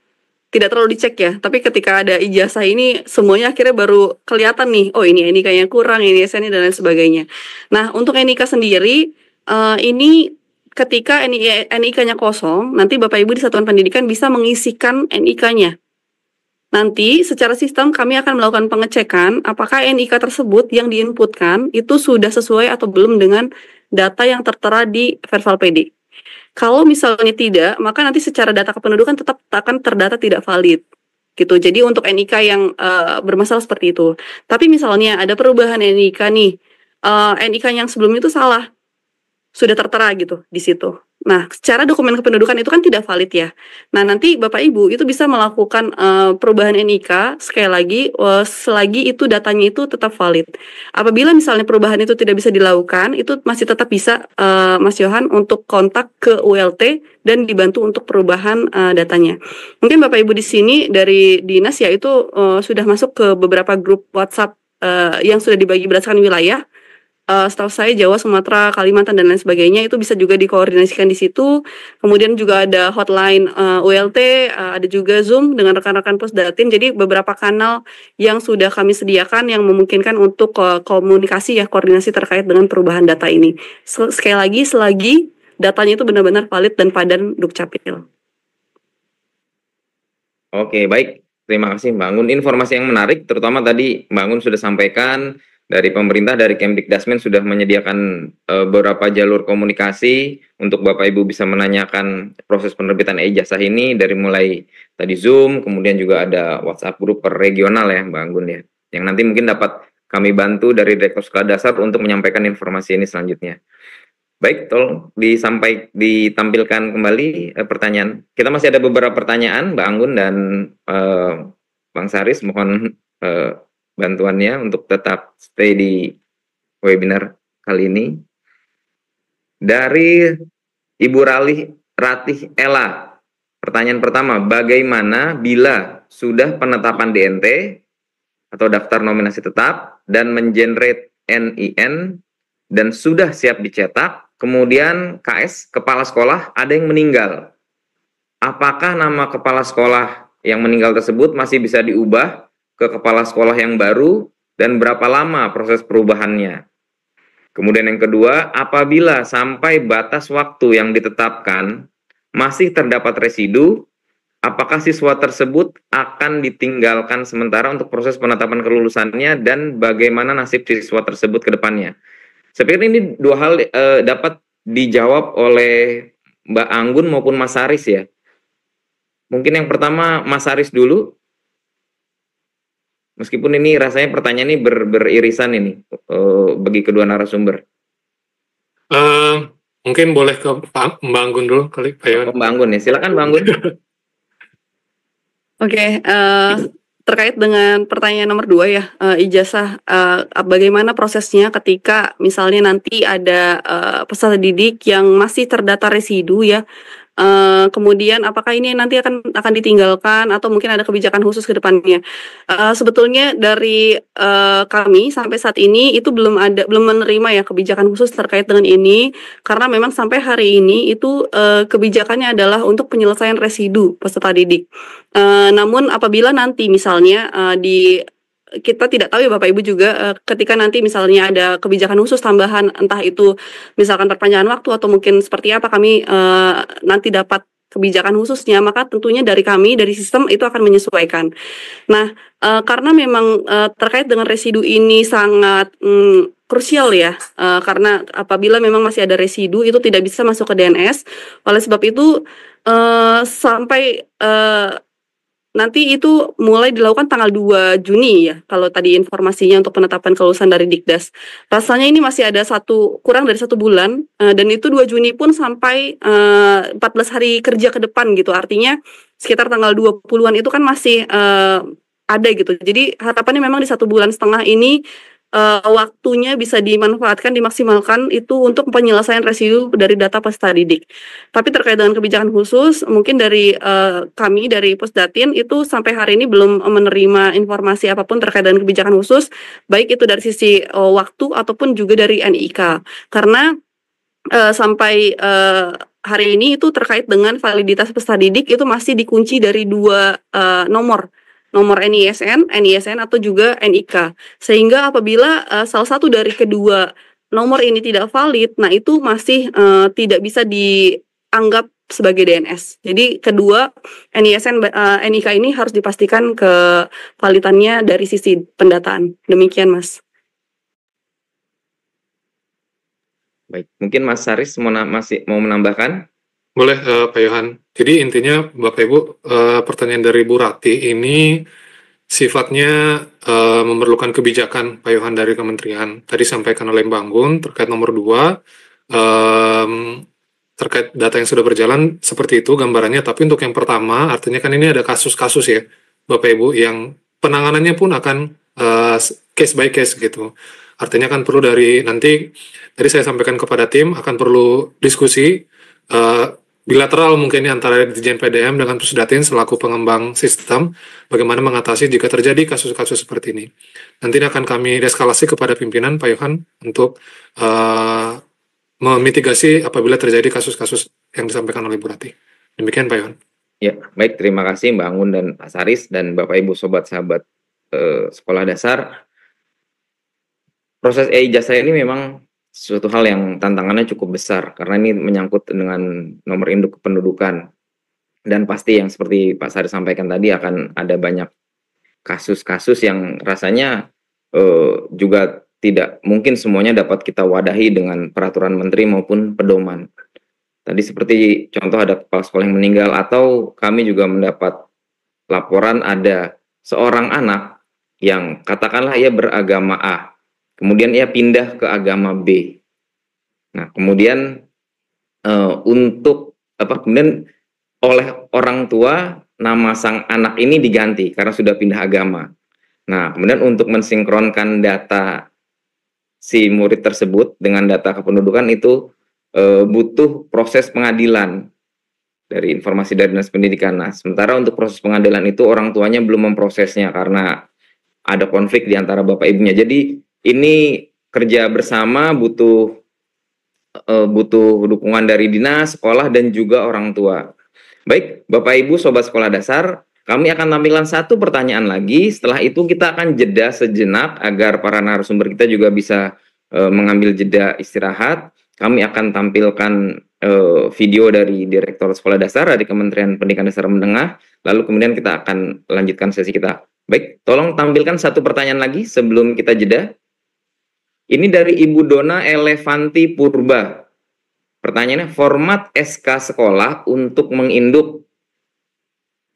tidak terlalu dicek ya, tapi ketika ada ijazah ini semuanya akhirnya baru kelihatan nih, oh ini NIK-nya kurang, ini SN dan lain sebagainya. Nah, untuk NIK sendiri, ini ketika NIK-nya kosong, nanti Bapak Ibu di satuan pendidikan bisa mengisikan NIK-nya. Nanti secara sistem kami akan melakukan pengecekan apakah NIK tersebut yang diinputkan itu sudah sesuai atau belum dengan data yang tertera di Verval PD. Kalau misalnya tidak, maka nanti secara data kependudukan tetap akan terdata tidak valid. Gitu. Jadi untuk NIK yang bermasalah seperti itu. Tapi misalnya ada perubahan NIK nih, NIK yang sebelumnya itu salah, sudah tertera gitu di situ. Nah, secara dokumen kependudukan itu kan tidak valid ya. Nah, nanti Bapak Ibu itu bisa melakukan perubahan NIK sekali lagi selagi itu datanya itu tetap valid. Apabila misalnya perubahan itu tidak bisa dilakukan, itu masih tetap bisa Mas Yohan untuk kontak ke ULT dan dibantu untuk perubahan datanya. Mungkin Bapak Ibu di sini dari dinas ya itu sudah masuk ke beberapa grup WhatsApp yang sudah dibagi berdasarkan wilayah. Setahu saya Jawa, Sumatera, Kalimantan dan lain sebagainya itu bisa juga dikoordinasikan di situ. Kemudian juga ada hotline ULT, ada juga Zoom dengan rekan-rekan Pusdatin. Jadi beberapa kanal yang sudah kami sediakan yang memungkinkan untuk komunikasi ya, koordinasi terkait dengan perubahan data ini. Sekali lagi selagi datanya itu benar-benar valid dan padan Dukcapil. Oke, baik. Terima kasih Mbak Anggun. Informasi yang menarik, terutama tadi Mbak Anggun sudah sampaikan dari pemerintah, dari Kemdikdasmen sudah menyediakan beberapa jalur komunikasi untuk Bapak Ibu bisa menanyakan proses penerbitan ijazah ini dari mulai tadi Zoom, kemudian juga ada WhatsApp grup per regional ya Mbak Anggun ya, yang nanti mungkin dapat kami bantu dari Direktur Sekolah Dasar untuk menyampaikan informasi ini selanjutnya. Baik, tolong ditampilkan kembali pertanyaan. Kita masih ada beberapa pertanyaan Mbak Anggun dan Bang Saris, mohon bantuannya untuk tetap stay di webinar kali ini. Dari Ibu Ratih Ella, pertanyaan pertama, bagaimana bila sudah penetapan DNT atau daftar nominasi tetap dan mengenerate NIN dan sudah siap dicetak, kemudian KS, kepala sekolah, ada yang meninggal. Apakah nama kepala sekolah yang meninggal tersebut masih bisa diubah ke kepala sekolah yang baru dan berapa lama proses perubahannya. Kemudian yang kedua, apabila sampai batas waktu yang ditetapkan masih terdapat residu, apakah siswa tersebut akan ditinggalkan sementara untuk proses penetapan kelulusannya dan bagaimana nasib siswa tersebut ke depannya? Saya pikir ini dua hal dapat dijawab oleh Mbak Anggun maupun Mas Haris ya. Mungkin yang pertama Mas Haris dulu. Meskipun ini rasanya pertanyaan ini beririsan ini bagi kedua narasumber. Mungkin boleh ke Mbak Anggun dulu kali, Pak Yon. Mbak Anggun ya, silakan Mbak Anggun. Oke, terkait dengan pertanyaan nomor 2 ya, ijazah, bagaimana prosesnya ketika misalnya nanti ada peserta didik yang masih terdata residu ya, kemudian apakah ini nanti akan ditinggalkan atau mungkin ada kebijakan khusus ke depannya. Sebetulnya dari kami sampai saat ini itu belum menerima ya kebijakan khusus terkait dengan ini, karena memang sampai hari ini itu kebijakannya adalah untuk penyelesaian residu peserta didik. Namun apabila nanti misalnya kita tidak tahu ya Bapak Ibu juga ketika nanti misalnya ada kebijakan khusus tambahan, entah itu misalkan perpanjangan waktu atau mungkin seperti apa kami nanti dapat kebijakan khususnya, maka tentunya dari kami dari sistem itu akan menyesuaikan. Nah, karena memang terkait dengan residu ini sangat krusial ya, karena apabila memang masih ada residu itu tidak bisa masuk ke DNS. Oleh sebab itu sampai nanti itu mulai dilakukan tanggal 2 Juni ya, kalau tadi informasinya untuk penetapan kelulusan dari Dikdas. Rasanya ini masih ada kurang dari 1 bulan, dan itu 2 Juni pun sampai 14 hari kerja ke depan gitu. Artinya sekitar tanggal 20-an itu kan masih ada gitu. Jadi harapannya memang di 1 bulan setengah ini waktunya bisa dimanfaatkan, dimaksimalkan itu untuk penyelesaian residu dari data peserta didik. Tapi terkait dengan kebijakan khusus, mungkin dari kami dari Pusdatin itu sampai hari ini belum menerima informasi apapun terkait dengan kebijakan khusus, baik itu dari sisi waktu ataupun juga dari NIK. Karena sampai hari ini itu terkait dengan validitas peserta didik itu masih dikunci dari 2 nomor NISN atau juga NIK. Sehingga apabila salah satu dari kedua nomor ini tidak valid, nah itu masih tidak bisa dianggap sebagai DNS. Jadi kedua NISN NIK ini harus dipastikan kevalidannya dari sisi pendataan. Demikian Mas. Baik, mungkin Mas Haris masih mau menambahkan? Boleh Pak Yohan. Jadi intinya Bapak Ibu, pertanyaan dari Bu Rati ini sifatnya memerlukan kebijakan Pak Yohan dari Kementerian. Tadi sampaikan oleh Mbak Anggun terkait nomor 2, terkait data yang sudah berjalan seperti itu gambarannya. Tapi untuk yang pertama, artinya kan ini ada kasus-kasus ya Bapak Ibu yang penanganannya pun akan case by case gitu. Artinya kan perlu dari nanti, tadi saya sampaikan kepada tim, akan perlu diskusi bilateral mungkin antara Dirjen PDM dengan Pusdatin selaku pengembang sistem, bagaimana mengatasi jika terjadi kasus-kasus seperti ini. Nanti akan kami deskalasi kepada pimpinan Pak Yohan untuk memitigasi apabila terjadi kasus-kasus yang disampaikan oleh Bu Rati. Demikian Pak Yohan. Ya, baik, terima kasih Mbak Anggun dan Pak Haris dan Bapak Ibu Sobat Sahabat Sekolah Dasar. Proses e-ijazah ini memang suatu hal yang tantangannya cukup besar karena ini menyangkut dengan nomor induk kependudukan, dan pasti yang seperti Pak Sari sampaikan tadi akan ada banyak kasus-kasus yang rasanya juga tidak mungkin semuanya dapat kita wadahi dengan peraturan menteri maupun pedoman. Tadi seperti contoh ada kepala sekolah yang meninggal, atau kami juga mendapat laporan ada seorang anak yang katakanlah ia beragama A, kemudian ia pindah ke agama B. Nah, kemudian kemudian oleh orang tua nama sang anak ini diganti karena sudah pindah agama. Nah, kemudian untuk mensinkronkan data si murid tersebut dengan data kependudukan itu butuh proses pengadilan dari informasi dari Dinas Pendidikan. Nah, sementara untuk proses pengadilan itu orang tuanya belum memprosesnya karena ada konflik di antara bapak ibunya. Jadi ini kerja bersama, butuh dukungan dari dinas, sekolah, dan juga orang tua. Baik, Bapak Ibu Sobat Sekolah Dasar, Kami akan tampilkan satu pertanyaan lagi. Setelah itu kita akan jeda sejenak agar para narasumber kita juga bisa mengambil jeda istirahat. Kami akan tampilkan video dari Direktorat Sekolah Dasar dari Kementerian Pendidikan Dasar Menengah. Lalu kemudian kita akan lanjutkan sesi kita. Baik, tolong tampilkan satu pertanyaan lagi sebelum kita jeda. Ini dari Ibu Dona Elevanti Purba. Pertanyaannya, format SK sekolah untuk menginduk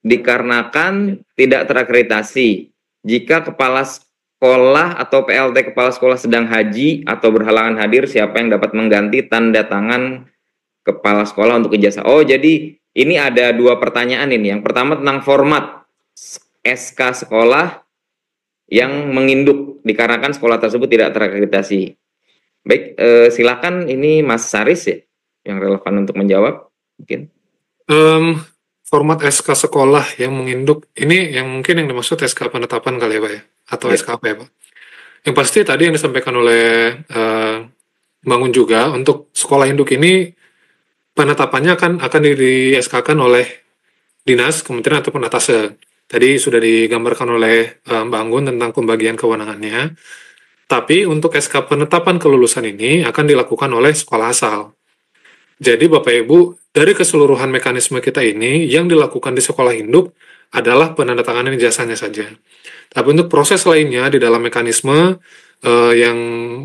dikarenakan tidak terakreditasi. Jika kepala sekolah atau PLT kepala sekolah sedang haji atau berhalangan hadir, siapa yang dapat mengganti tanda tangan kepala sekolah untuk ijazah? Oh, jadi ini ada dua pertanyaan ini. Yang pertama tentang format SK sekolah yang menginduk dikarenakan sekolah tersebut tidak terakreditasi. Baik, silakan ini Mas Saris ya yang relevan untuk menjawab mungkin. Format SK sekolah yang menginduk ini yang mungkin yang dimaksud SK penetapan kali ya Pak ya, atau Ya. SK apa ya Pak? Yang pasti tadi yang disampaikan oleh Bangun juga untuk sekolah induk ini penetapannya akan di SK-kan oleh dinas, kementerian ataupun atasnya. Tadi sudah digambarkan oleh Bangun tentang pembagian kewenangannya. Tapi untuk SK penetapan kelulusan ini akan dilakukan oleh sekolah asal. Jadi Bapak Ibu, dari keseluruhan mekanisme kita ini, yang dilakukan di sekolah induk adalah penandatanganan ijazahnya saja. Tapi untuk proses lainnya di dalam mekanisme yang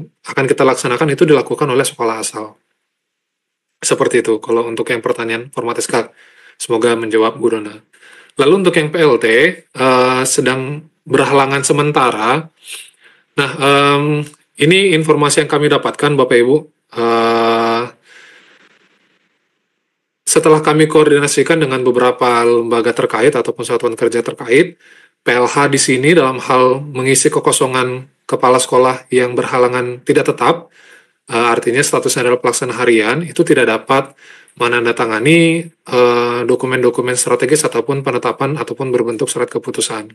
akan kita laksanakan itu dilakukan oleh sekolah asal. Seperti itu, kalau untuk yang pertanyaan format SK. Semoga menjawab Bu Dona. Lalu untuk yang PLT, sedang berhalangan sementara. Nah, ini informasi yang kami dapatkan Bapak Ibu. Setelah kami koordinasikan dengan beberapa lembaga terkait ataupun satuan kerja terkait, PLH di sini dalam hal mengisi kekosongan kepala sekolah yang berhalangan tidak tetap, artinya statusnya adalah pelaksana harian, itu tidak dapat menandatangani dokumen-dokumen strategis ataupun penetapan ataupun berbentuk surat keputusan.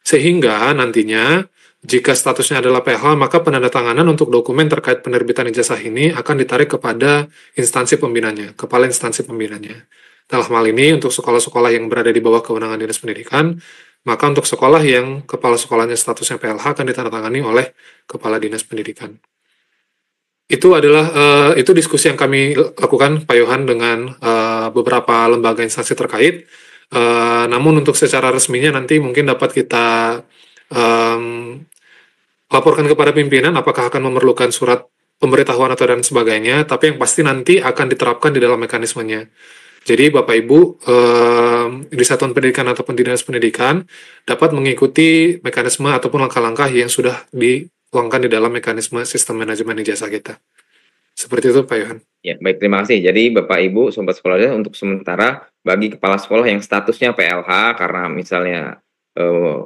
Sehingga nantinya jika statusnya adalah PLH, maka penandatanganan untuk dokumen terkait penerbitan ijazah ini akan ditarik kepada instansi pembinanya, kepala instansi pembinanya. Dalam hal ini untuk sekolah-sekolah yang berada di bawah kewenangan Dinas Pendidikan, maka untuk sekolah yang kepala sekolahnya statusnya PLH akan ditandatangani oleh kepala Dinas Pendidikan. Itu adalah itu diskusi yang kami lakukan Pak Yohan dengan beberapa lembaga instansi terkait. Namun untuk secara resminya nanti mungkin dapat kita laporkan kepada pimpinan apakah akan memerlukan surat pemberitahuan atau dan sebagainya, tapi yang pasti nanti akan diterapkan di dalam mekanismenya. Jadi Bapak Ibu di Satuan Pendidikan ataupun di Dinas Pendidikan dapat mengikuti mekanisme ataupun langkah-langkah yang sudah dituangkan di dalam mekanisme sistem manajemen ijazah kita. Seperti itu Pak Yohan. Ya, baik, terima kasih. Jadi Bapak Ibu Sobat Sekolah Dasar, untuk sementara bagi kepala sekolah yang statusnya PLH karena misalnya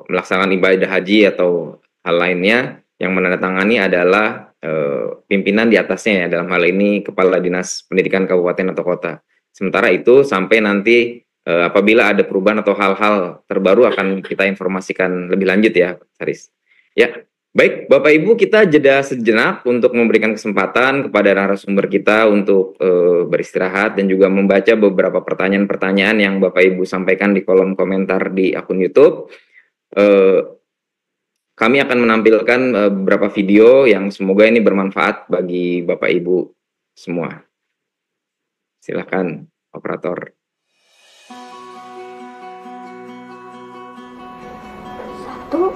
melaksanakan ibadah haji atau hal lainnya, yang menandatangani adalah pimpinan di atasnya ya, dalam hal ini Kepala Dinas Pendidikan Kabupaten atau Kota. Sementara itu sampai nanti apabila ada perubahan atau hal-hal terbaru akan kita informasikan lebih lanjut ya, Saris. Ya, baik Bapak Ibu, kita jeda sejenak untuk memberikan kesempatan kepada narasumber kita untuk beristirahat dan juga membaca beberapa pertanyaan-pertanyaan yang Bapak Ibu sampaikan di kolom komentar di akun YouTube. Kami akan menampilkan beberapa video yang semoga ini bermanfaat bagi Bapak Ibu semua. Silakan operator. Satu.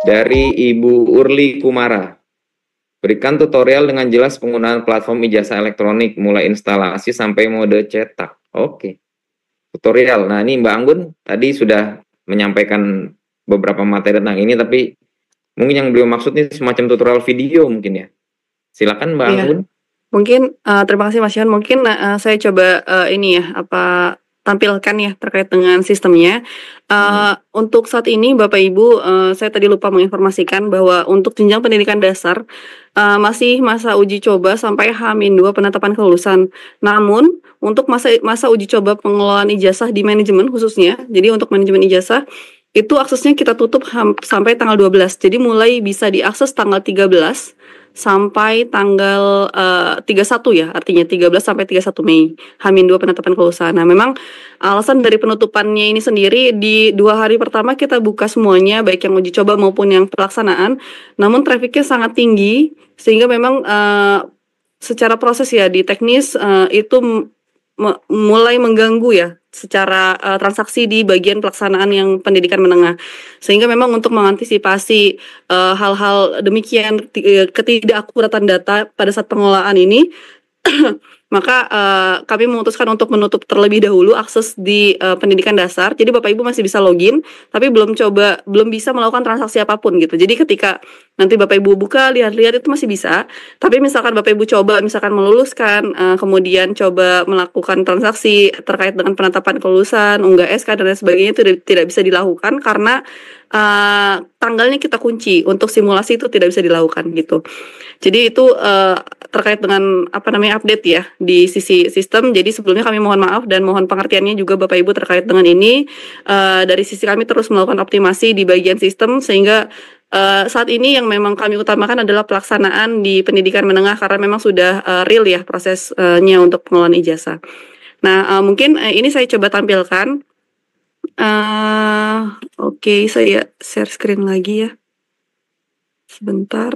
dari Ibu Urli Kumara. Berikan tutorial dengan jelas penggunaan platform ijazah elektronik, mulai instalasi sampai mode cetak. Oke. Tutorial. Nah, ini Mbak Anggun tadi sudah menyampaikan beberapa materi tentang ini, tapi mungkin yang beliau maksud ini semacam tutorial video mungkin ya. Silakan Mbak Anggun. Mungkin terima kasih Mas Yohan. Mungkin saya coba ini ya tampilkan ya terkait dengan sistemnya. Untuk saat ini Bapak Ibu, saya tadi lupa menginformasikan bahwa untuk jenjang pendidikan dasar masih masa uji coba sampai H-2 penetapan kelulusan. Namun untuk masa uji coba pengelolaan ijazah di manajemen khususnya, jadi untuk manajemen ijazah itu aksesnya kita tutup sampai tanggal 12. Jadi mulai bisa diakses tanggal 13 sampai tanggal 31 ya, artinya 13 sampai 31 Mei, H-2 penetapan kelulusan. Nah, memang alasan dari penutupannya ini sendiri, di 2 hari pertama kita buka semuanya, baik yang uji coba maupun yang pelaksanaan, namun trafficnya sangat tinggi, sehingga memang secara proses ya, di teknis itu mulai mengganggu ya secara transaksi di bagian pelaksanaan yang pendidikan menengah, sehingga memang untuk mengantisipasi hal-hal demikian, ketidakakuratan data pada saat pengelolaan ini maka kami memutuskan untuk menutup terlebih dahulu akses di pendidikan dasar. Jadi Bapak Ibu masih bisa login, tapi belum bisa melakukan transaksi apapun gitu. Jadi ketika nanti Bapak Ibu buka, lihat-lihat itu masih bisa. Tapi misalkan Bapak Ibu coba misalkan meluluskan, kemudian coba melakukan transaksi terkait dengan penetapan kelulusan, unggah SK dan lain sebagainya, itu tidak bisa dilakukan karena tanggalnya kita kunci. Untuk simulasi itu tidak bisa dilakukan gitu. Jadi itu terkait dengan update ya di sisi sistem. Jadi sebelumnya kami mohon maaf dan mohon pengertiannya juga Bapak Ibu terkait dengan ini. Dari sisi kami terus melakukan optimasi di bagian sistem, sehingga saat ini yang memang kami utamakan adalah pelaksanaan di pendidikan menengah karena memang sudah real ya prosesnya untuk pengelolaan ijazah. Nah, mungkin ini saya coba tampilkan. Oke, saya share screen lagi ya. Sebentar.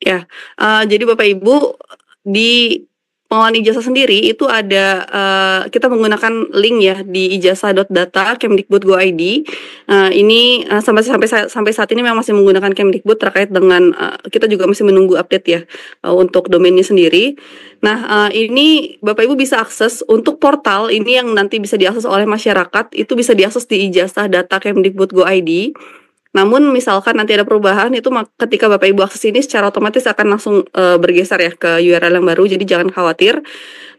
Ya, jadi Bapak Ibu di pengelolaan ijazah sendiri itu ada kita menggunakan link ya di ijazah.data Kemdikbud.go.id. Ini sampai saat ini memang masih menggunakan Kemdikbud terkait dengan kita juga masih menunggu update ya untuk domainnya sendiri. Nah, ini Bapak Ibu bisa akses untuk portal ini yang nanti bisa diakses oleh masyarakat, itu bisa diakses di ijazah.data Kemdikbud.go.id. Namun misalkan nanti ada perubahan, itu ketika Bapak Ibu akses ini secara otomatis akan langsung bergeser ya ke URL yang baru, jadi jangan khawatir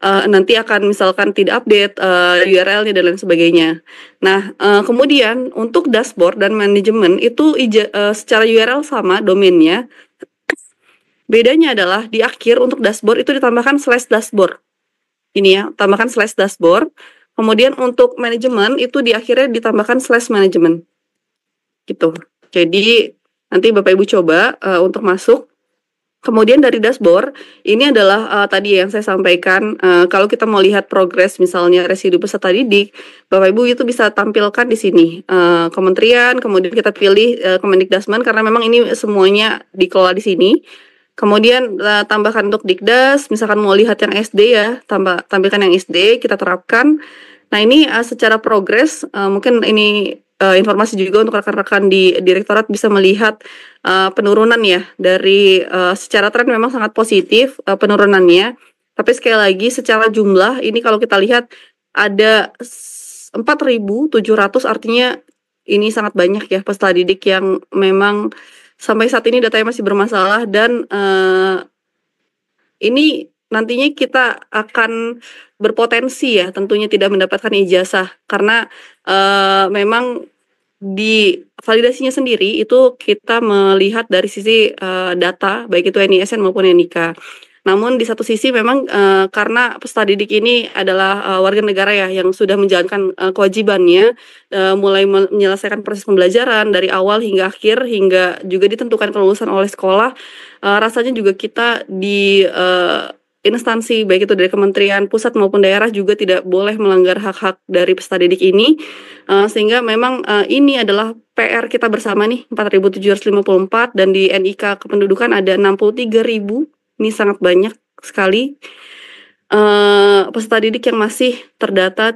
nanti akan misalkan tidak update URL-nya dan lain sebagainya. Nah, kemudian untuk dashboard dan manajemen itu secara URL sama domainnya. Bedanya adalah di akhir untuk dashboard itu ditambahkan /dashboard. Ini ya, tambahkan /dashboard. Kemudian untuk manajemen itu di akhirnya ditambahkan /manajemen. Gitu. Jadi nanti Bapak Ibu coba untuk masuk. Kemudian dari dashboard ini adalah tadi yang saya sampaikan, kalau kita mau lihat progres misalnya residu peserta didik, Bapak Ibu itu bisa tampilkan di sini kementerian, kemudian kita pilih Kemendikdasmen karena memang ini semuanya dikelola di sini. Kemudian tambahkan untuk Dikdas, misalkan mau lihat yang SD ya, tampilkan yang SD, kita terapkan. Nah, ini secara progres mungkin ini informasi juga untuk rekan-rekan di direktorat bisa melihat penurunan ya dari secara tren memang sangat positif penurunannya. Tapi sekali lagi secara jumlah ini kalau kita lihat ada 4.700, artinya ini sangat banyak ya peserta didik yang memang sampai saat ini datanya masih bermasalah, dan ini nantinya kita akan berpotensi ya tentunya tidak mendapatkan ijazah karena memang di validasinya sendiri itu kita melihat dari sisi data baik itu NISN maupun NIK. Namun di satu sisi memang karena peserta didik ini adalah warga negara ya yang sudah menjalankan kewajibannya mulai menyelesaikan proses pembelajaran dari awal hingga akhir hingga juga ditentukan kelulusan oleh sekolah, rasanya juga kita di instansi baik itu dari kementerian pusat maupun daerah juga tidak boleh melanggar hak-hak dari peserta didik ini, sehingga memang ini adalah PR kita bersama nih, 4.754, dan di NIK kependudukan ada 63.000, ini sangat banyak sekali peserta didik yang masih terdata